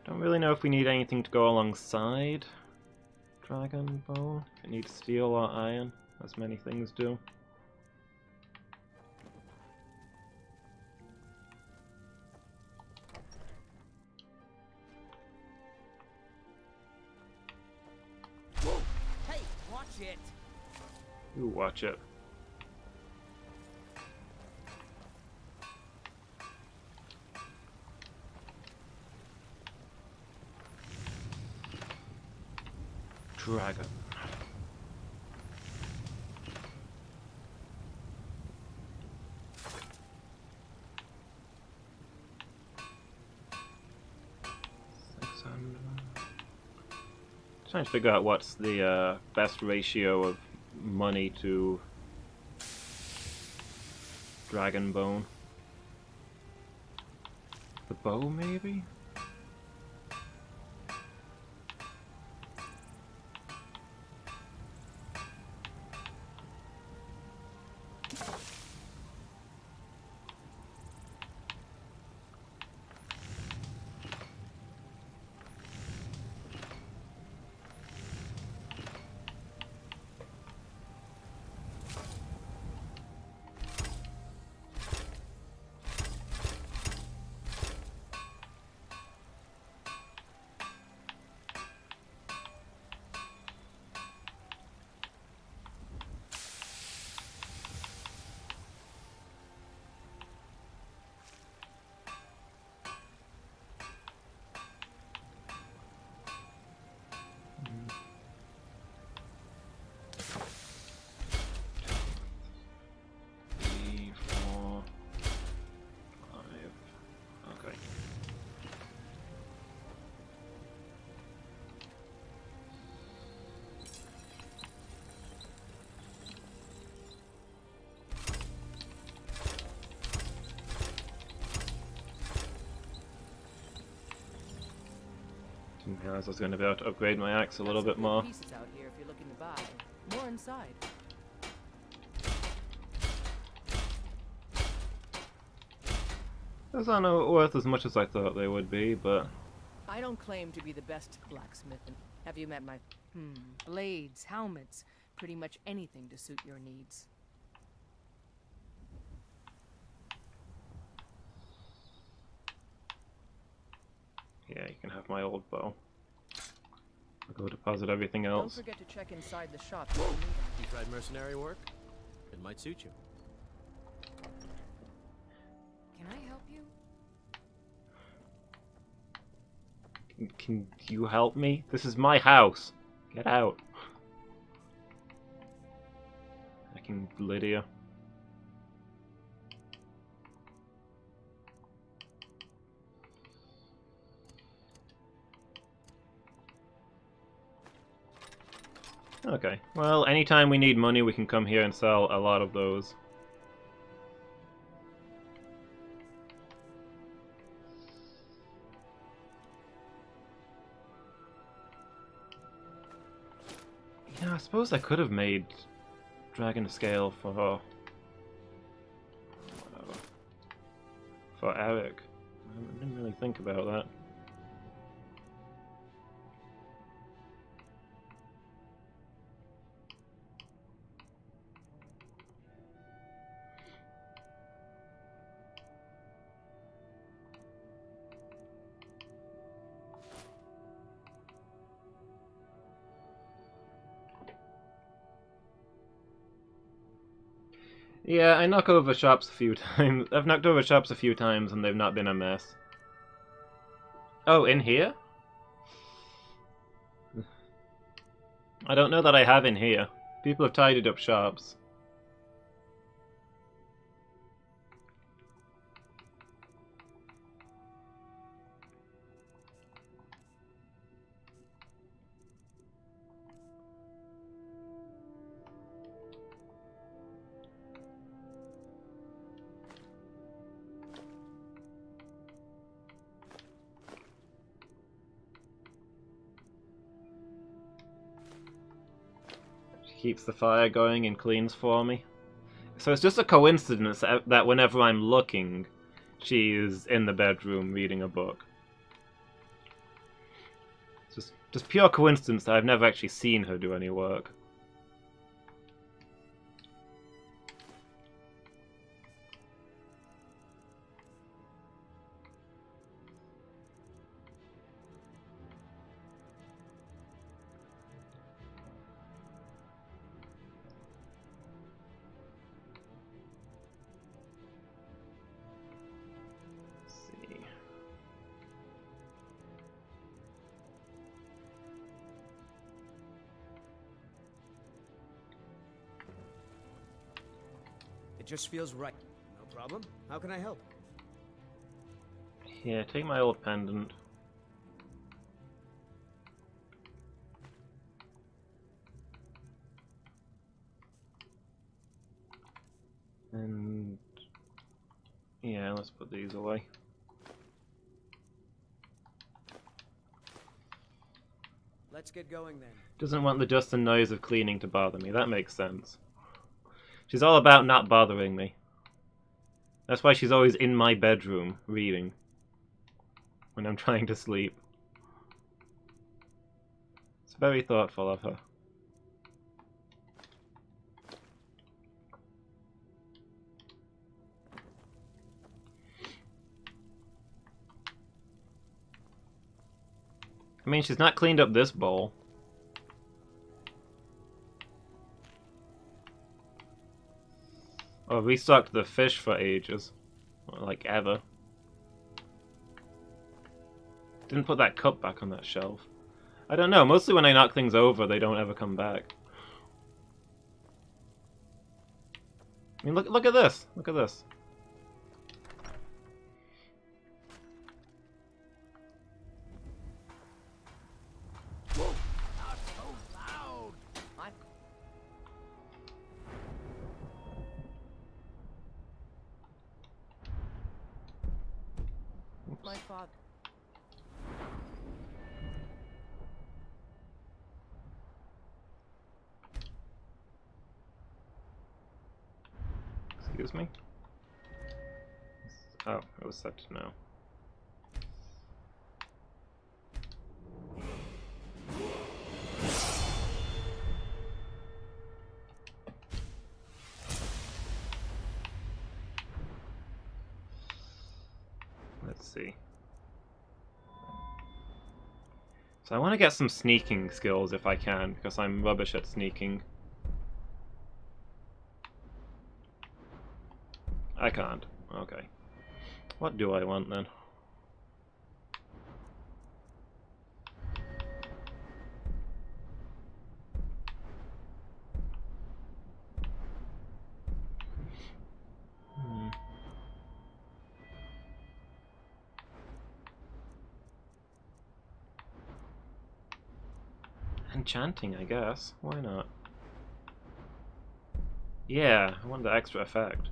Don't really know if we need anything to go alongside Dragon Bone. If it needs steel or iron, as many things do. Whoa! Hey, watch it! You watch it. Dragon. Trying to figure out what's the best ratio of money to dragon bone. The bow, maybe? Didn't realize I was going to be able to upgrade my axe a little bit more. Pieces out here if you're looking to buy. More inside. Those aren't worth as much as I thought they would be, but... I don't claim to be the best blacksmith. Have you met my... blades, helmets, pretty much anything to suit your needs. Yeah, you can have my old bow. I'll go deposit everything else. Don't forget to check inside the shop. You tried mercenary work? It might suit you. Can I help you? Can you help me? This is my house. Get out. I can Lydia. Okay, well, anytime we need money, we can come here and sell a lot of those. Yeah, I suppose I could have made dragon scale for Eric. I didn't really think about that. Yeah, I knock over shops a few times. I've knocked over shops a few times and they've not been a mess. Oh, in here? I don't know that I have in here. People have tidied up shops. Keeps the fire going and cleans for me. So it's just a coincidence that whenever I'm looking, she is in the bedroom reading a book. It's just pure coincidence that I've never actually seen her do any work. It just feels right. No problem. How can I help? Yeah, take my old pendant. And yeah, let's put these away. Let's get going then. Doesn't want the dust and noise of cleaning to bother me. That makes sense. She's all about not bothering me. That's why she's always in my bedroom reading when I'm trying to sleep. It's very thoughtful of her. I mean, she's not cleaned up this bowl. Or restocked the fish for ages. Like ever. Didn't put that cup back on that shelf. I don't know, mostly when I knock things over, they don't ever come back. I mean, look at this. Look at this. My father. Excuse me? Oh, it was set to no. Let's see. So I want to get some sneaking skills if I can, because I'm rubbish at sneaking. I can't. Okay. What do I want then? Enchanting, I guess. Why not? Yeah, I want the extra effect.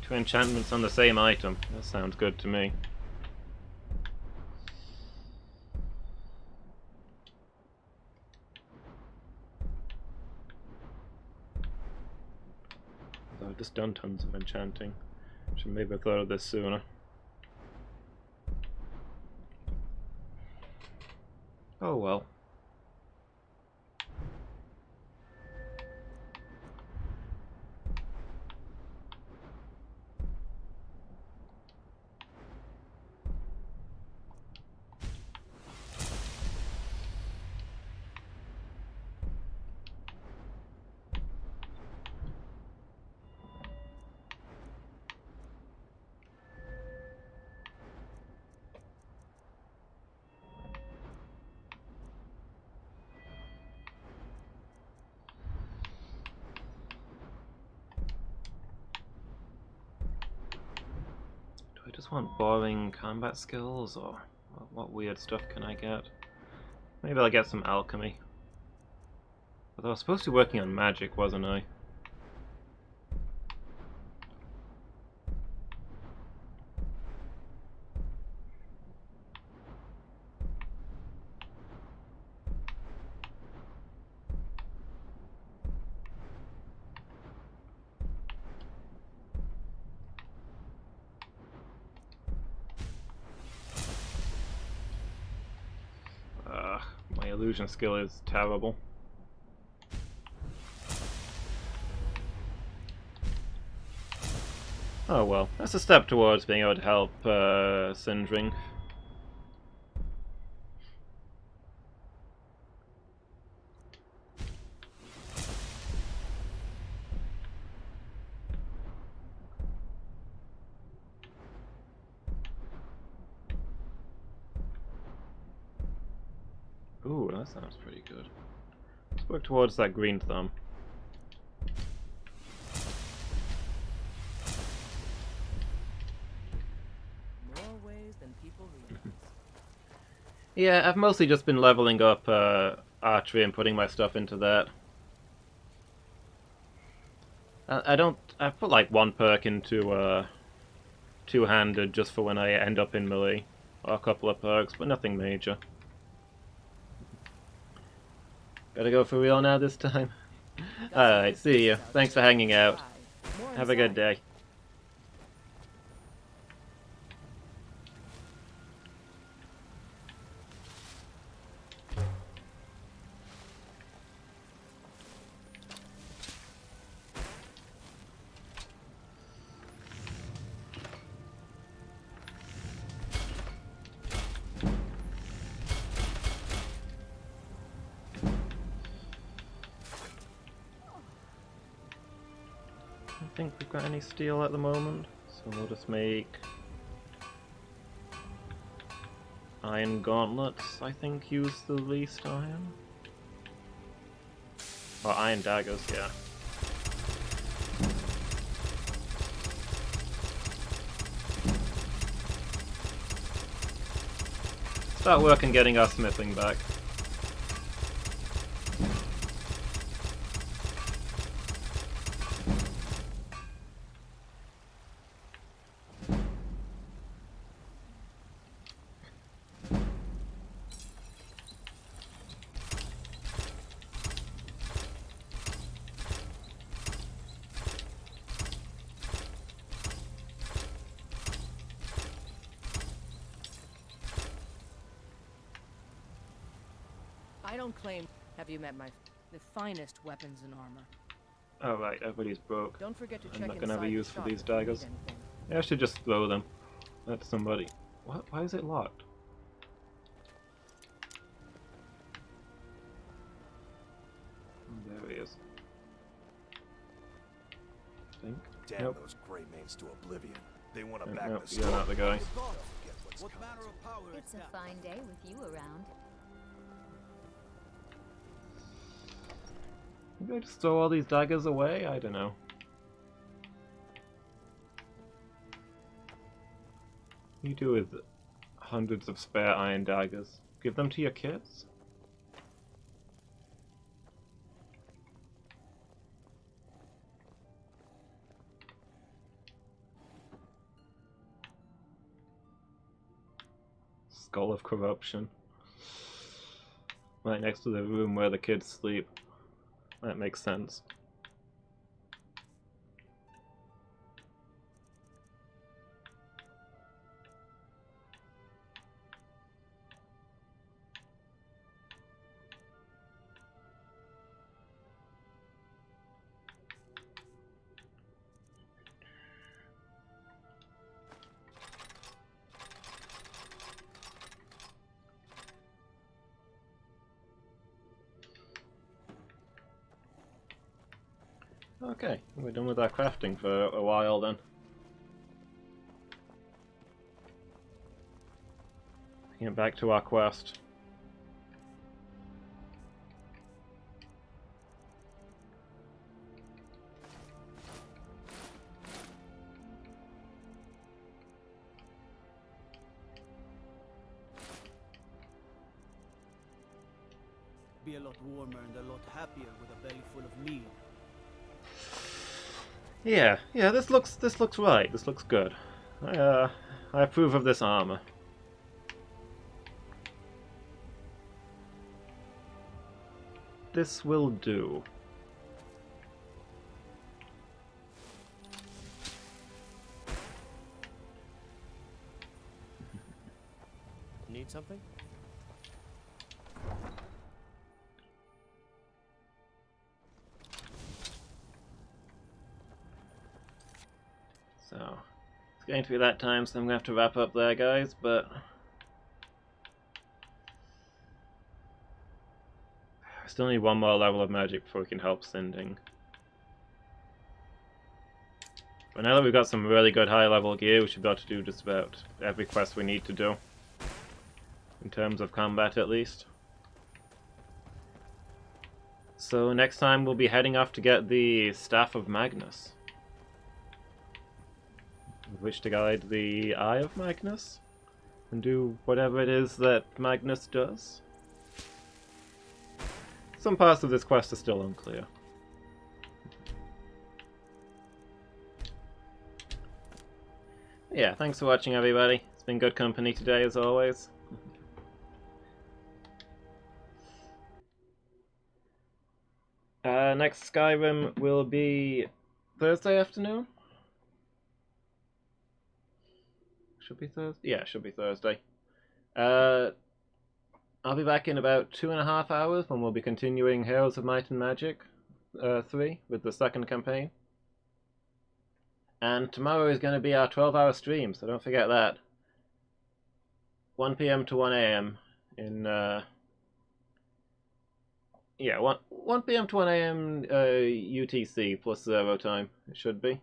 2 enchantments on the same item. That sounds good to me. Although I've just done tons of enchanting. Should maybe have thought of this sooner. Oh well. just want boring combat skills, or what weird stuff can I get? Maybe I'll get some alchemy. Although I was supposed to be working on magic, wasn't I? My illusion skill is terrible. Oh well, that's a step towards being able to help Sindring. Ooh, that sounds pretty good. Let's work towards that green thumb. More ways than people realize. Yeah, I've mostly just been leveling up archery and putting my stuff into that. I've put like one perk into two-handed just for when I end up in melee, or a couple of perks, but nothing major. Gotta go for real now this time. Alright, see you. Thanks for hanging out. Have a good day. I don't think we've got any steel at the moment, so we'll just make iron gauntlets, I think, use the least iron. Or iron daggers, yeah. Start working getting our smithing back. I don't claim. Have you met the finest weapons and armor? Oh right, everybody's broke. Don't forget to I'm check not gonna have a inside the use for shop these if you need daggers. anything. Yeah, I should just throw them at somebody. What? Why is it locked? Oh, there he is. I think. Damn Nope. those gray mains to oblivion. They want to Nope, back nope, the you're not the guy. What manner of power is It's a that? fine day with you around. Maybe I just throw all these daggers away? I don't know. What do you do with hundreds of spare iron daggers? Give them to your kids? Skull of corruption. Right next to the room where the kids sleep. That makes sense. Okay, we're done with our crafting for a while then. Get back to our quest. be a lot warmer and a lot happier with a belly full of meal. Yeah, this looks right. This looks good. I approve of this armor. This will do. Need something? So, it's going to be that time, so I'm going to have to wrap up there, guys, but... I still need one more level of magic before we can help Sinding. But now that we've got some really good high-level gear, we should be able to do just about every quest we need to do. In terms of combat, at least. So next time we'll be heading off to get the Staff of Magnus. With which to guide the Eye of Magnus. And do whatever it is that Magnus does. Some parts of this quest are still unclear. Yeah, thanks for watching, everybody. It's been good company today, as always. Next Skyrim will be Thursday afternoon? Should be Thursday? Yeah, should be Thursday. I'll be back in about 2.5 hours when we'll be continuing Heroes of Might and Magic 3 with the second campaign. And tomorrow is going to be our 12-hour stream, so don't forget that. 1 PM to 1 AM in... yeah, 1 PM to 1 AM UTC plus 0 time, it should be.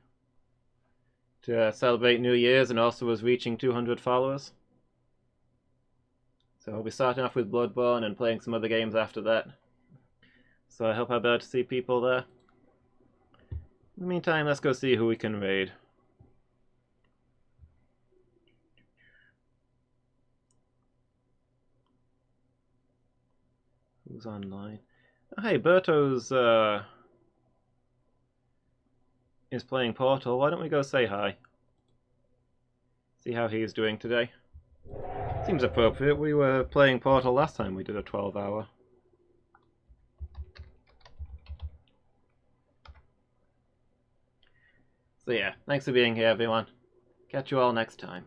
To celebrate New Year's and also was reaching 200 followers. So I'll be starting off with Bloodborne and playing some other games after that. So I hope I'll be able to see people there. In the meantime, let's go see who we can raid. Who's online? Oh, hey, Berto's is playing Portal. Why don't we go say hi? See how he's doing today. Seems appropriate. We were playing Portal last time we did a 12-hour. So yeah, thanks for being here, everyone. Catch you all next time.